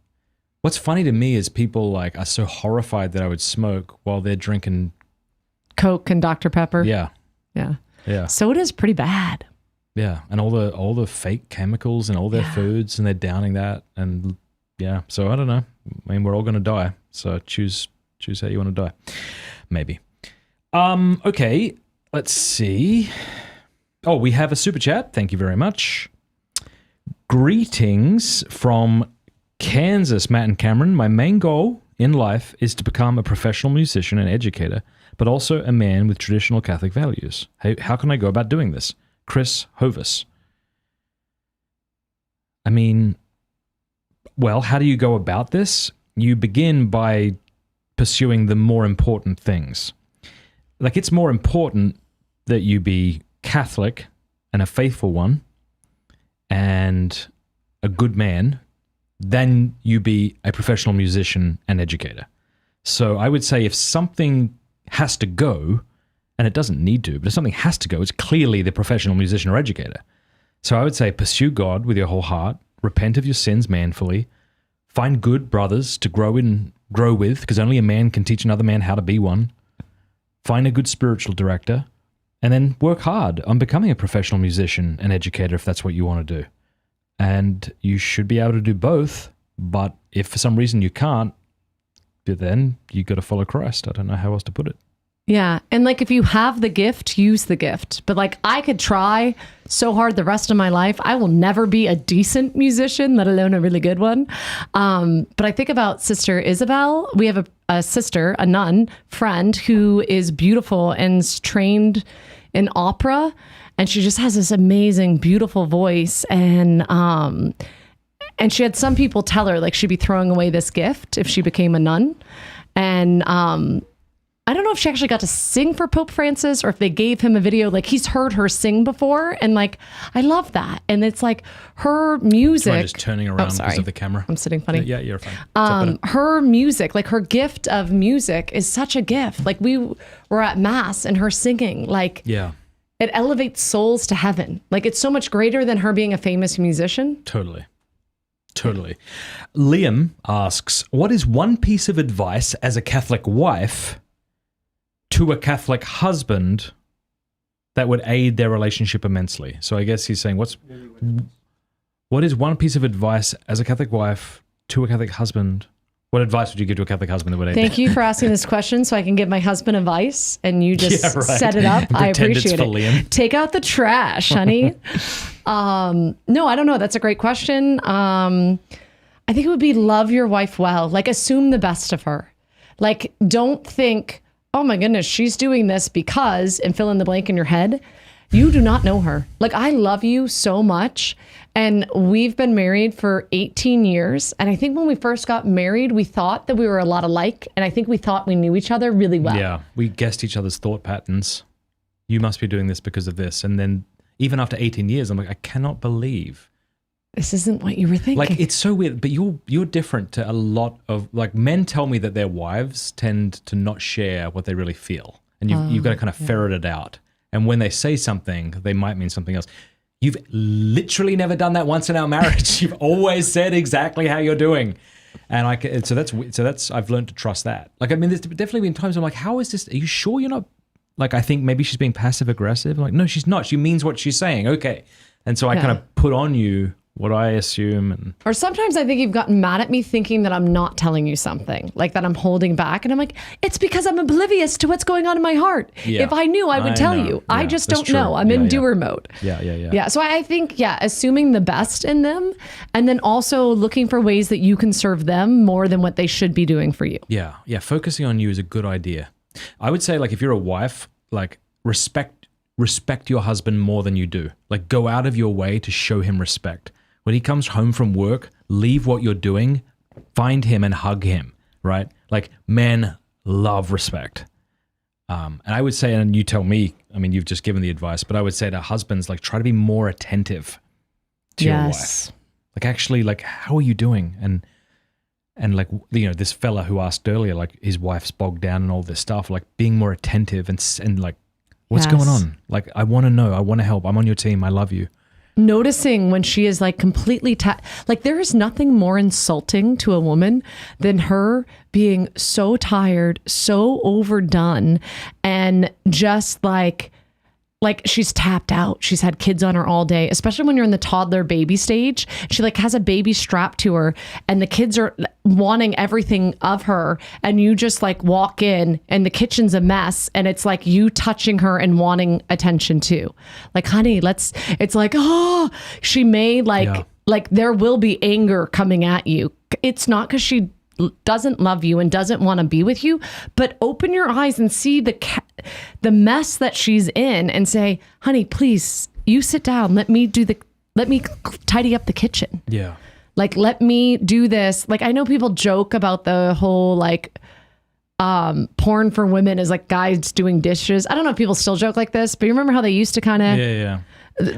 What's funny to me is people are so horrified that I would smoke while they're drinking Coke and Dr. Pepper. Yeah. Yeah. Soda's pretty bad. Yeah, and all the fake chemicals and all their foods, and they're downing that, and so I don't know. I mean, we're all going to die, so choose how you want to die. Maybe. Okay. Let's see. Oh, we have a super chat. Thank you very much. Greetings from Kansas, Matt and Cameron. My main goal in life is to become a professional musician and educator, but also a man with traditional Catholic values. Hey, how can I go about doing this? Chris Hovis. I mean, well, how do you go about this? You begin by pursuing the more important things. It's more important that you be Catholic and a faithful one and a good man than you be a professional musician and educator. So I would say if something has to go, and it doesn't need to, but if something has to go, it's clearly the professional musician or educator. So I would say pursue God with your whole heart, repent of your sins manfully, find good brothers to grow with, because only a man can teach another man how to be one. Find a good spiritual director, and then work hard on becoming a professional musician and educator if that's what you want to do. And you should be able to do both. But if for some reason you can't, then you got to follow Christ. I don't know how else to put it. Yeah. And like, if you have the gift, use the gift. But like, I could try so hard the rest of my life. I will never be a decent musician, let alone a really good one. But I think about Sister Isabel. We have a sister, a nun friend, who is beautiful and is trained in opera. And she just has this amazing, beautiful voice. And she had some people tell her like she'd be throwing away this gift if she became a nun. And I don't know if she actually got to sing for Pope Francis or if they gave him a video. Like, he's heard her sing before, and like, I love that. And it's like her music. Just turning around because of the camera. I'm sitting funny. Yeah, you're fine. Her music, like her gift of music, is such a gift. Like, we were at mass and her singing, like, yeah, it elevates souls to heaven. Like, it's so much greater than her being a famous musician. Totally. Liam asks, what is one piece of advice as a Catholic wife to a Catholic husband that would aid their relationship immensely? So I guess he's saying, what is one piece of advice as a Catholic wife to a Catholic husband? What advice would you give to a Catholic husband that would aid? Thank you for asking this question so I can give my husband advice and you just set it up. I appreciate it. Liam. Take out the trash, honey. No, I don't know. That's a great question. I think it would be love your wife well. Like, assume the best of her. Like, don't think, oh my goodness, she's doing this because, and fill in the blank in your head. You do not know her. Like, I love you so much. And we've been married for 18 years. And I think when we first got married, we thought that we were a lot alike. And I think we thought we knew each other really well. Yeah, we guessed each other's thought patterns. You must be doing this because of this. And then even after 18 years, I'm like, I cannot believe this isn't what you were thinking. Like, it's so weird, but you're different to a lot of, like, men tell me that their wives tend to not share what they really feel. And you've got to kind of ferret it out. And when they say something, they might mean something else. You've literally never done that once in our marriage. You've always said exactly how you're doing. And so that's I've learned to trust that. Like, I mean, there's definitely been times I'm like, how is this? Are you sure you're not? Like, I think maybe she's being passive aggressive. I'm like, no, she's not. She means what she's saying. Okay. And so I kind of put on you what I assume. Or sometimes I think you've gotten mad at me thinking that I'm not telling you something, like that I'm holding back. And I'm like, it's because I'm oblivious to what's going on in my heart. Yeah. If I knew, I would tell you. Yeah, I just don't know. I'm in doer mode. Yeah. So I think, assuming the best in them, and then also looking for ways that you can serve them more than what they should be doing for you. Yeah. Focusing on you is a good idea. I would say, like, if you're a wife, like, respect your husband more than you do. Like, go out of your way to show him respect. When he comes home from work, leave what you're doing, find him and hug him, right? Like, men love respect. And I would say, and you tell me, I mean, you've just given the advice, but I would say to husbands, like, try to be more attentive to your wife. Like, actually, like, how are you doing? And like, you know, this fella who asked earlier, like, his wife's bogged down and all this stuff, like, being more attentive and like, what's going on? Like, I want to know. I want to help. I'm on your team. I love you. Noticing when she is like completely like, there is nothing more insulting to a woman than her being so tired, so overdone, and just like she's tapped out. She's had kids on her all day, especially when you're in the toddler baby stage. She like has a baby strapped to her and the kids are wanting everything of her. And you just like walk in and the kitchen's a mess. And it's like you touching her and wanting attention too. Like, honey, it's like, oh, she may like there will be anger coming at you. It's not because she doesn't love you and doesn't want to be with you, but open your eyes and see the mess that she's in and say, honey, please, you sit down. Let me tidy up the kitchen. Yeah. Like, let me do this. Like, I know people joke about the whole like porn for women is like guys doing dishes. I don't know if people still joke like this, but you remember how they used to kind of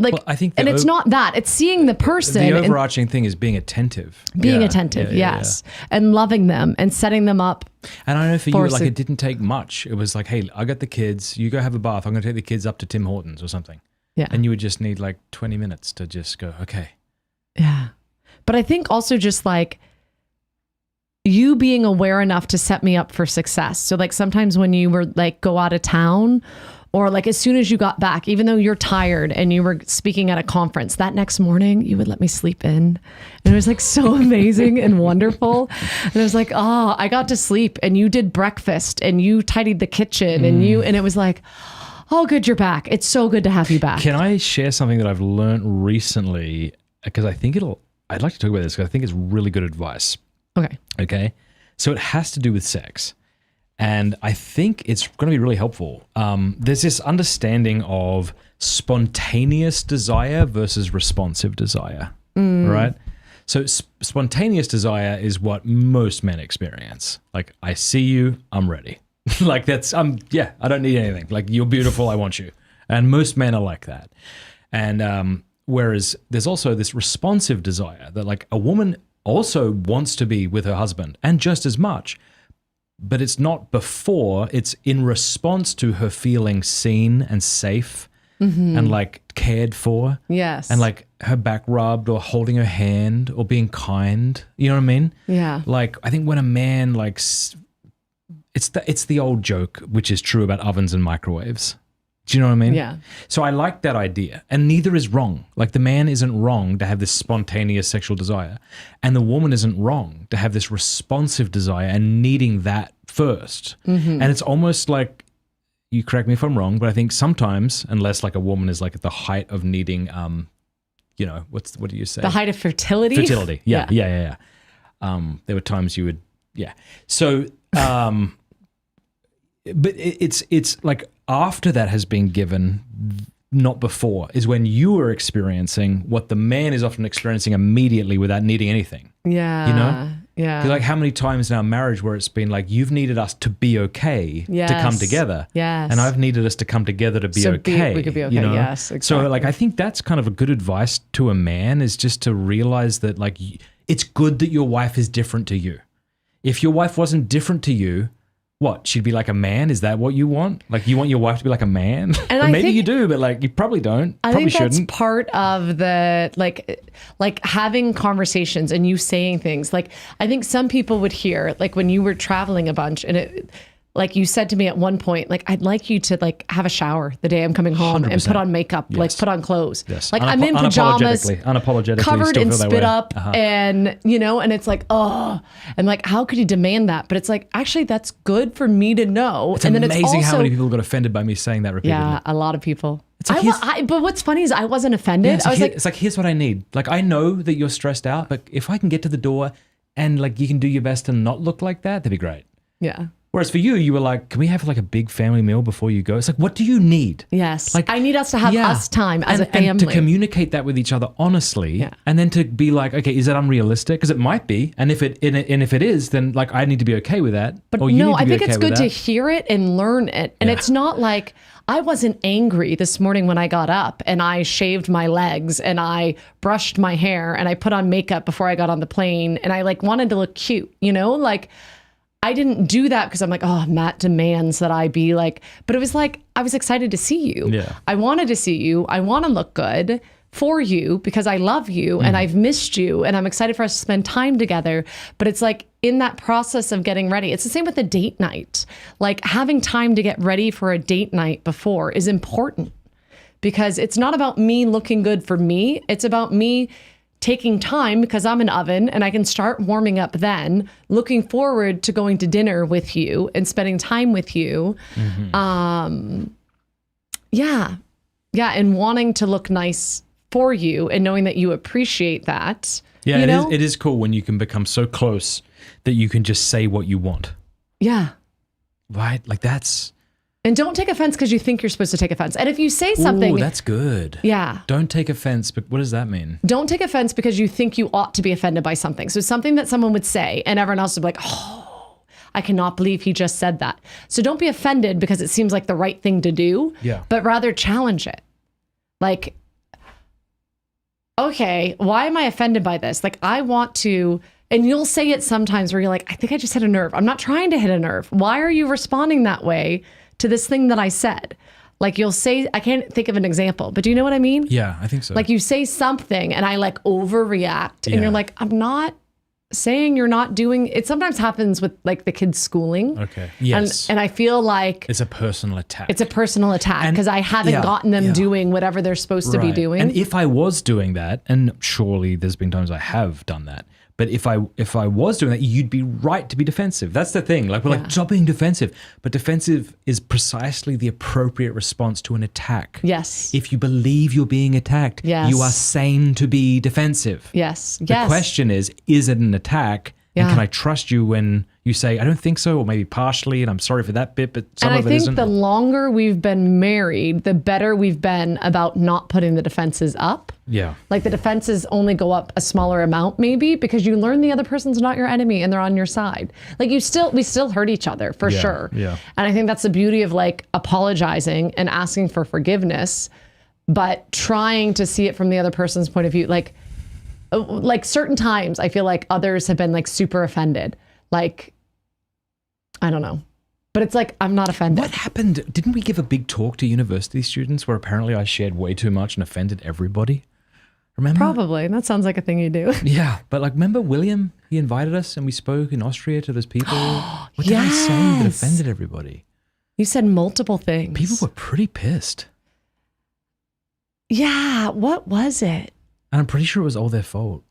like, well, I think and it's not that, it's seeing the person. The overarching thing is being attentive. Yes. And loving them and setting them up. And I know for you, like, it didn't take much. It was like, hey, I got the kids, you go have a bath. I'm going to take the kids up to Tim Hortons or something. Yeah. And you would just need like 20 minutes to just go, okay. Yeah. But I think also just like you being aware enough to set me up for success. So like sometimes when you were like go out of town Or like as soon as you got back, even though you're tired and you were speaking at a conference, that next morning you would let me sleep in. And it was like so amazing and wonderful. And it was like, oh, I got to sleep and you did breakfast and you tidied the kitchen and it was like, oh, good, you're back. It's so good to have you back. Can I share something that I've learned recently? Because I'd like to talk about this because I think it's really good advice. Okay. So it has to do with sex. And I think it's going to be really helpful. There's this understanding of spontaneous desire versus responsive desire, right? So spontaneous desire is what most men experience. Like, I see you, I'm ready. Like I don't need anything. Like, you're beautiful, I want you. And most men are like that. And whereas there's also this responsive desire that like a woman also wants to be with her husband and just as much. But it's not before, it's in response to her feeling seen and safe and like cared for. Yes. And like her back rubbed or holding her hand or being kind. You know what I mean? Yeah. Like, I think when a man like, it's the old joke, which is true about ovens and microwaves. Do you know what I mean? Yeah. So I like that idea. And neither is wrong. Like, the man isn't wrong to have this spontaneous sexual desire. And the woman isn't wrong to have this responsive desire and needing that first. And it's almost like, you correct me if I'm wrong, but I think sometimes, unless like a woman is like at the height of needing, what do you say? The height of fertility? Fertility. Yeah. There were times you would, So, but it's like after that has been given, not before, is when you are experiencing what the man is often experiencing immediately without needing anything. Yeah. You know? Yeah. 'Cause like how many times in our marriage where it's been like, you've needed us to be okay to come together. Yes. And I've needed us to come together to be okay. We could be okay. You know? Yes. Exactly. So like, I think that's kind of a good advice to a man, is just to realize that like, it's good that your wife is different to you. If your wife wasn't different to you, what? She'd be like a man? Is that what you want? Like, you want your wife to be like a man? And Or maybe you do, but like, you probably don't. I Probably think that's shouldn't. part of the like having conversations and you saying things. Like, I think some people would hear, like when you were traveling a bunch and it, like you said to me at one point, like, I'd like you to like have a shower the day I'm coming home 100%. and put on makeup, Yes. like put on clothes. Yes. Like I'm in pajamas, unapologetically covered still in feel that spit way. up and, and it's like, oh, and like, how could you demand that? But it's like, actually, that's good for me to know. It's and amazing then it's also, how many people got offended by me saying that repeatedly. yeah, a lot of people. It's like But what's funny is I wasn't offended. I was like, it's like, here's what I need. Like, I know that you're stressed out, but if I can get to the door and like you can do your best to not look like that, that'd be great. yeah. Whereas for you, you were like, can we have like a big family meal before you go? It's like, what do you need? Yes. Like, I need us to have us time as a family. And to communicate that with each other honestly, and then to be like, okay, is that unrealistic? Because it might be. And if it is, then like, I need to be okay with that. But or you no, need to I be think okay it's with good to that. hear it and learn it. And it's not like, I wasn't angry this morning when I got up and I shaved my legs and I brushed my hair and I put on makeup before I got on the plane and I like wanted to look cute, like I didn't do that because I'm like, oh, Matt demands that I be like, but it was like, I was excited to see you. Yeah. I wanted to see you. I want to look good for you because I love you and I've missed you and I'm excited for us to spend time together. But it's like in that process of getting ready, it's the same with a date night. Like having time to get ready for a date night before is important because it's not about me looking good for me. It's about me taking time because I'm an oven and I can start warming up then, looking forward to going to dinner with you and spending time with you. Yeah. And wanting to look nice for you and knowing that you appreciate that. Yeah, it is cool when you can become so close that you can just say what you want. Yeah. Right? Like that's... And don't take offense because you think you're supposed to take offense. And if you say something... Ooh, that's good. Yeah. Don't take offense, but what does that mean? Don't take offense because you think you ought to be offended by something. So something that someone would say and everyone else would be like, oh, I cannot believe he just said that. So don't be offended because it seems like the right thing to do, but rather challenge it. Like, okay, why am I offended by this? Like, I want to... And you'll say it sometimes where you're like, I think I just hit a nerve. I'm not trying to hit a nerve. Why are you responding that way to this thing that I said? Like you'll say, I can't think of an example, but do you know what I mean? Yeah, I think so. Like you say something and I like overreact and you're like, I'm not saying you're not doing it. Sometimes happens with like the kids' schooling. Okay. Yes. And I feel like it's a personal attack. it's a personal attack because I haven't gotten them doing whatever they're supposed to be doing. And if I was doing that, and surely there's been times I have done that, but if I was doing that, you'd be right to be defensive. That's the thing. Like, we're like, stop being defensive. But defensive is precisely the appropriate response to an attack. Yes. If you believe you're being attacked, you are sane to be defensive. Yes. The question is it an attack? And can I trust you when you say, I don't think so, or maybe partially, and I'm sorry for that bit, but some of it isn't? And I think the longer we've been married, the better we've been about not putting the defenses up. Yeah. Like the defenses only go up a smaller amount maybe because you learn the other person's not your enemy and they're on your side. Like we still hurt each other for sure. Yeah. And I think that's the beauty of like apologizing and asking for forgiveness, but trying to see it from the other person's point of view. Like certain times I feel like others have been like super offended. Like, I don't know. But it's like, I'm not offended. What happened? Didn't we give a big talk to university students where apparently I shared way too much and offended everybody? Remember? Probably. That sounds like a thing you do. Yeah. But like, remember William? He invited us and we spoke in Austria to those people. What did I say that offended everybody? You said multiple things. People were pretty pissed. Yeah. What was it? And I'm pretty sure it was all their fault.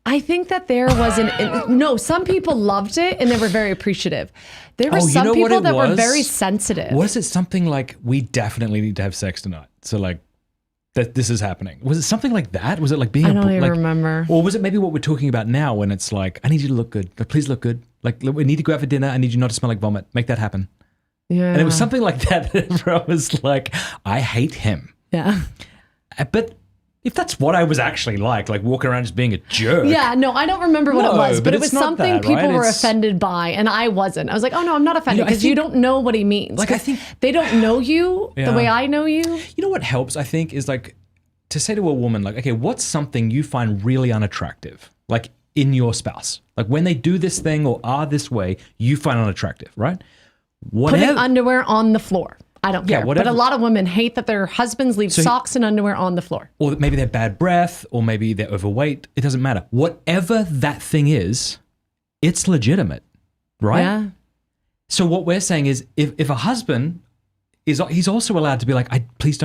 I think that there was no, some people loved it and they were very appreciative. There were some people that were very sensitive. Was it something like, we definitely need to have sex tonight? So like, that this is happening. Was it something like that? Was it like being I don't even remember. Or was it maybe what we're talking about now when it's like, I need you to look good. Like, please look good. Like, we need to go out for dinner. I need you not to smell like vomit. Make that happen. Yeah. And it was something like that. Where I was like, I hate him. Yeah. But if that's what I was actually like walking around just being a jerk. Yeah, no, I don't remember what it was, but it was something that, people right? were offended by, and I wasn't. I was like, oh no, I'm not offended because you don't know what he means. Like, I think they don't know you the way I know you. You know what helps, I think, is like to say to a woman, like, okay, what's something you find really unattractive, like in your spouse? Like when they do this thing or are this way, you find unattractive, right? Putting underwear on the floor. I don't care. Whatever. But a lot of women hate that their husbands leave socks and underwear on the floor. Or maybe they're bad breath, or maybe they're overweight. It doesn't matter. Whatever that thing is, it's legitimate, right? Yeah. So what we're saying is if a husband he's also allowed to be like, please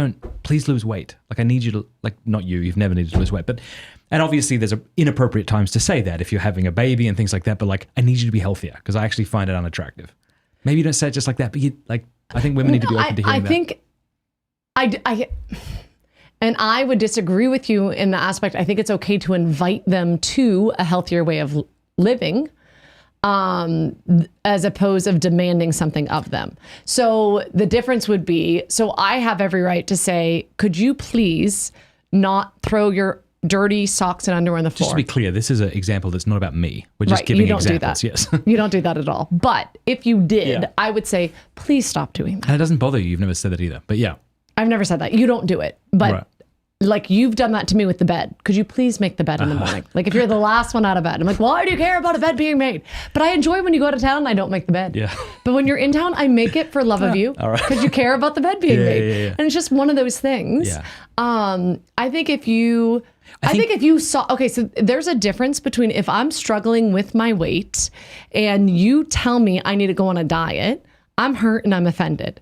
lose weight. Like I need you to, like, not you've never needed to lose weight, and obviously there's inappropriate times to say that if you're having a baby and things like that, but like, I need you to be healthier because I actually find it unattractive. Maybe you don't say it just like that, but I think women need to be open to hearing that. I think and I would disagree with you in the aspect, I think it's okay to invite them to a healthier way of living, as opposed of demanding something of them. So the difference would be, so I have every right to say, could you please not throw your dirty socks and underwear on the floor? Just to be clear, this is an example that's not about me. We're just giving examples. Yes. You don't do that at all. But if you did, I would say, please stop doing that. And it doesn't bother you. You've never said that either. But yeah. I've never said that. You don't do it. But like you've done that to me with the bed. Could you please make the bed in the morning? Like if you're the last one out of bed, I'm like, why do you care about a bed being made? But I enjoy when you go to town and I don't make the bed. Yeah. But when you're in town, I make it for love of you. All right. Because you care about the bed being made. Yeah. And it's just one of those things. Yeah. I think if you saw, okay, so there's a difference between if I'm struggling with my weight and you tell me I need to go on a diet, I'm hurt and I'm offended.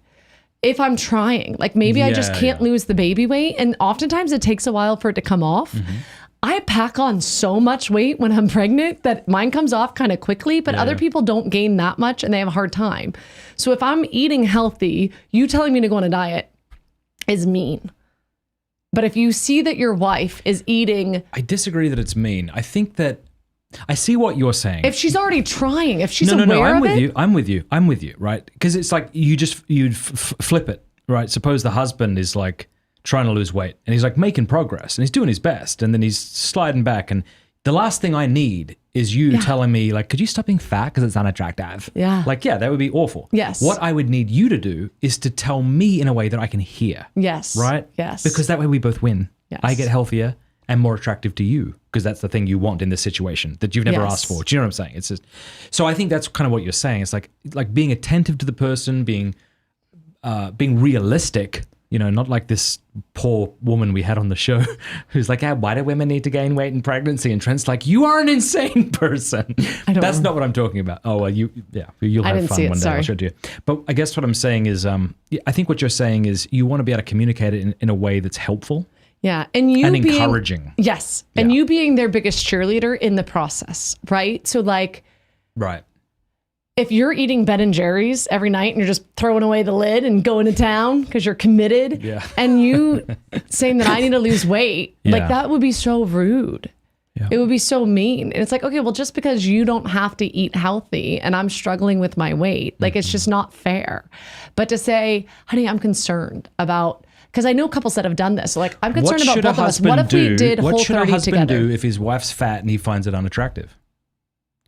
If I'm trying, like maybe I just can't lose the baby weight, and oftentimes it takes a while for it to come off. Mm-hmm. I pack on so much weight when I'm pregnant that mine comes off kind of quickly, but other people don't gain that much and they have a hard time. So if I'm eating healthy, you telling me to go on a diet is mean. But if you see that your wife is eating... I disagree that it's mean. I think that I see what you're saying. If she's already trying, if she's aware of it. I'm with you, right? Because it's like you'd flip it, right? Suppose the husband is like trying to lose weight and he's like making progress and he's doing his best and then he's sliding back, and the last thing I need is you telling me like, could you stop being fat because it's unattractive? Yeah. Like, yeah, that would be awful. Yes. What I would need you to do is to tell me in a way that I can hear. Yes. Right? Yes. Because that way we both win. Yes. I get healthier and more attractive to you because that's the thing you want in this situation that you've never asked for. Do you know what I'm saying? It's just, so I think that's kind of what you're saying. It's like being attentive to the person, being realistic not like this poor woman we had on the show who's like, why do women need to gain weight in pregnancy? And Trent's like, you are an insane person. That's not what I'm talking about. Oh, well, you'll have fun one day. Sorry. I'll show it to you. But I guess what I'm saying is, I think what you're saying is you want to be able to communicate it in a way that's helpful. Yeah. And encouraging. Yes. And you being their biggest cheerleader in the process, right? So like, right. If you're eating Ben and Jerry's every night and you're just throwing away the lid and going to town because you're committed, and you saying that I need to lose weight, like that would be so rude. Yeah. It would be so mean. And it's like, okay, well, just because you don't have to eat healthy and I'm struggling with my weight, like it's just not fair. But to say, honey, I'm concerned about, because I know couples that have done this. So like, I'm concerned about both of us. What if we did Whole 30 together? What should a husband do if his wife's fat and he finds it unattractive?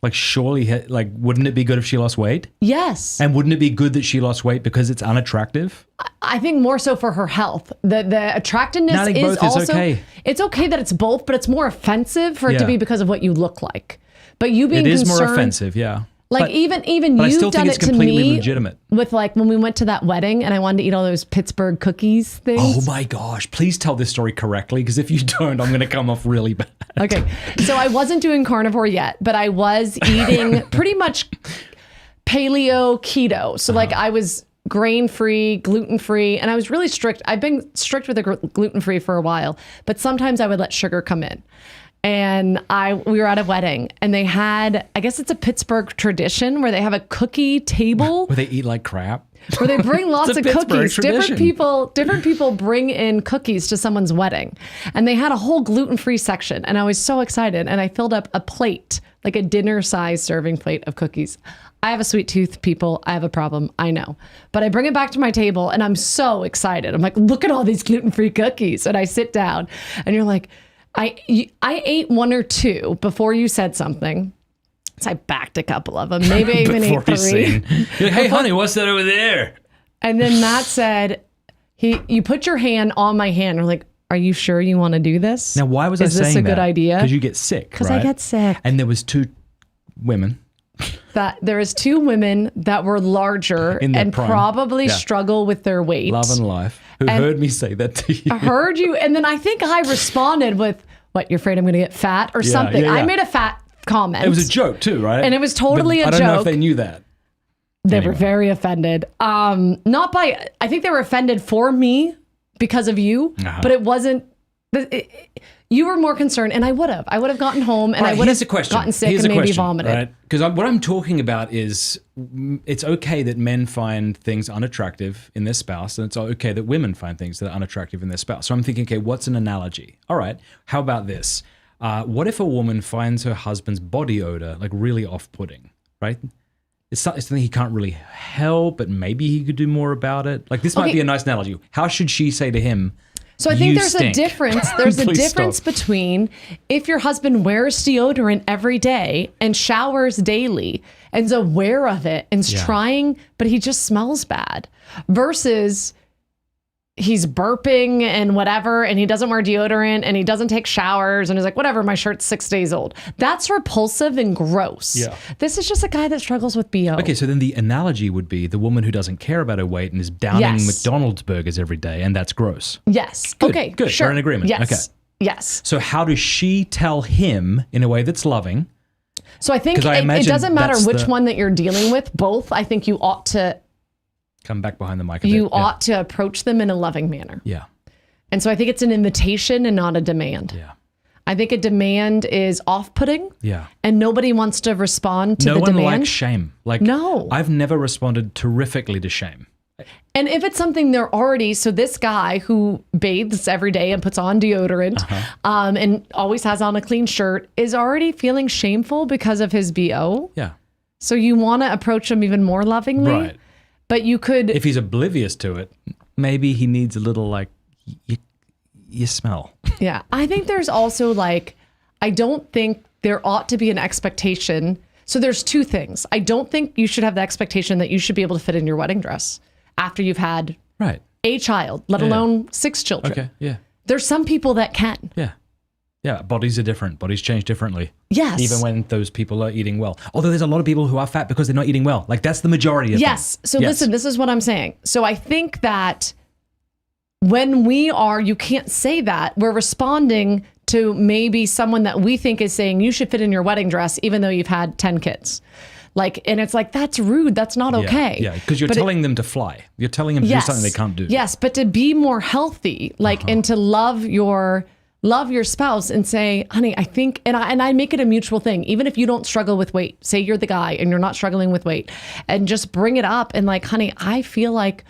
Like, surely, wouldn't it be good if she lost weight? Yes. And wouldn't it be good that she lost weight because it's unattractive? I think more so for her health. The attractiveness is also, okay. It's okay that it's both, but it's more offensive for it to be because of what you look like. But you being concerned. It is more offensive, yeah. Like, even you've done it to me legitimate. With like when we went to that wedding and I wanted to eat all those Pittsburgh cookies things. Oh my gosh, please tell this story correctly, because if you don't, I'm going to come off really bad. Okay, so I wasn't doing carnivore yet, but I was eating pretty much paleo keto. So like I was grain-free, gluten-free, and I was really strict. I've been strict with the gluten-free for a while, but sometimes I would let sugar come in. And we were at a wedding and they had, I guess it's a Pittsburgh tradition where they have a cookie table. Where they eat like crap. Where they bring lots of cookies. Different people bring in cookies to someone's wedding. And they had a whole gluten-free section. And I was so excited. And I filled up a plate, like a dinner-sized serving plate of cookies. I have a sweet tooth, people. I have a problem. I know. But I bring it back to my table and I'm so excited. I'm like, look at all these gluten-free cookies. And I sit down and you're like, I ate one or two before you said something. So I backed a couple of them. Maybe I even ate 3. You're like, hey, honey, what's that over there? And then Matt said, you put your hand on my hand. I'm like, are you sure you want to do this? Now, why was I saying that? Is this a good idea? Because you get sick, Because I get sick. And there was 2 women. There was 2 women that were larger and probably struggle with their weight. Love and life. Who heard me say that to you. I heard you. And then I think I responded with, what, you're afraid I'm going to get fat or something? I made a fat comment. It was a joke too, right? And it was totally a joke. I don't know if they knew that. They were very offended. I think they were offended for me because of you, but it wasn't. You were more concerned, and I would have gotten home and I would have gotten sick and maybe vomited. Right? Because what I'm talking about is it's okay that men find things unattractive in their spouse, and it's okay that women find things that are unattractive in their spouse. So I'm thinking, okay, what's an analogy? All right, how about this? What if a woman finds her husband's body odor like really off-putting, right? It's something he can't really help, but maybe he could do more about it. Like this might be a nice analogy. How should she say to him, so I think there's a difference. There's a difference between if your husband wears deodorant every day and showers daily and is aware of it and is trying, but he just smells bad, versus he's burping and whatever, and he doesn't wear deodorant and he doesn't take showers and he's like, whatever, my shirt's 6 days old. That's repulsive and gross. Yeah. This is just a guy that struggles with BO. Okay, so then the analogy would be the woman who doesn't care about her weight and is downing McDonald's burgers every day, and that's gross. Yes. Good, okay, good. Sure. We're in agreement. Yes. Okay. Yes. So how does she tell him in a way that's loving? So I think it doesn't matter which one that you're dealing with. Both, I think you ought to come back behind the mic a you bit. ought to approach them in a loving manner. Yeah. And so I think it's an invitation and not a demand. Yeah. I think a demand is off-putting. Yeah. And nobody wants to respond to the demand. No one likes shame. No. I've never responded terrifically to shame. And if it's something they're already, so this guy who bathes every day and puts on deodorant and always has on a clean shirt is already feeling shameful because of his BO. Yeah. So you want to approach him even more lovingly. Right. But you could... If he's oblivious to it, maybe he needs a little you smell. Yeah. I think there's also I don't think there ought to be an expectation. So there's 2 things. I don't think you should have the expectation that you should be able to fit in your wedding dress after you've had a child, let alone 6 children. Okay, yeah. There's some people that can. Yeah. Yeah, bodies are different. Bodies change differently. Yes. Even when those people are eating well. Although there's a lot of people who are fat because they're not eating well. That's the majority of them. Yes. So listen, this is what I'm saying. So I think that when you can't say that. We're responding to maybe someone that we think is saying you should fit in your wedding dress, even though you've had 10 kids. And it's like, that's rude. That's not okay. Yeah, because you're telling them to fly. You're telling them to do something they can't do. Yes, but to be more healthy, and to love your spouse and say, honey, I think, and I make it a mutual thing. Even if you don't struggle with weight, say you're the guy and you're not struggling with weight, and just bring it up and like, honey, I feel like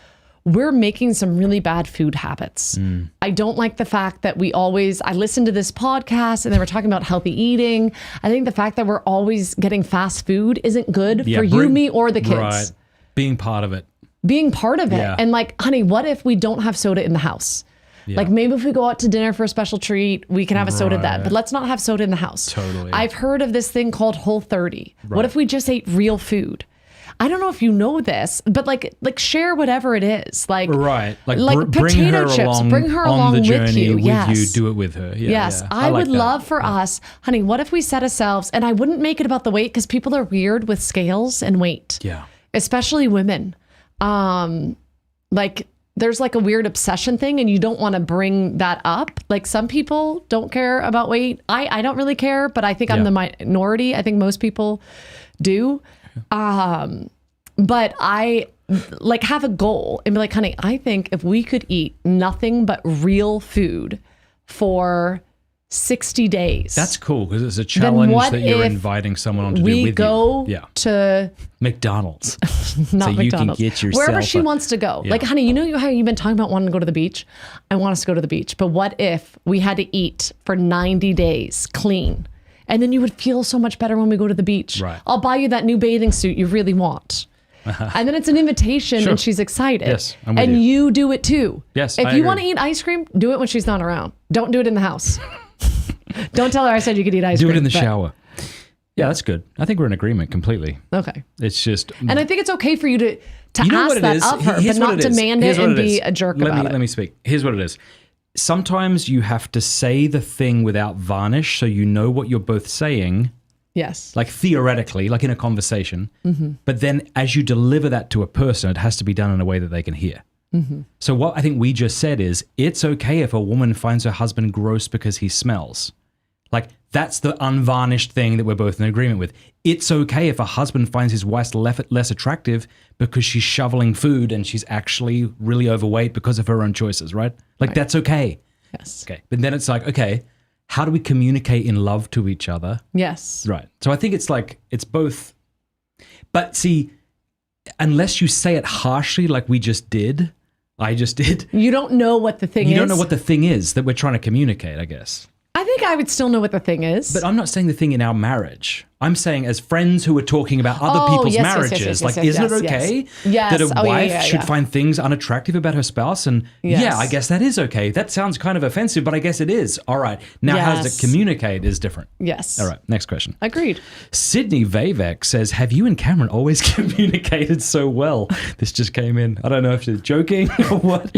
we're making some really bad food habits. I don't like the fact that I listened to this podcast and they were talking about healthy eating. I think the fact that we're always getting fast food isn't good for you, me, or the kids. Right. Being part of it. Yeah. And like, honey, what if we don't have soda in the house? Yeah. Like maybe if we go out to dinner for a special treat, we can have a soda then, but let's not have soda in the house. Totally. I've heard of this thing called Whole30. Right. What if we just ate real food? I don't know if you know this, but like share whatever it is. Like bring her chips. Along bring her on along the journey with you. You. Do it with her. Yeah, yes, yeah. I would like love for us, honey. What if we set ourselves? And I wouldn't make it about the weight because people are weird with scales and weight. Yeah, especially women. There's like a weird obsession thing, and you don't want to bring that up. Like some people don't care about weight. I don't really care, but I think I'm the minority. I think most people do. But I have a goal and be like, honey, I think if we could eat nothing but real food for 60 days. That's cool because it's a challenge that you're inviting someone on to do with you. We go to McDonald's. Not so McDonald's. You can get yourself wherever she wants to go. Yeah. Like, honey, you know how you've been talking about wanting to go to the beach? I want us to go to the beach. But what if we had to eat for 90 days clean? And then you would feel so much better when we go to the beach. Right. I'll buy you that new bathing suit you really want. And then it's an invitation and she's excited. Yes, I'm with and you. You do it too. Yes, If I you agree. want to eat ice cream, do it when she's not around. Don't do it in the house. Don't tell her I said you could eat ice cream. Do it in the shower. Yeah, that's good. I think we're in agreement completely. Okay. It's just... And I think it's okay for you to You know ask what it that is? of her, Here's but what not it is. demand Here's it what and it be is. a jerk about it. Let me speak. Here's what it is. Sometimes you have to say the thing without varnish so you know what you're both saying. Yes. Like theoretically, like in a conversation. But then as you deliver that to a person, it has to be done in a way that they can hear. So what I think we just said is, it's okay if a woman finds her husband gross because he smells. Like, that's the unvarnished thing that we're both in agreement with. It's okay if a husband finds his wife less attractive because she's shoveling food and she's actually really overweight because of her own choices, right? Like, that's okay. Yes. Okay. But then it's like, okay, how do we communicate in love to each other? Yes. Right. So I think it's like, it's both. But see, unless you say it harshly like we just did, I just did. You don't know what the thing is. You don't know what the thing is that we're trying to communicate, I guess. I think I would still know what the thing is. But I'm not saying the thing in our marriage. I'm saying as friends who are talking about other people's marriages, isn't it okay that a wife should find things unattractive about her spouse? And yeah, I guess that is okay. That sounds kind of offensive, but I guess it is. All right. Now, how does it communicate is different. Yes. All right. Next question. Agreed. Sydney Vavek says, have you and Cameron always communicated so well? This just came in. I don't know if she's joking or what.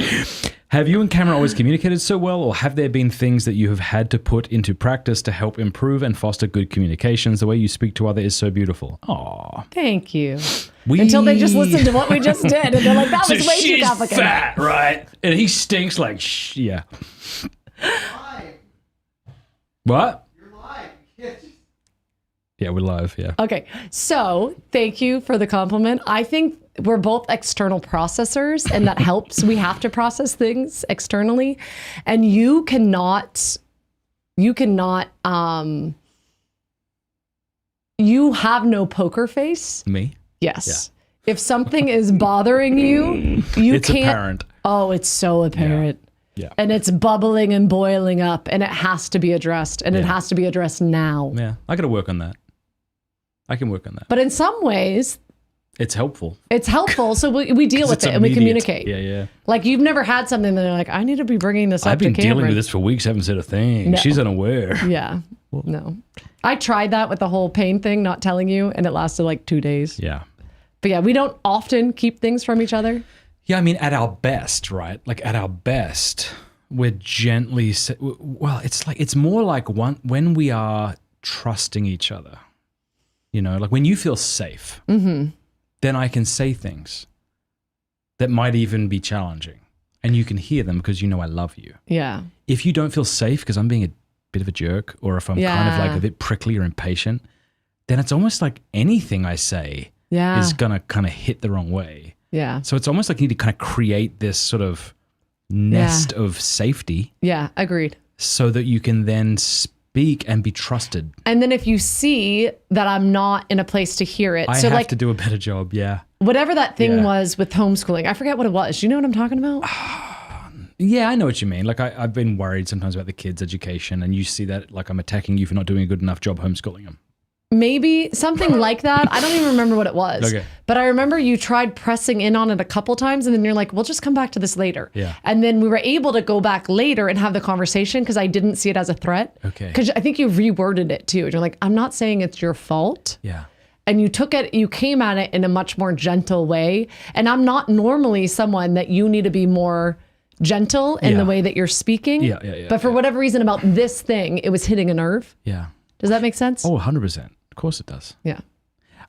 Have you and Cameron always communicated so well, or have there been things that you have had to put into practice to help improve and foster good communications? The way you speak to others is so beautiful. Aw. Thank you. Until they just listened to what we just did, and they're like, that was way too complicated. She's fat, right? And he stinks like, yeah. What? You're live. You can't just... Yeah, we're live, yeah. Okay, so thank you for the compliment. I think we're both external processors, and that helps. We have to process things externally, and you cannot, you have no poker face. Me? Yes. Yeah. If something is bothering you, it's can't. Apparent. Oh, it's so apparent. Yeah. And it's bubbling and boiling up, and it has to be addressed, and it has to be addressed now. Yeah, I got to work on that. I can work on that. But in some ways, it's helpful. It's helpful. So we deal with it and we communicate. Yeah, yeah. Like you've never had something that you're like, I need to be bringing this up to Cameron. I've been dealing with this for weeks, haven't said a thing. No. She's unaware. Yeah. No. I tried that with the whole pain thing, not telling you, and it lasted like 2 days. Yeah. But yeah, we don't often keep things from each other. Yeah, I mean, at our best, right? Like at our best, we're gently, well, it's more like when we are trusting each other. You know, like when you feel safe, then I can say things that might even be challenging. and you can hear them because you know I love you. Yeah. If you don't feel safe because I'm being a bit of a jerk, or if I'm kind of like a bit prickly or impatient, then it's almost like anything I say is going to kind of hit the wrong way. Yeah. So it's almost like you need to kind of create this sort of nest of safety. Yeah, agreed. So that you can then speak and be trusted. And then if you see that I'm not in a place to hear it. I have to do a better job, whatever that thing was with homeschooling, I forget what it was. Do you know what I'm talking about? Yeah, I know what you mean. Like I've been worried sometimes about the kids' education, and you see that like I'm attacking you for not doing a good enough job homeschooling them. Maybe something like that. I don't even remember what it was. Okay. But I remember you tried pressing in on it a couple times, and then you're like, we'll just come back to this later. Yeah. And then we were able to go back later and have the conversation because I didn't see it as a threat. Okay. Because I think you reworded it too. You're like, I'm not saying it's your fault. Yeah. And you came at it in a much more gentle way. And I'm not normally someone that you need to be more gentle in the way that you're speaking. Yeah. But for whatever reason about this thing, it was hitting a nerve. Yeah. Does that make sense? Oh, 100%. Of course it does. Yeah.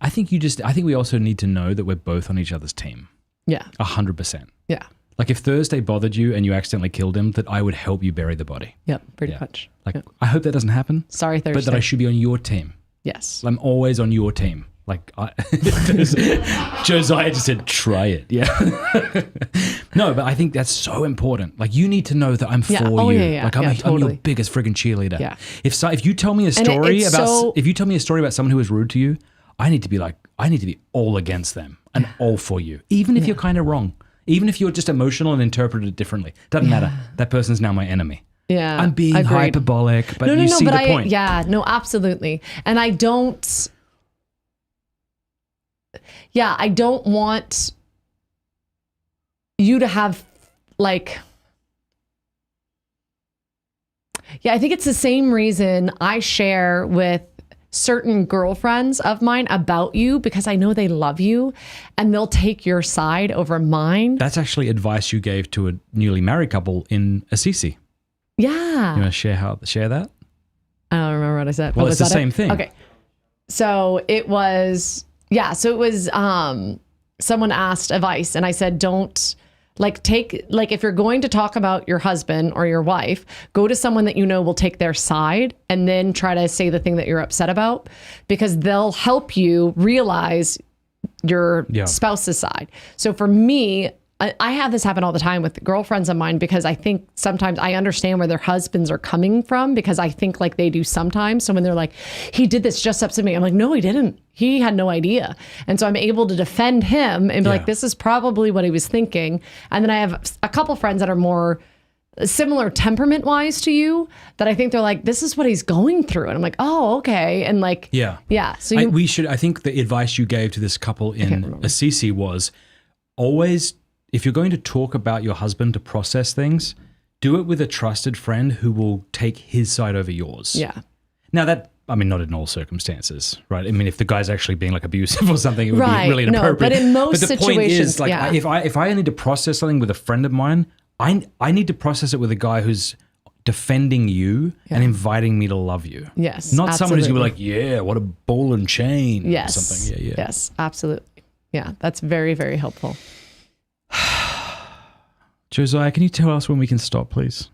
I think we also need to know that we're both on each other's team. Yeah. 100%. Yeah. Like if Thursday bothered you and you accidentally killed him, that I would help you bury the body. Yep. Pretty much. Like I hope that doesn't happen. Sorry, Thursday. But that I should be on your team. Yes. I'm always on your team. Like Josiah just said, try it. Yeah. No, but I think that's so important. Like you need to know that I'm for you. Yeah. Like I'm your biggest friggin' cheerleader. Yeah. If you tell me a story if you tell me a story about someone who was rude to you, I need to be all against them and all for you. Even if you're kind of wrong. Even if you're just emotional and interpreted it differently. Doesn't matter. That person's now my enemy. Yeah. I'm being hyperbolic, but you see the point. Yeah, no, absolutely. And I don't want you to have like, I think it's the same reason I share with certain girlfriends of mine about you, because I know they love you and they'll take your side over mine. That's actually advice you gave to a newly married couple in Assisi. Yeah. You want to share that? I don't remember what I said. Well, it's the same thing. Okay. So it was, someone asked advice and I said, don't if you're going to talk about your husband or your wife, go to someone that you know will take their side and then try to say the thing that you're upset about, because they'll help you realize your spouse's side. So for me, I have this happen all the time with girlfriends of mine, because I think sometimes I understand where their husbands are coming from, because I think like they do sometimes. So when they're like, he did this just up to me, I'm like, no, he didn't. He had no idea. And so I'm able to defend him and be like, this is probably what he was thinking. And then I have a couple friends that are more similar temperament wise to you, that I think they're like, this is what he's going through. And I'm like, oh, okay. And like, So I think the advice you gave to this couple in Assisi was always, if you're going to talk about your husband to process things, do it with a trusted friend who will take his side over yours. Yeah. Now not in all circumstances, right? I mean, if the guy's actually being like abusive or something, it would be really inappropriate. No, but in most situations, the point is, like, if I need to process something with a friend of mine, I need to process it with a guy who's defending you and inviting me to love you. Yes, not someone who's gonna be like, yeah, what a ball and chain. Yes, or something. Yeah. Yes, absolutely. Yeah, that's very, very helpful. Josiah, can you tell us when we can stop, please?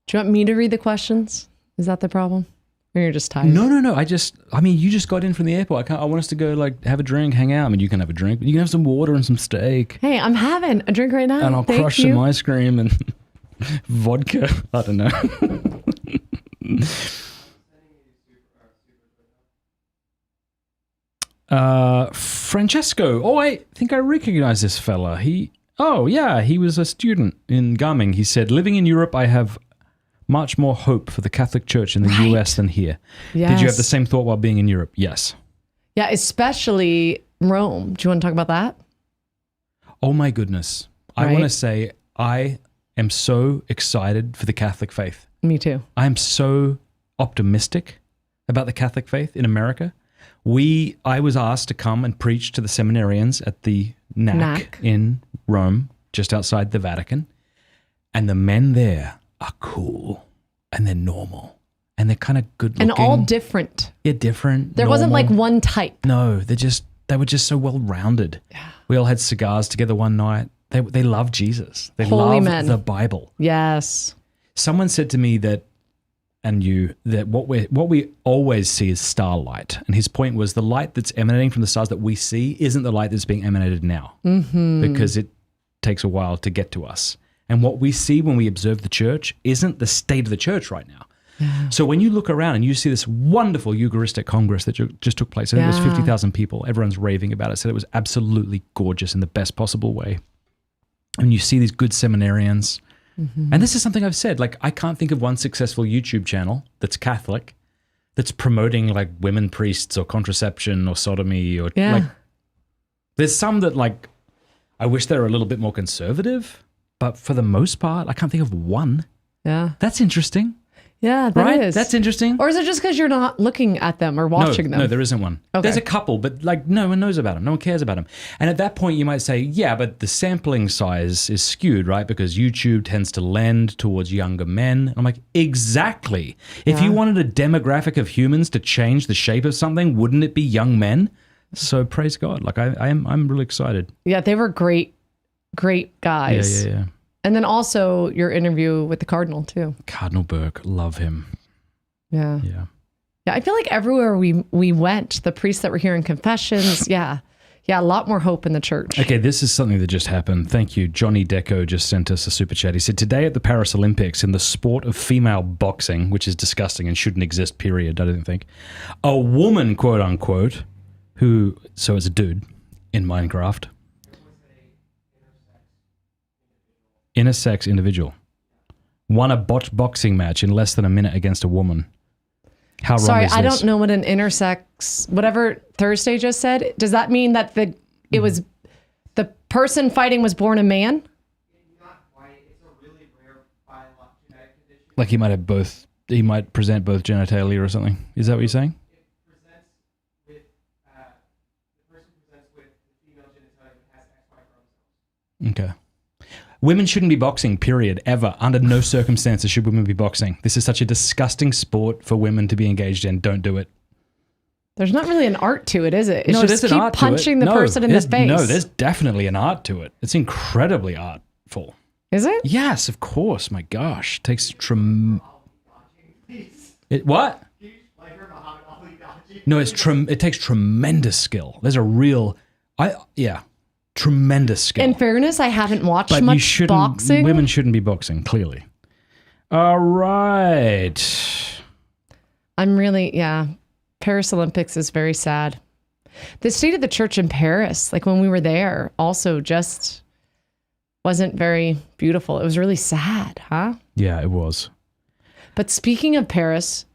Do you want me to read the questions? Is that the problem? Or you're just tired? No. You just got in from the airport. I want us to go like have a drink, hang out. I mean, you can have a drink, but you can have some water and some steak. Hey, I'm having a drink right now. And I'll crush some ice cream and vodka. I don't know. Francesco. Oh, I think I recognize this fella. He was a student in Garming. He said, living in Europe, I have much more hope for the Catholic Church in the US than here. Yes. Did you have the same thought while being in Europe? Yes. Yeah, especially Rome. Do you want to talk about that? Oh my goodness. I want to say I am so excited for the Catholic faith. Me too. I am so optimistic about the Catholic faith in America. I was asked to come and preach to the seminarians at the NAC in Rome, just outside the Vatican. And the men there are cool and they're normal and they're kind of good And looking. all different. Yeah, different. There wasn't like one type. No, they were just so well rounded. Yeah. We all had cigars together one night. They love Jesus. They Holy love men. the Bible. Yes. Someone said to me that what we always see is starlight, and his point was the light that's emanating from the stars that we see isn't the light that's being emanated now, because it takes a while to get to us. And what we see when we observe the church isn't the state of the church right now. Yeah. So when you look around and you see this wonderful Eucharistic Congress that just took place, I think it was 50,000 people. Everyone's raving about it. Said it was absolutely gorgeous in the best possible way. And you see these good seminarians. And this is something I've said, like I can't think of one successful YouTube channel that's Catholic that's promoting like women priests or contraception or sodomy or like, there's some that like, I wish they were a little bit more conservative, but for the most part, I can't think of one. Yeah. That's interesting. Yeah, that Right? is. That's interesting. Or is it just because you're not looking at them or watching them? No, there isn't one. Okay. There's a couple, but like no one knows about them. No one cares about them. And at that point, you might say, yeah, but the sampling size is skewed, right? Because YouTube tends to lend towards younger men. And I'm like, exactly. If you wanted a demographic of humans to change the shape of something, wouldn't it be young men? So praise God. Like I'm really excited. Yeah, they were great guys. Yeah. And then also your interview with the Cardinal too. Cardinal Burke, love him. Yeah. Yeah. Yeah, I feel like everywhere we went, the priests that were hearing confessions, a lot more hope in the church. Okay, this is something that just happened. Thank you. Johnny Deco just sent us a super chat. He said, today at the Paris Olympics, in the sport of female boxing, which is disgusting and shouldn't exist, period, I don't think, a woman, quote unquote, so it's a dude in Minecraft, intersex individual, won a botched boxing match in less than a minute against a woman. How wrong Sorry, is this? I don't know what an intersex, whatever Thursday just said. Does that mean that it was the person fighting was born a man? Not quite. It's a really rare biological genetic condition. Like he might present both genitalia or something. Is that what you're saying? It presents with, the person presents with the female genitalia that has XY chromosomes. Okay. Women shouldn't be boxing, period, ever. Under no circumstances should women be boxing. This is such a disgusting sport for women to be engaged in. Don't do it. There's not really an art to it, is it? It's No, just there's an keep art to punching it. the person in the face. No, there's definitely an art to it. It's incredibly artful. Is it? Yes, of course. My gosh. Takes what? No, it takes tremendous skill. There's a real tremendous skill. In fairness, I haven't watched But much boxing. Women shouldn't be boxing, clearly. All right. I'm really, Paris Olympics is very sad. The state of the church in Paris, like when we were there, also just wasn't very beautiful. It was really sad, huh? Yeah, it was. But speaking of Paris,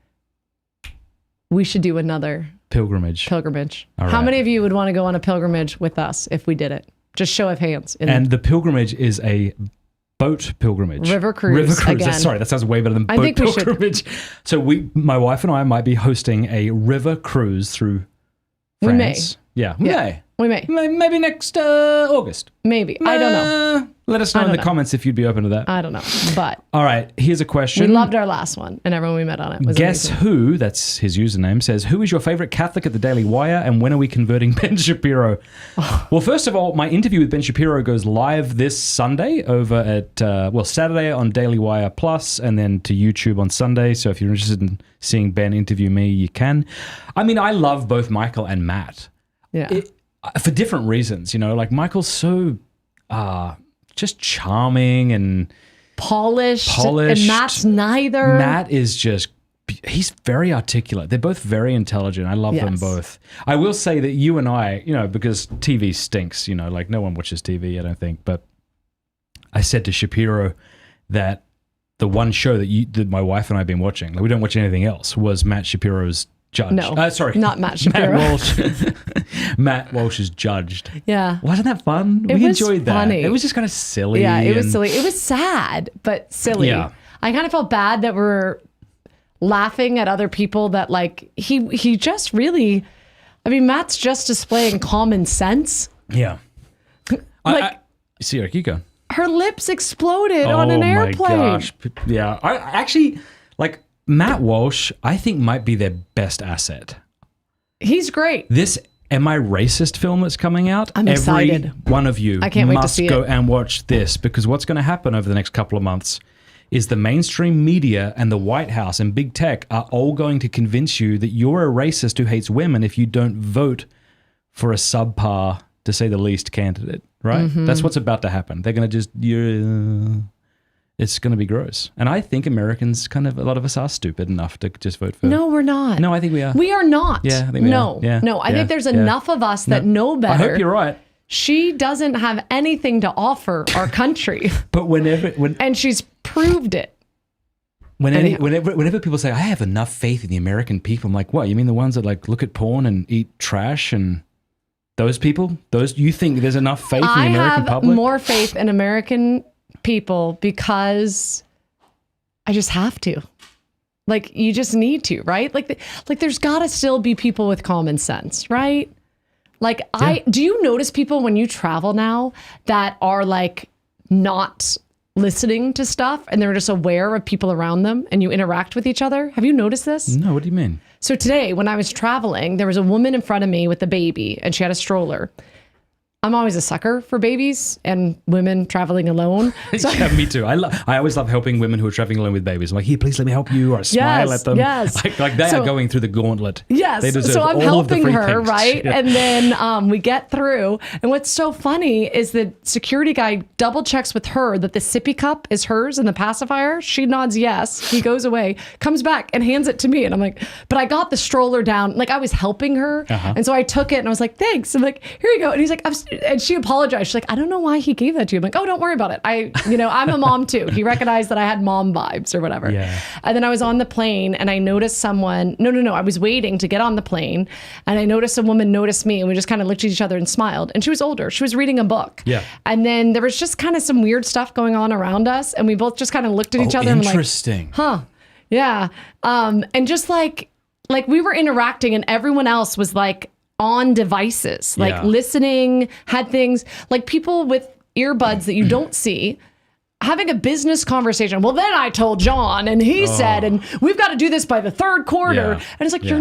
we should do another Pilgrimage. How right. many of you would want to go on a pilgrimage with us if we did it? Just show of hands. And the pilgrimage is a boat pilgrimage. River cruise again. Sorry, that sounds way better than boat pilgrimage. So my wife and I might be hosting a river cruise through France. We may. We may. Maybe next August. Maybe. I don't know. Let us know in the comments if you'd be open to that. I don't know. But all right, here's a question. We loved our last one, and everyone we met on it was Guess amazing. who, that's his username, says, who is your favorite Catholic at the Daily Wire and when are we converting Ben Shapiro? Well, first of all, my interview with Ben Shapiro goes live this Sunday over at, Saturday on Daily Wire Plus and then to YouTube on Sunday. So if you're interested in seeing Ben interview me, you can. I mean, I love both Michael and Matt. Yeah. For different reasons, like Michael's so just charming and polished. And Matt's neither. Matt is just, he's very articulate. They're both very intelligent. I love them both. I will say that you and I, because TV stinks, like no one watches TV, I don't think. But I said to Shapiro that the one show that my wife and I have been watching, like we don't watch anything else, was Matt Shapiro's Judge. No, sorry. Not Matt Shapiro. Matt Walsh. Matt Walsh is Judged. Yeah. Wasn't that fun? We enjoyed that. Funny. It was just kind of silly. Yeah, it was silly. It was sad, but silly. Yeah. I kind of felt bad that we're laughing at other people that like, he just really, Matt's just displaying common sense. Yeah. See, you go. Her lips exploded on an airplane. Oh my gosh. Yeah. I actually, Matt Walsh, I think, might be their best asset. He's great. This Am I Racist film that's coming out. I'm excited. Every one of you I can't wait to must see go it. and watch this, because what's going to happen over the next couple of months is the mainstream media and the White House and big tech are all going to convince you that you're a racist who hates women if you don't vote for a subpar, to say the least, candidate, right? Mm-hmm. That's what's about to happen. They're going to just... it's going to be gross. And I think Americans, kind of, a lot of us are stupid enough to just vote for... No, we're not. No, I think we are. We are not. Yeah, I think we are. Yeah, No, I yeah, think there's yeah. enough of us that know better. I hope you're right. She doesn't have anything to offer our country. But and she's proved it. Whenever people say, I have enough faith in the American people, I'm like, what? You mean the ones that like look at porn and eat trash and those people? You think there's enough faith in the American public? I have more faith in American people because I just have to. Like, you just need to, right? Like there's got to still be people with common sense, right? Like, Yeah. do you notice people when you travel now that are like not listening to stuff and they're just aware of people around them and you interact with each other? Have you noticed this? No, what do you mean? So today when I was traveling, there was a woman in front of me with a baby and she had a stroller. I'm always a sucker for babies and women traveling alone. So Yeah, me too. I always love helping women who are traveling alone with babies. I'm like, here, please let me help you, or I smile Yes, at them. yes. Like they So- are going through the gauntlet. Yes. They deserve So I'm all of the helping free her, things. right? Yeah. And then we get through. And what's so funny is the security guy double checks with her that the sippy cup is hers and the pacifier. She nods yes. He goes away, comes back and hands it to me. And I'm like, but I got the stroller down. Like, I was helping her. Uh-huh. And so I took it and I was like, thanks. I'm like, here you go. And he's like, and she apologized. She's like, I don't know why he gave that to you. I'm like, oh, don't worry about it. I'm a mom too. He recognized that I had mom vibes or whatever. Yeah. And then I was on the plane and I noticed someone, no, I was waiting to get on the plane and I noticed a woman noticed me and we just kind of looked at each other and smiled. And she was older. She was reading a book. Yeah. And then there was just kind of some weird stuff going on around us and we both just kind of looked at each other and like, Interesting. huh, yeah. And just like we were interacting and everyone else was like on devices, like Yeah. listening, had things like people with earbuds that you don't see having a business conversation. Well, then I told John and he said, and we've got to do this by the third quarter. Yeah. And it's like, Yeah.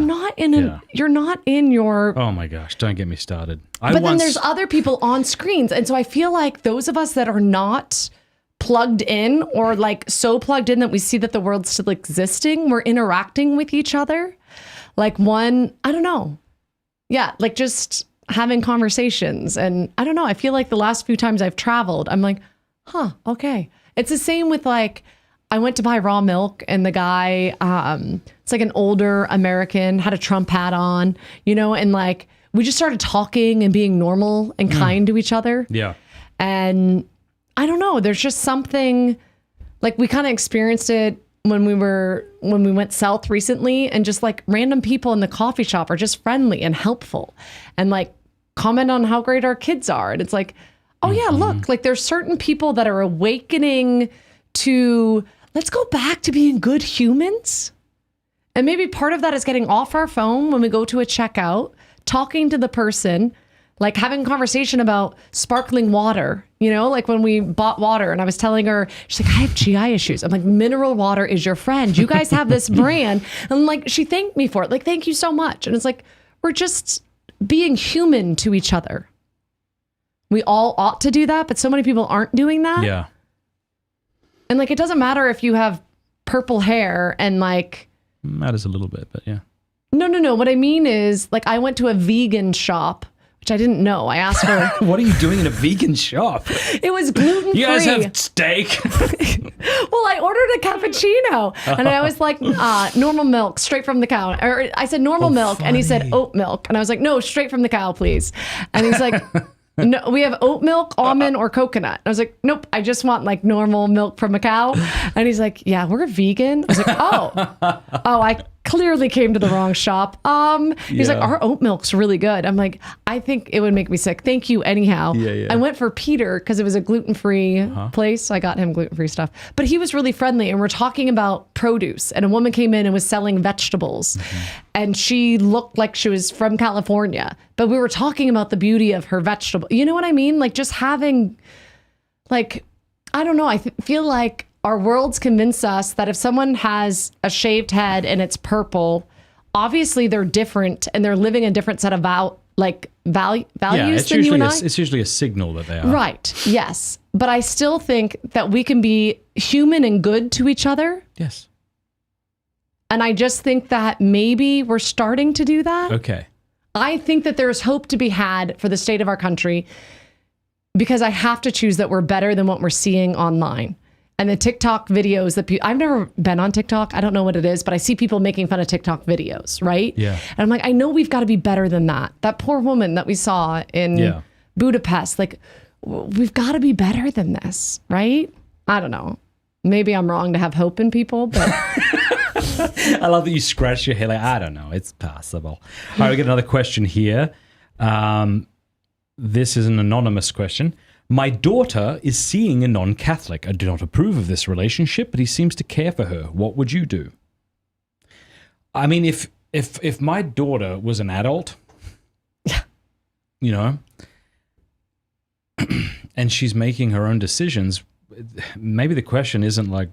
you're not in your, Oh my gosh, don't get me started. but then there's other people on screens. And so I feel like those of us that are not plugged in or like so plugged in that we see that the world's still existing, we're interacting with each other. Like I don't know. Yeah. Like just having conversations. And I don't know. I feel like the last few times I've traveled, I'm like, huh, okay. It's the same with like, I went to buy raw milk and the guy, it's like an older American, had a Trump hat on, and like, we just started talking and being normal and kind to each other. Yeah. And I don't know, there's just something like we kind of experienced it when we went south recently, and just like random people in the coffee shop are just friendly and helpful and like comment on how great our kids are. And it's like, oh yeah, look, like there's certain people that are awakening to, let's go back to being good humans. And maybe part of that is getting off our phone when we go to a checkout, talking to the person, like having a conversation about sparkling water, like when we bought water and I was telling her, she's like, I have GI issues. I'm like, mineral water is your friend. You guys have this brand. And like, she thanked me for it. Like, thank you so much. And it's like, we're just being human to each other. We all ought to do that, but so many people aren't doing that. Yeah. And like, it doesn't matter if you have purple hair and like, Matters a little bit, but yeah. no. What I mean is like, I went to a vegan shop, which I didn't know. I asked her. What are you doing in a vegan shop? It was gluten free. You guys have steak? Well, I ordered a cappuccino and I was like, normal milk, straight from the cow. Or I said normal milk and he said funny. oat milk. And I was like, no, straight from the cow, please. And he's like, no, we have oat milk, almond, or coconut. I was like, nope, I just want like normal milk from a cow. And he's like, yeah, we're vegan. I was like, oh, I clearly came to the wrong shop. He's like, Yeah. our oat milk's really good. I'm like, I think it would make me sick. Thank you anyhow. Yeah. I went for Peter because it was a gluten-free place. I got him gluten-free stuff. But he was really friendly and we're talking about produce. And a woman came in and was selling vegetables. And she looked like she was from California. But we were talking about the beauty of her vegetable. You know what I mean? Like just having, like, I don't know. I feel like our worlds convince us that if someone has a shaved head and it's purple, obviously they're different and they're living a different set of values than you and I. It's usually a signal that they are. Right. Yes. But I still think that we can be human and good to each other. Yes. And I just think that maybe we're starting to do that. Okay. I think that there's hope to be had for the state of our country because I have to choose that we're better than what we're seeing online. And the TikTok videos that I've never been on TikTok. I don't know what it is, but I see people making fun of TikTok videos, right? Yeah. And I'm like, I know we've got to be better than that. That poor woman that we saw in Budapest, like, we've got to be better than this, right? I don't know. Maybe I'm wrong to have hope in people, but... I love that you scratch your head like, I don't know, it's possible. All right, we get another question here. This is an anonymous question. My daughter is seeing a non-Catholic. I do not approve of this relationship, but he seems to care for her. What would you do? I mean, if my daughter was an adult, you know, and she's making her own decisions, maybe the question isn't like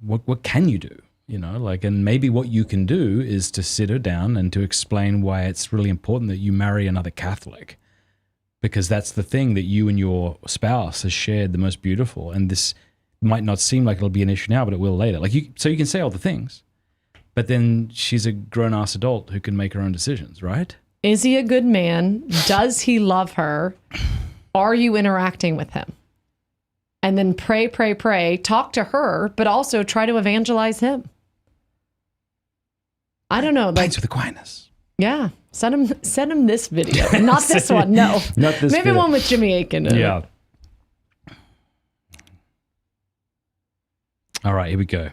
what can you do? You know, like, and maybe what you can do is to sit her down and to explain why it's really important that you marry another Catholic. Because that's the thing that you and your spouse has shared the most beautiful. And this might not seem like it'll be an issue now, but it will later. So you can say all the things, but then she's a grown-ass adult who can make her own decisions, right? Is he a good man? Does he love her? Are you interacting with him? And then pray, talk to her, but also try to evangelize him. I don't know. Pints with Aquinas. Yeah. Send him this video. Not this one. No. Not this Maybe video. one with Jimmy Akin in it. All right, here we go.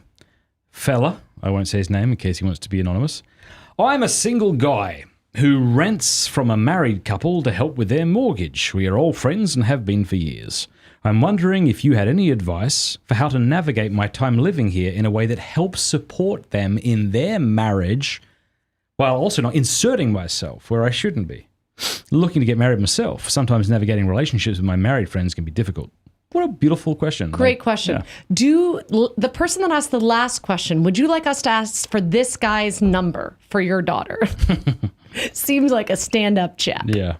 Fella, I won't say his name in case he wants to be anonymous. I'm a single guy who rents from a married couple to help with their mortgage. We are all friends and have been for years. I'm wondering if you had any advice for how to navigate my time living here in a way that helps support them in their marriage while also not inserting myself where I shouldn't be. Looking to get married myself. Sometimes navigating relationships with my married friends can be difficult. What a beautiful question. Great question. Yeah. The person that asked the last question, would you like us to ask for this guy's number for your daughter? Seems like a stand-up chat. Yeah.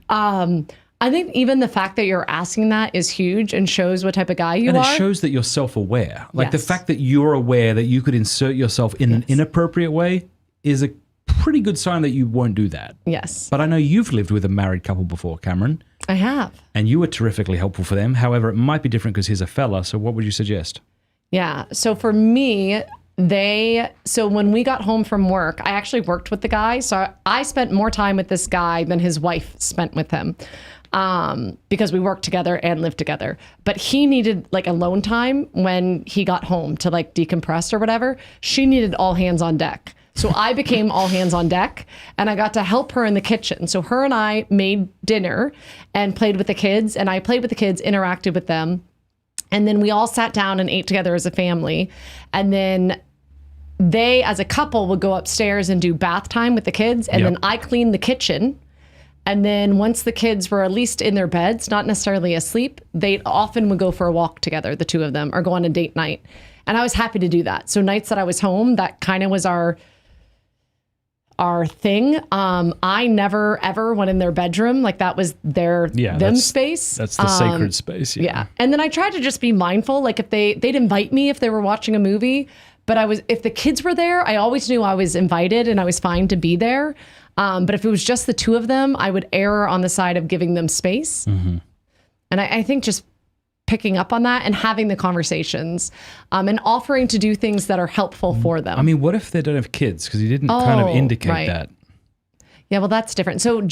I think even the fact that you're asking that is huge and shows what type of guy you are. And it shows that you're self-aware. Like the fact that you're aware that you could insert yourself in an inappropriate way is a pretty good sign that you won't do that. Yes. But I know you've lived with a married couple before, Cameron. I have. And you were terrifically helpful for them. However, it might be different because he's a fella. So what would you suggest? Yeah. So for me, when we got home from work, I actually worked with the guy. So I spent more time with this guy than his wife spent with him. Because we worked together and lived together. But he needed like alone time when he got home to like decompress or whatever. She needed all hands on deck. So I became all hands on deck and I got to help her in the kitchen. So her and I made dinner and played with the kids, and I played with the kids, interacted with them. And then we all sat down and ate together as a family. And then they, as a couple, would go upstairs and do bath time with the kids. And then I cleaned the kitchen. And then once the kids were at least in their beds, not necessarily asleep, they often would go for a walk together, the two of them, or go on a date night. And I was happy to do that. So nights that I was home, that kind of was our thing. I never ever went in their bedroom. Like that was them space. That's the sacred space. Yeah. And then I tried to just be mindful. Like if they'd invite me if they were watching a movie, but if the kids were there, I always knew I was invited and I was fine to be there. But if it was just the two of them, I would err on the side of giving them space. Mm-hmm. And I think just picking up on that and having the conversations and offering to do things that are helpful for them. I mean, what if they don't have kids? Because you didn't kind of indicate that. Yeah, well, that's different. So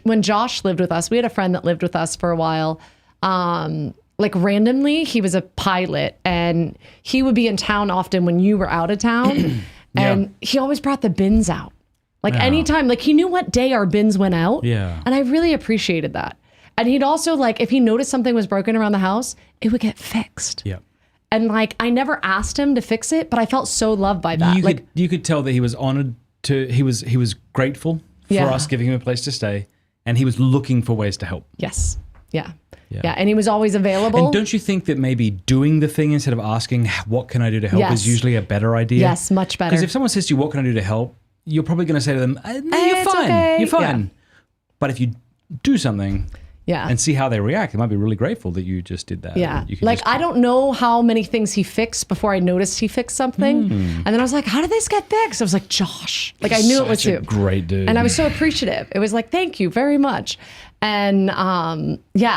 when Josh lived with us, we had a friend that lived with us for a while. Like randomly, he was a pilot and he would be in town often when you were out of town. And he always brought the bins out. Like anytime, like he knew what day our bins went out. Yeah. And I really appreciated that. And he'd also like, if he noticed something was broken around the house, it would get fixed. Yeah. And like, I never asked him to fix it, but I felt so loved by that. You could tell that he was honored he was grateful for us giving him a place to stay, and he was looking for ways to help. Yes. Yeah. And he was always available. And don't you think that maybe doing the thing instead of asking, what can I do to help is usually a better idea? Yes, much better. Because if someone says to you, what can I do to help? You're probably going to say to them, no, you're It's fine. okay. You're fine. Yeah. But if you do something and see how they react, they might be really grateful that you just did that. Yeah. You can Like, I don't know how many things he fixed before I noticed he fixed something. And then I was like, how did this get fixed? I was like, Josh. Like, I knew it was Such a you. great dude. And I was so appreciative. It was like, thank you very much. And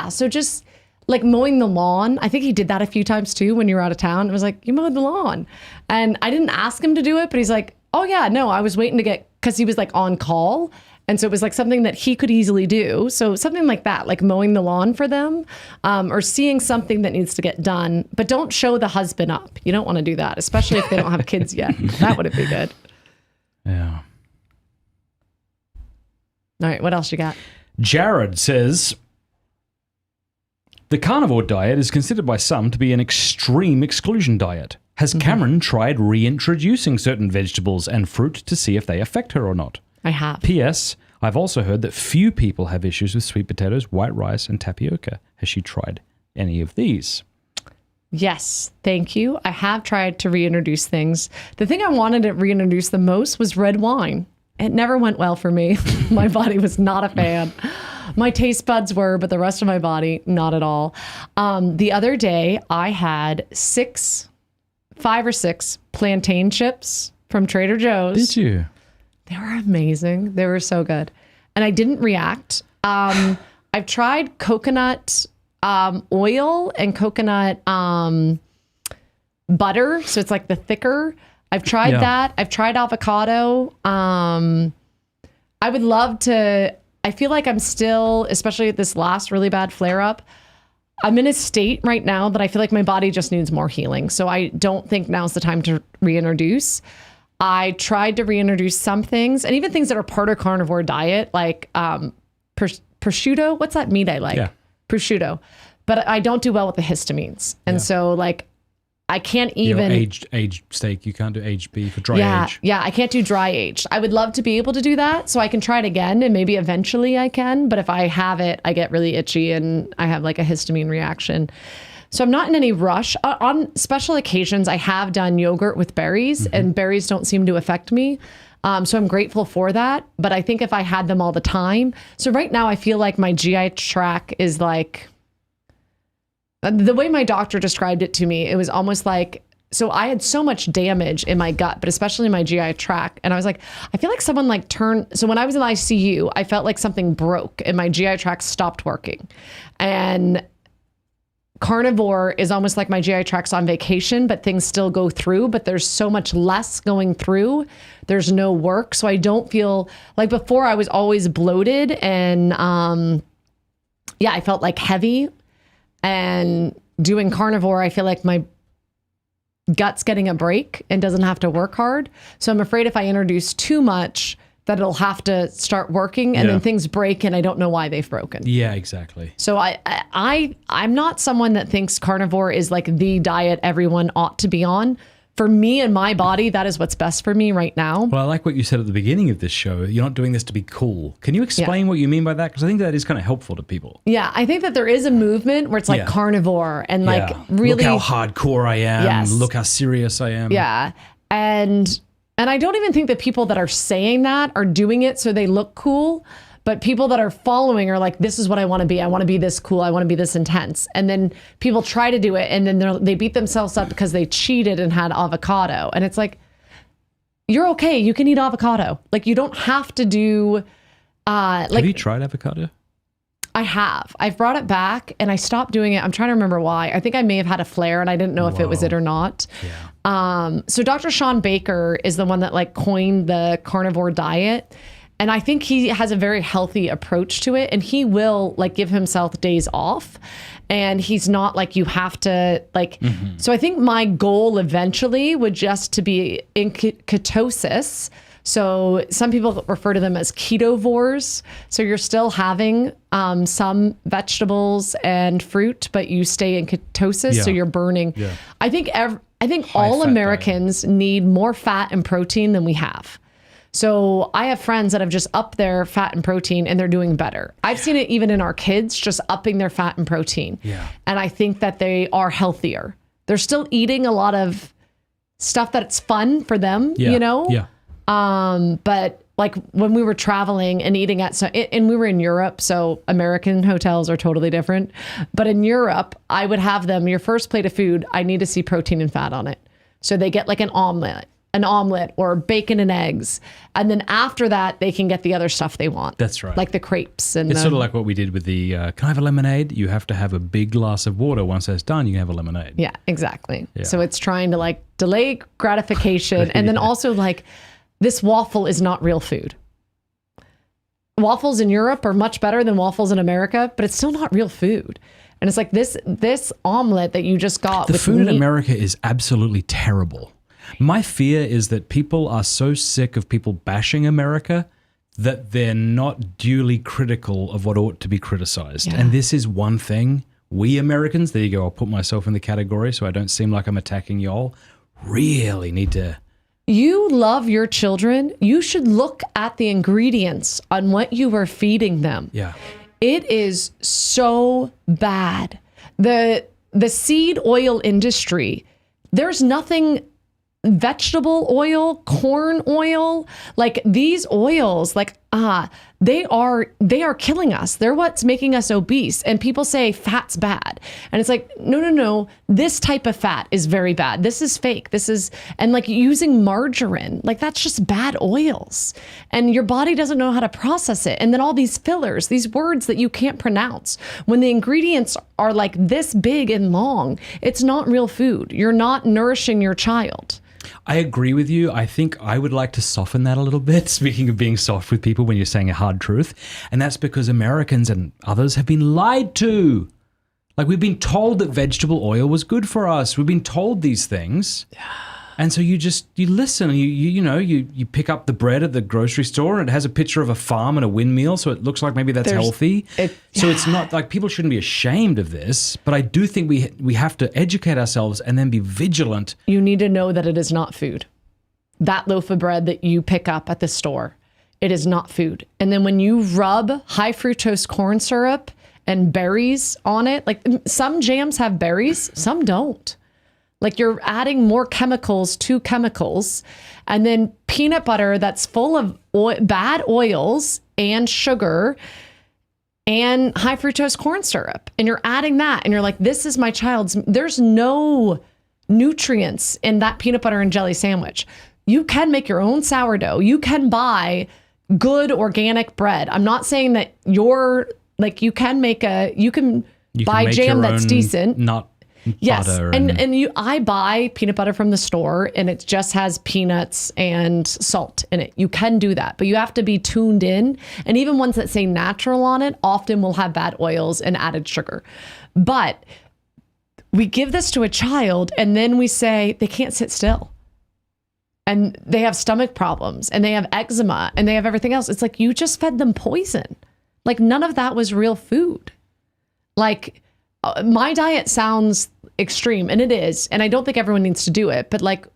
so just like mowing the lawn. I think he did that a few times too when you were out of town. It was like, you mowed the lawn. And I didn't ask him to do it, but he's like, oh yeah, no, I was waiting to get, because he was like on call. And so it was like something that he could easily do. So something like that, like mowing the lawn for them, or seeing something that needs to get done. But don't show the husband up. You don't want to do that, especially if they don't have kids yet. That wouldn't be good. Yeah. All right, what else you got? Jared says, the carnivore diet is considered by some to be an extreme exclusion diet. Has Cameron tried reintroducing certain vegetables and fruit to see if they affect her or not? I have. P.S. I've also heard that few people have issues with sweet potatoes, white rice, and tapioca. Has she tried any of these? Yes, thank you. I have tried to reintroduce things. The thing I wanted to reintroduce the most was red wine. It never went well for me. My body was not a fan. My taste buds were, but the rest of my body, not at all. The other day, I had 5 or 6 plantain chips from Trader Joe's. Did you? They were amazing. They were so good. And I didn't react. I've tried coconut oil and coconut butter. So it's like the thicker. I've tried that. I've tried avocado. I would love to, I feel like I'm still, especially at this last really bad flare up, I'm in a state right now that I feel like my body just needs more healing. So I don't think now's the time to reintroduce. I tried to reintroduce some things, and even things that are part of carnivore diet, like prosciutto. What's that meat I like? Yeah. Prosciutto. But I don't do well with the histamines. And so like I can't even aged steak. You can't do aged beef or dry age. Yeah, I can't do dry aged. I would love to be able to do that, so I can try it again, and maybe eventually I can. But if I have it, I get really itchy and I have like a histamine reaction. So I'm not in any rush. On special occasions, I have done yogurt with berries, and berries don't seem to affect me. So I'm grateful for that. But I think if I had them all the time, so right now I feel like my GI tract is like, the way my doctor described it to me, it was almost like, so I had so much damage in my gut, but especially in my GI tract. And I was like, I feel like someone like so when I was in ICU, I felt like something broke and my GI tract stopped working. And carnivore is almost like my GI tract's on vacation, but things still go through, but there's so much less going through. There's no work. So I don't feel like, before I was always bloated and I felt like heavy. And doing carnivore, I feel like my gut's getting a break and doesn't have to work hard. So I'm afraid if I introduce too much, that it'll have to start working, and then things break and I don't know why they've broken. Yeah, exactly. So I'm not someone that thinks carnivore is like the diet everyone ought to be on. For me and my body, that is what's best for me right now. Well, I like what you said at the beginning of this show. You're not doing this to be cool. Can you explain what you mean by that? Because I think that is kind of helpful to people. Yeah, I think that there is a movement where it's like carnivore and like really... Look how hardcore I am. Yes. Look how serious I am. Yeah. And I don't even think that people that are saying that are doing it so they look cool. But people that are following are like, this is what I want to be. I want to be this cool. I want to be this intense. And then people try to do it, and then they beat themselves up because they cheated and had avocado. And it's like, you're okay. You can eat avocado. Like, you don't have to do... have you tried avocado? I have. I've brought it back, and I stopped doing it. I'm trying to remember why. I think I may have had a flare, and I didn't know if it was it or not. Yeah. So Dr. Sean Baker is the one that like coined the carnivore diet. And I think he has a very healthy approach to it, and he will like give himself days off, and he's not like, you have to like, so I think my goal eventually would just to be in ketosis. So some people refer to them as ketovores. So you're still having some vegetables and fruit, but you stay in ketosis. So you're burning. Yeah. I think all Americans need more fat and protein than we have. So I have friends that have just upped their fat and protein and they're doing better. I've seen it even in our kids, just upping their fat and protein. Yeah. And I think that they are healthier. They're still eating a lot of stuff that's fun for them, Yeah. you know? Yeah. But like when we were traveling and eating and we were in Europe, so American hotels are totally different. But in Europe, I would have them, your first plate of food, I need to see protein and fat on it. So they get like an omelet or bacon and eggs. And then after that, they can get the other stuff they want. That's right. Like the crepes. And It's sort of like what we did with the, can I have a lemonade? You have to have a big glass of water. Once that's done, you can have a lemonade. Yeah, exactly. Yeah. So it's trying to like delay gratification. And then also like this waffle is not real food. Waffles in Europe are much better than waffles in America, but it's still not real food. And it's like this omelet that you just got. The with food in meat. America is absolutely terrible. My fear is that people are so sick of people bashing America that they're not duly critical of what ought to be criticized. Yeah. And this is one thing. We Americans, there you go, I'll put myself in the category so I don't seem like I'm attacking y'all, really need to... You love your children. You should look at the ingredients on what you are feeding them. Yeah. It is so bad. The seed oil industry, there's nothing vegetable oil, corn oil, like these oils, like they are killing us. They're what's making us obese. And people say fat's bad. And it's like, no. This type of fat is very bad. This is fake. And like using margarine, like that's just bad oils. And your body doesn't know how to process it. And then all these fillers, these words that you can't pronounce, when the ingredients are like this big and long, it's not real food. You're not nourishing your child. I agree with you. I think I would like to soften that a little bit, speaking of being soft with people when you're saying a hard truth. And that's because Americans and others have been lied to. Like we've been told that vegetable oil was good for us. We've been told these things. And so you listen and you pick up the bread at the grocery store and it has a picture of a farm and a windmill. So it looks like maybe that's healthy. So it's not like people shouldn't be ashamed of this, but I do think we have to educate ourselves and then be vigilant. You need to know that it is not food. That loaf of bread that you pick up at the store, it is not food. And then when you rub high fructose corn syrup and berries on it, like some jams have berries, some don't. Like you're adding more chemicals to chemicals, and then peanut butter that's full of bad oils and sugar and high fructose corn syrup. And you're adding that and you're like, this is my child's, there's no nutrients in that peanut butter and jelly sandwich. You can make your own sourdough. You can buy good organic bread. I'm not saying that you can buy make jam your that's own decent. Nut Yes, butter I buy peanut butter from the store and it just has peanuts and salt in it. You can do that, but you have to be tuned in. And even ones that say natural on it often will have bad oils and added sugar. But we give this to a child and then we say they can't sit still. And they have stomach problems and they have eczema and they have everything else. It's like you just fed them poison. Like none of that was real food. Like my diet sounds extreme, and it is, and I don't think everyone needs to do it, but like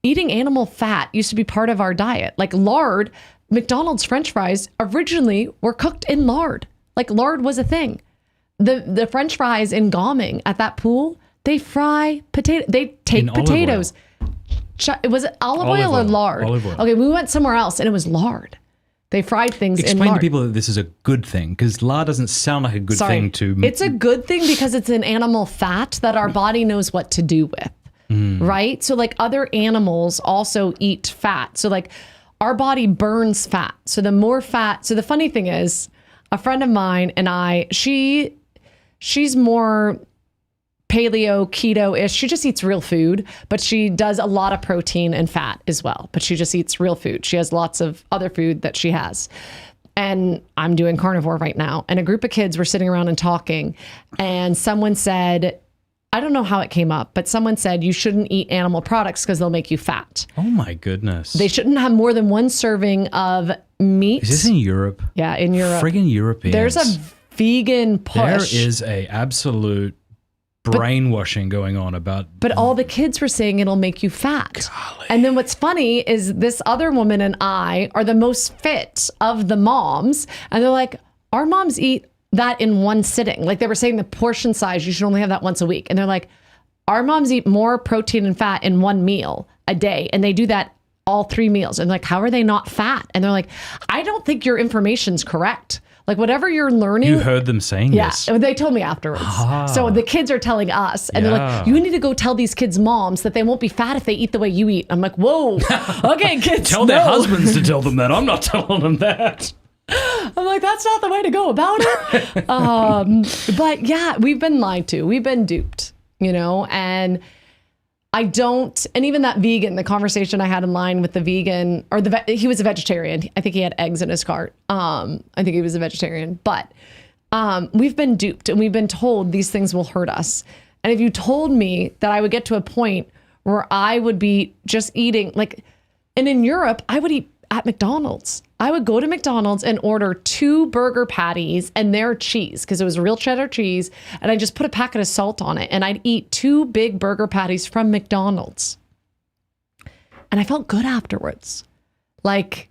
eating animal fat used to be part of our diet. Like lard, McDonald's French fries originally were cooked in lard. Like lard was a thing. The French fries in Gauming at that pool, they fry potato. They take potatoes. Was it olive oil or lard? Olive oil. Okay, we went somewhere else and it was lard. They fried things in lard. Explain to people that this is a good thing, because lard doesn't sound like a good thing to... It's a good thing because it's an animal fat that our body knows what to do with, right? So like other animals also eat fat. So like our body burns fat. So the more fat... So the funny thing is, a friend of mine and she's more paleo, keto-ish. She just eats real food, but she does a lot of protein and fat as well. But she just eats real food. She has lots of other food that she has. And I'm doing carnivore right now. And a group of kids were sitting around and talking. And someone said, I don't know how it came up, but someone said you shouldn't eat animal products because they'll make you fat. Oh my goodness. They shouldn't have more than one serving of meat. Is this in Europe? Yeah, in Europe. Friggin' Europeans. There's a vegan push. There is a absolute brainwashing going on about. But all the kids were saying it'll make you fat. Golly. And then what's funny is this other woman and I are the most fit of the moms. And they're like, our moms eat that in one sitting. Like they were saying the portion size, you should only have that once a week. And they're like, our moms eat more protein and fat in one meal a day. And they do that all 3 meals. And like, how are they not fat? And they're like, I don't think your information's correct. Like whatever you're learning. You heard them saying this? Yeah, they told me afterwards. So the kids are telling us, and they're like, you need to go tell these kids' moms that they won't be fat if they eat the way you eat. I'm like, whoa, okay, kids. Tell their husbands to tell them that. I'm not telling them that. I'm like, that's not the way to go about it. But yeah, we've been lied to. We've been duped, and and even that vegan, the conversation I had in line with the vegan, or he was a vegetarian. I think he had eggs in his cart. I think he was a vegetarian, but we've been duped and we've been told these things will hurt us. And if you told me that I would get to a point where I would be just eating and in Europe, I would eat at McDonald's. I would go to McDonald's and order 2 burger patties and their cheese because it was real cheddar cheese. And I just put a packet of salt on it and I'd eat 2 big burger patties from McDonald's. And I felt good afterwards. Like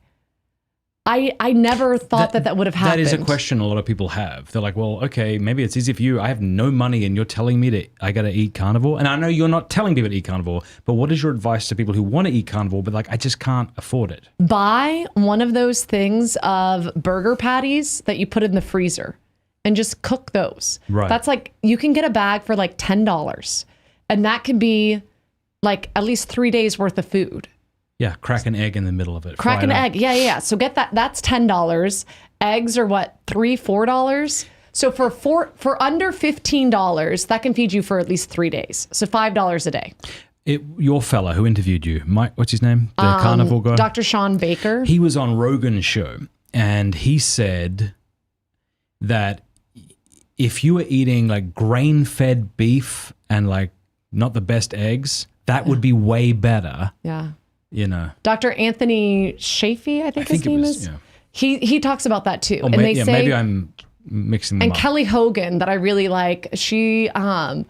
I never thought that would have happened. That is a question a lot of people have. They're like, well, okay, maybe it's easy for you. I have no money and you're telling me I got to eat carnivore. And I know you're not telling people to eat carnivore, but what is your advice to people who want to eat carnivore, but I just can't afford it? Buy one of those things of burger patties that you put in the freezer and just cook those. Right. That's you can get a bag for $10 and that can be at least 3 days worth of food. Yeah, crack an egg in the middle of it. Crack an egg. Yeah. So get that. That's $10. Eggs are what, $3, $4? So for under $15, that can feed you for at least 3 days. So $5 a day. Your fella who interviewed you, Mike, what's his name? The carnivore guy? Dr. Sean Baker. He was on Rogan's show and he said that if you were eating grain-fed beef and not the best eggs, that would be way better. Yeah. Dr. Anthony Shafee, I think his name is. Yeah. He talks about that too. And they say, maybe I'm mixing them up. And Kelly Hogan, that I really like, she, I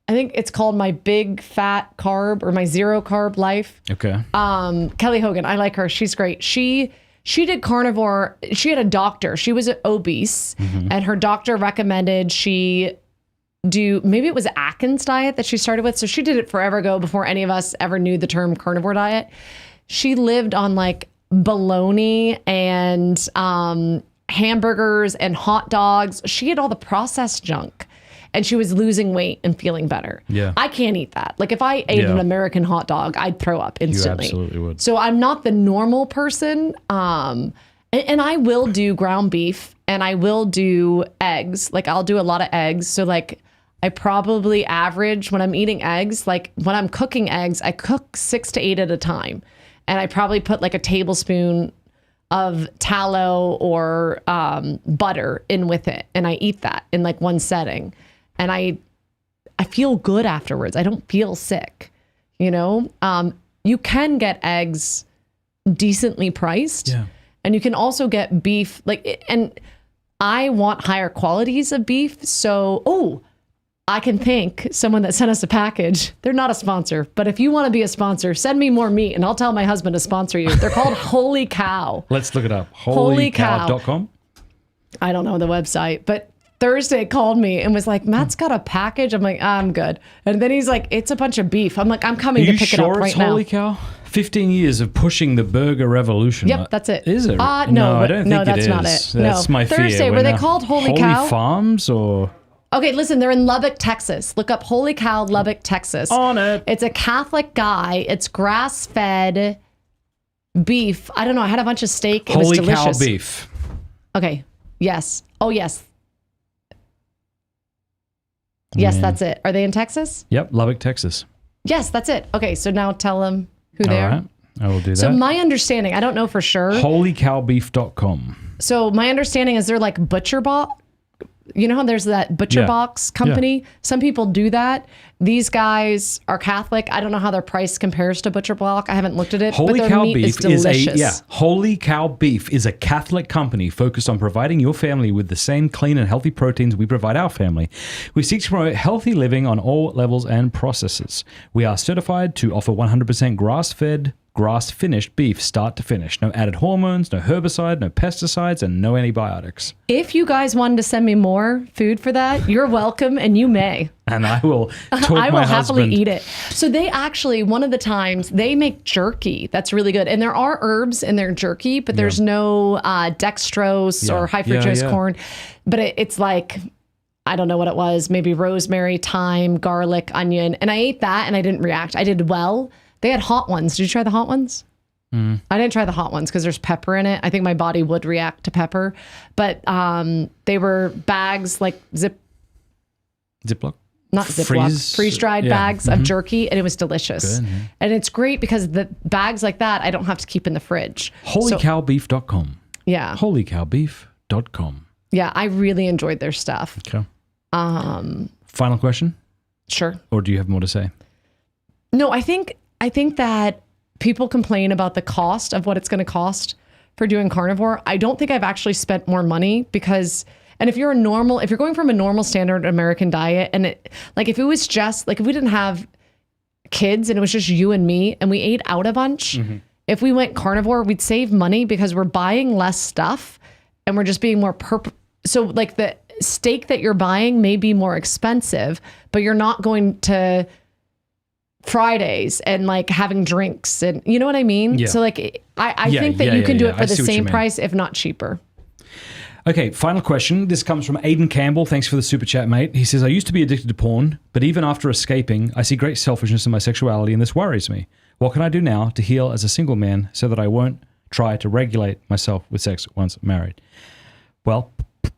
think it's called My Big Fat Carb or My Zero Carb Life. Okay. Kelly Hogan, I like her. She's great. She did carnivore. She had a doctor. She was obese, and her doctor recommended she maybe it was Atkins diet that she started with. So she did it forever ago before any of us ever knew the term carnivore diet. She lived on bologna and hamburgers and hot dogs. She had all the processed junk and she was losing weight and feeling better. Yeah. I can't eat that. If I ate an American hot dog, I'd throw up instantly. You absolutely would. So I'm not the normal person. And I will do ground beef and I will do eggs. I'll do a lot of eggs. So I probably average when I'm eating eggs, when I'm cooking eggs, I cook 6 to 8 at a time. And I probably put a tablespoon of tallow or butter in with it. And I eat that in one setting. And I feel good afterwards. I don't feel sick. You can get eggs decently priced. Yeah. And you can also get beef, and I want higher qualities of beef. So, I can thank someone that sent us a package. They're not a sponsor, but if you want to be a sponsor, send me more meat and I'll tell my husband to sponsor you. They're called Holy Cow. Let's look it up. Holycow.com. I don't know the website, but Thursday called me and was like, Matt's got a package. I'm like, I'm good. And then he's like, it's a bunch of beef. I'm like, I'm coming to pick it up right now. Holy Cow? 15 years of pushing the burger revolution. Yep, that's it. Is it? No, I don't think that's it is. Not it. That's my fear. Thursday, were they called Holy Cow? Holy Farms or... Okay, listen, they're in Lubbock, Texas. Look up Holy Cow, Lubbock, Texas. On it. It's a Catholic guy. It's grass-fed beef. I don't know. I had a bunch of steak. It was delicious. Holy Cow beef. Okay. Yes. Oh, yes. Yes, that's it. Are they in Texas? Yep, Lubbock, Texas. Yes, that's it. Okay, so now tell them who they are. All right, I will do that. So my understanding, I don't know for sure. Holycowbeef.com. So my understanding is they're butcher bought. you know how there's that butcher box company? Some people do that. These guys are Catholic. I don't know how their price compares to butcher block. I haven't looked at it. Holy but their Cow meat Beef is delicious. Holy Cow Beef is a Catholic company focused on providing your family with the same clean and healthy proteins we provide our family. We seek to promote healthy living on all levels and processes. We are certified to offer 100% grass-fed, grass-finished beef start to finish. No added hormones, no herbicide, no pesticides, and no antibiotics. If you guys wanted to send me more food for that, you're welcome, and you may. And I will talk I will my happily husband. eat it. So they actually, one of the times, they make jerky that's really good. And there are herbs in their jerky, but there's no dextrose or high fructose corn. But it's like, I don't know what it was, maybe rosemary, thyme, garlic, onion. And I ate that and I didn't react. I did well. They had hot ones. Did you try the hot ones? I didn't try the hot ones because there's pepper in it. I think my body would react to pepper. But they were bags like Ziploc? Not Ziploc, freeze-dried bags of jerky, and it was delicious. Good, and it's great because the bags like that, I don't have to keep in the fridge. Holycowbeef.com. Yeah. Holycowbeef.com. Yeah, I really enjoyed their stuff. Okay. Final question? Sure. Or do you have more to say? No, I think that people complain about the cost of what it's going to cost for doing carnivore. I don't think I've actually spent more money because, and if you're going from a normal standard American diet, and if it was just like, if we didn't have kids and it was just you and me and we ate out a bunch, if we went carnivore, we'd save money because we're buying less stuff and we're just being more so like the steak that you're buying may be more expensive, but you're not going to Fridays and like having drinks and you know what I mean? Yeah. So like, I think that you can do it for the same price, if not cheaper. Okay, final question. This comes from Aiden Campbell. Thanks for the super chat, mate. He says, I used to be addicted to porn, but even after escaping, I see great selfishness in my sexuality and this worries me. What can I do now to heal as a single man so that I won't try to regulate myself with sex once married? Well,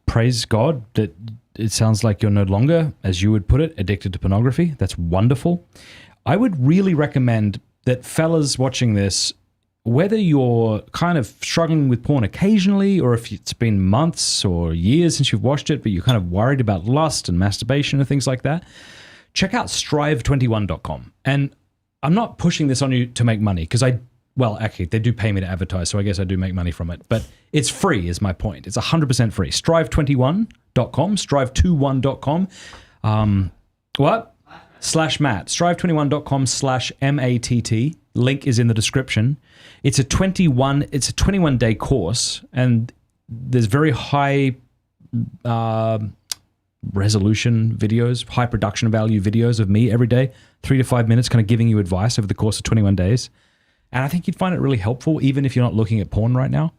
praise God that it sounds like you're no longer, as you would put it, addicted to pornography. That's wonderful. I would really recommend that fellas watching this, whether you're kind of struggling with porn occasionally or if it's been months or years since you've watched it, but you're kind of worried about lust and masturbation and things like that, check out strive21.com. And I'm not pushing this on you to make money because actually, they do pay me to advertise, so I guess I do make money from it. But it's free is my point. It's 100% free. Strive21.com, strive21.com. /Matt, strive21.com/MATT. Link is in the description. It's a 21-day course, and there's very high resolution videos, high production value videos of me every day, 3 to 5 minutes, kind of giving you advice over the course of 21 days. And I think you'd find it really helpful, even if you're not looking at porn right now.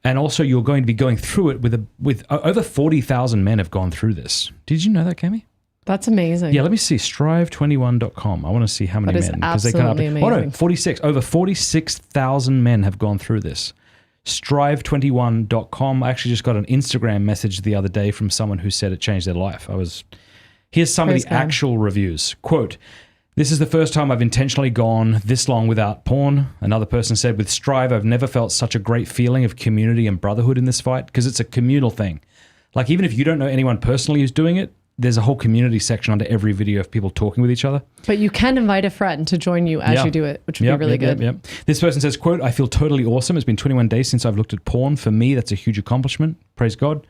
And also, you're going to be going through it with over 40,000 men have gone through this. Did you know that, Kami? That's amazing. Yeah, let me see. Strive21.com. I want to see how many men. That is absolutely amazing. Oh, no, 46. Over 46,000 men have gone through this. Strive21.com. I actually just got an Instagram message the other day from someone who said it changed their life. Here's some of the actual reviews. Quote, this is the first time I've intentionally gone this long without porn. Another person said, with Strive, I've never felt such a great feeling of community and brotherhood in this fight because it's a communal thing. Like, even if you don't know anyone personally who's doing it, there's a whole community section under every video of people talking with each other. But you can invite a friend to join you as you do it, which would be really good. Yep. This person says, quote, I feel totally awesome. It's been 21 days since I've looked at porn. For me, that's a huge accomplishment. Praise God.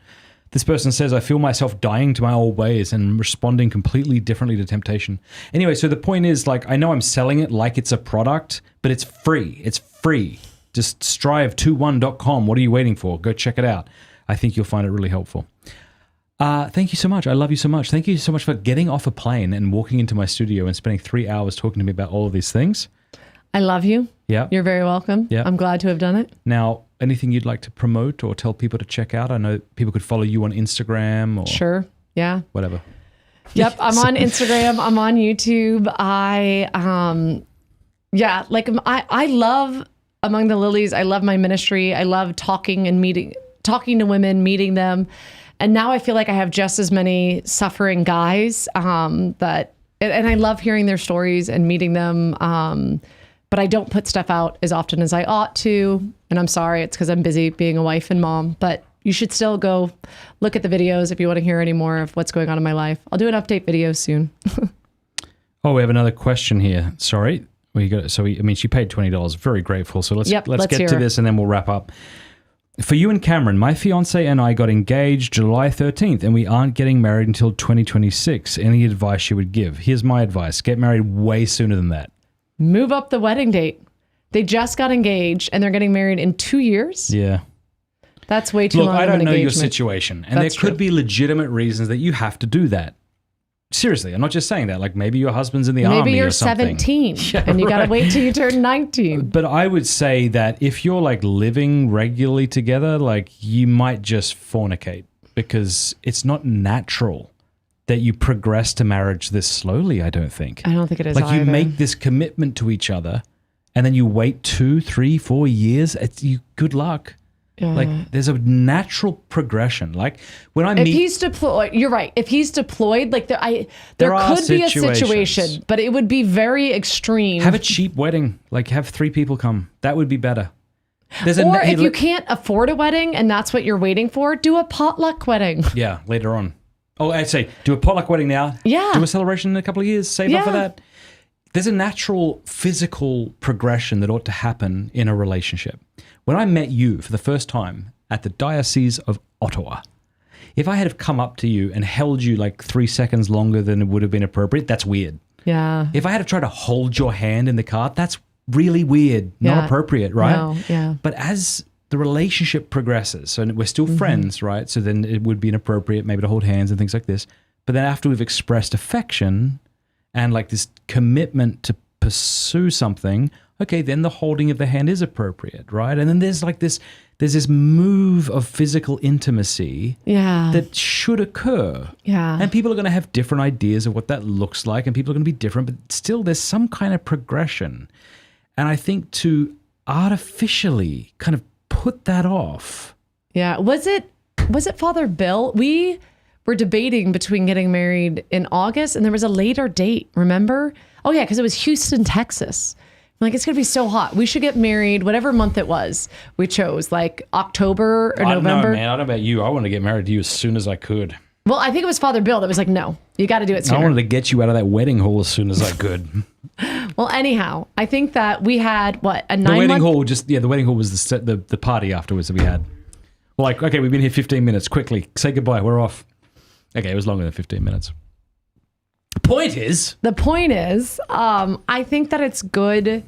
This person says, I feel myself dying to my old ways and responding completely differently to temptation. Anyway, so the point is, like, I know I'm selling it like it's a product, but it's free. It's free. Just strive21.com. What are you waiting for? Go check it out. I think you'll find it really helpful. Thank you so much. I love you so much. Thank you so much for getting off a plane and walking into my studio and spending 3 hours talking to me about all of these things. I love you. Yeah. You're very welcome. Yeah. I'm glad to have done it. Now, anything you'd like to promote or tell people to check out? I know people could follow you on Instagram or Sure. Yeah. whatever. Yep. I'm on Instagram. I'm on YouTube. I love Among the Lilies. I love my ministry. I love talking to women, meeting them. And now I feel like I have just as many suffering guys and I love hearing their stories and meeting them. But I don't put stuff out as often as I ought to. And I'm sorry, it's because I'm busy being a wife and mom. But you should still go look at the videos if you want to hear any more of what's going on in my life. I'll do an update video soon. Oh, we have another question here. Sorry. She paid $20. Very grateful. So let's get to this and then we'll wrap up. For you and Cameron, my fiance and I got engaged July 13th and we aren't getting married until 2026. Any advice you would give? Here's my advice. Get married way sooner than that. Move up the wedding date. They just got engaged and they're getting married in 2 years. Yeah. That's way too long of an engagement. I don't know your situation. And there could be legitimate reasons that you have to do that. Seriously, I'm not just saying that. Like maybe your husband's in the army or something. Maybe you're 17 and you got to wait till you turn 19. But I would say that if you're like living regularly together, like you might just fornicate because it's not natural that you progress to marriage this slowly, I don't think. I don't think it is Like you make this commitment to each other and then you wait 2, 3, 4 years. Good luck. Yeah. Like there's a natural progression. Like when I meet, if he's deployed, you're right. If he's deployed, like there could be a situation, but it would be very extreme. Have a cheap wedding. Like have 3 people come. That would be better. If you can't afford a wedding and that's what you're waiting for, do a potluck wedding. Yeah, later on. Oh, I'd say do a potluck wedding now. Yeah. Do a celebration in a couple of years. Save up for that. There's a natural physical progression that ought to happen in a relationship. When I met you for the first time at the Diocese of Ottawa, if I had have come up to you and held you like 3 seconds longer than it would have been appropriate, that's weird. Yeah. If I had to try to hold your hand in the car, that's really weird, not appropriate, right? No, yeah. But as the relationship progresses, so we're still friends, right? So then it would be inappropriate maybe to hold hands and things like this. But then after we've expressed affection and like this commitment to pursue something, okay, then the holding of the hand is appropriate, right? And then there's this move of physical intimacy that should occur. Yeah. And people are going to have different ideas of what that looks like and people are going to be different, but still there's some kind of progression. And I think to artificially kind of put that off. Yeah. Was it Father Bill? We were debating between getting married in August and there was a later date, remember? Oh yeah, because it was Houston, Texas. I'm like, it's going to be so hot. We should get married, whatever month it was. We chose like October or November. I don't know, man. I don't know about you. I want to get married to you as soon as I could. Well, I think it was Father Bill that was like, no, you got to do it sooner. I wanted to get you out of that wedding hall as soon as I could. Well, anyhow, I think that we had, a 9 month? The wedding hall was the party afterwards that we had. Like, okay, we've been here 15 minutes. Quickly, say goodbye. We're off. Okay, it was longer than 15 minutes. The point is, I think that it's good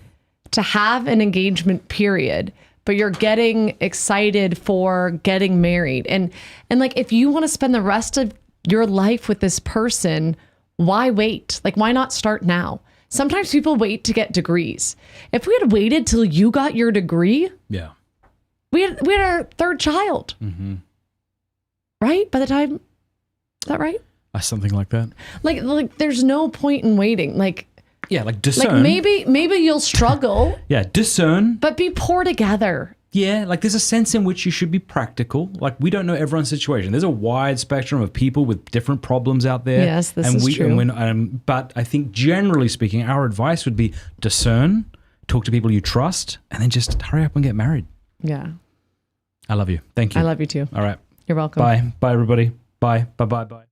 to have an engagement period, but you're getting excited for getting married. And like, if you want to spend the rest of your life with this person, why wait? Like, why not start now? Sometimes people wait to get degrees. If we had waited till you got your degree, we had our 3rd child, right? By the time, is that right? Something like that. Like, there's no point in waiting. Like discern. Like maybe you'll struggle. Discern. But be poor together. Yeah, like there's a sense in which you should be practical. Like we don't know everyone's situation. There's a wide spectrum of people with different problems out there. Yes, this is true. But I think generally speaking, our advice would be discern, talk to people you trust, and then just hurry up and get married. Yeah. I love you. Thank you. I love you too. All right. You're welcome. Bye. Bye, everybody. Bye. Bye. Bye. Bye.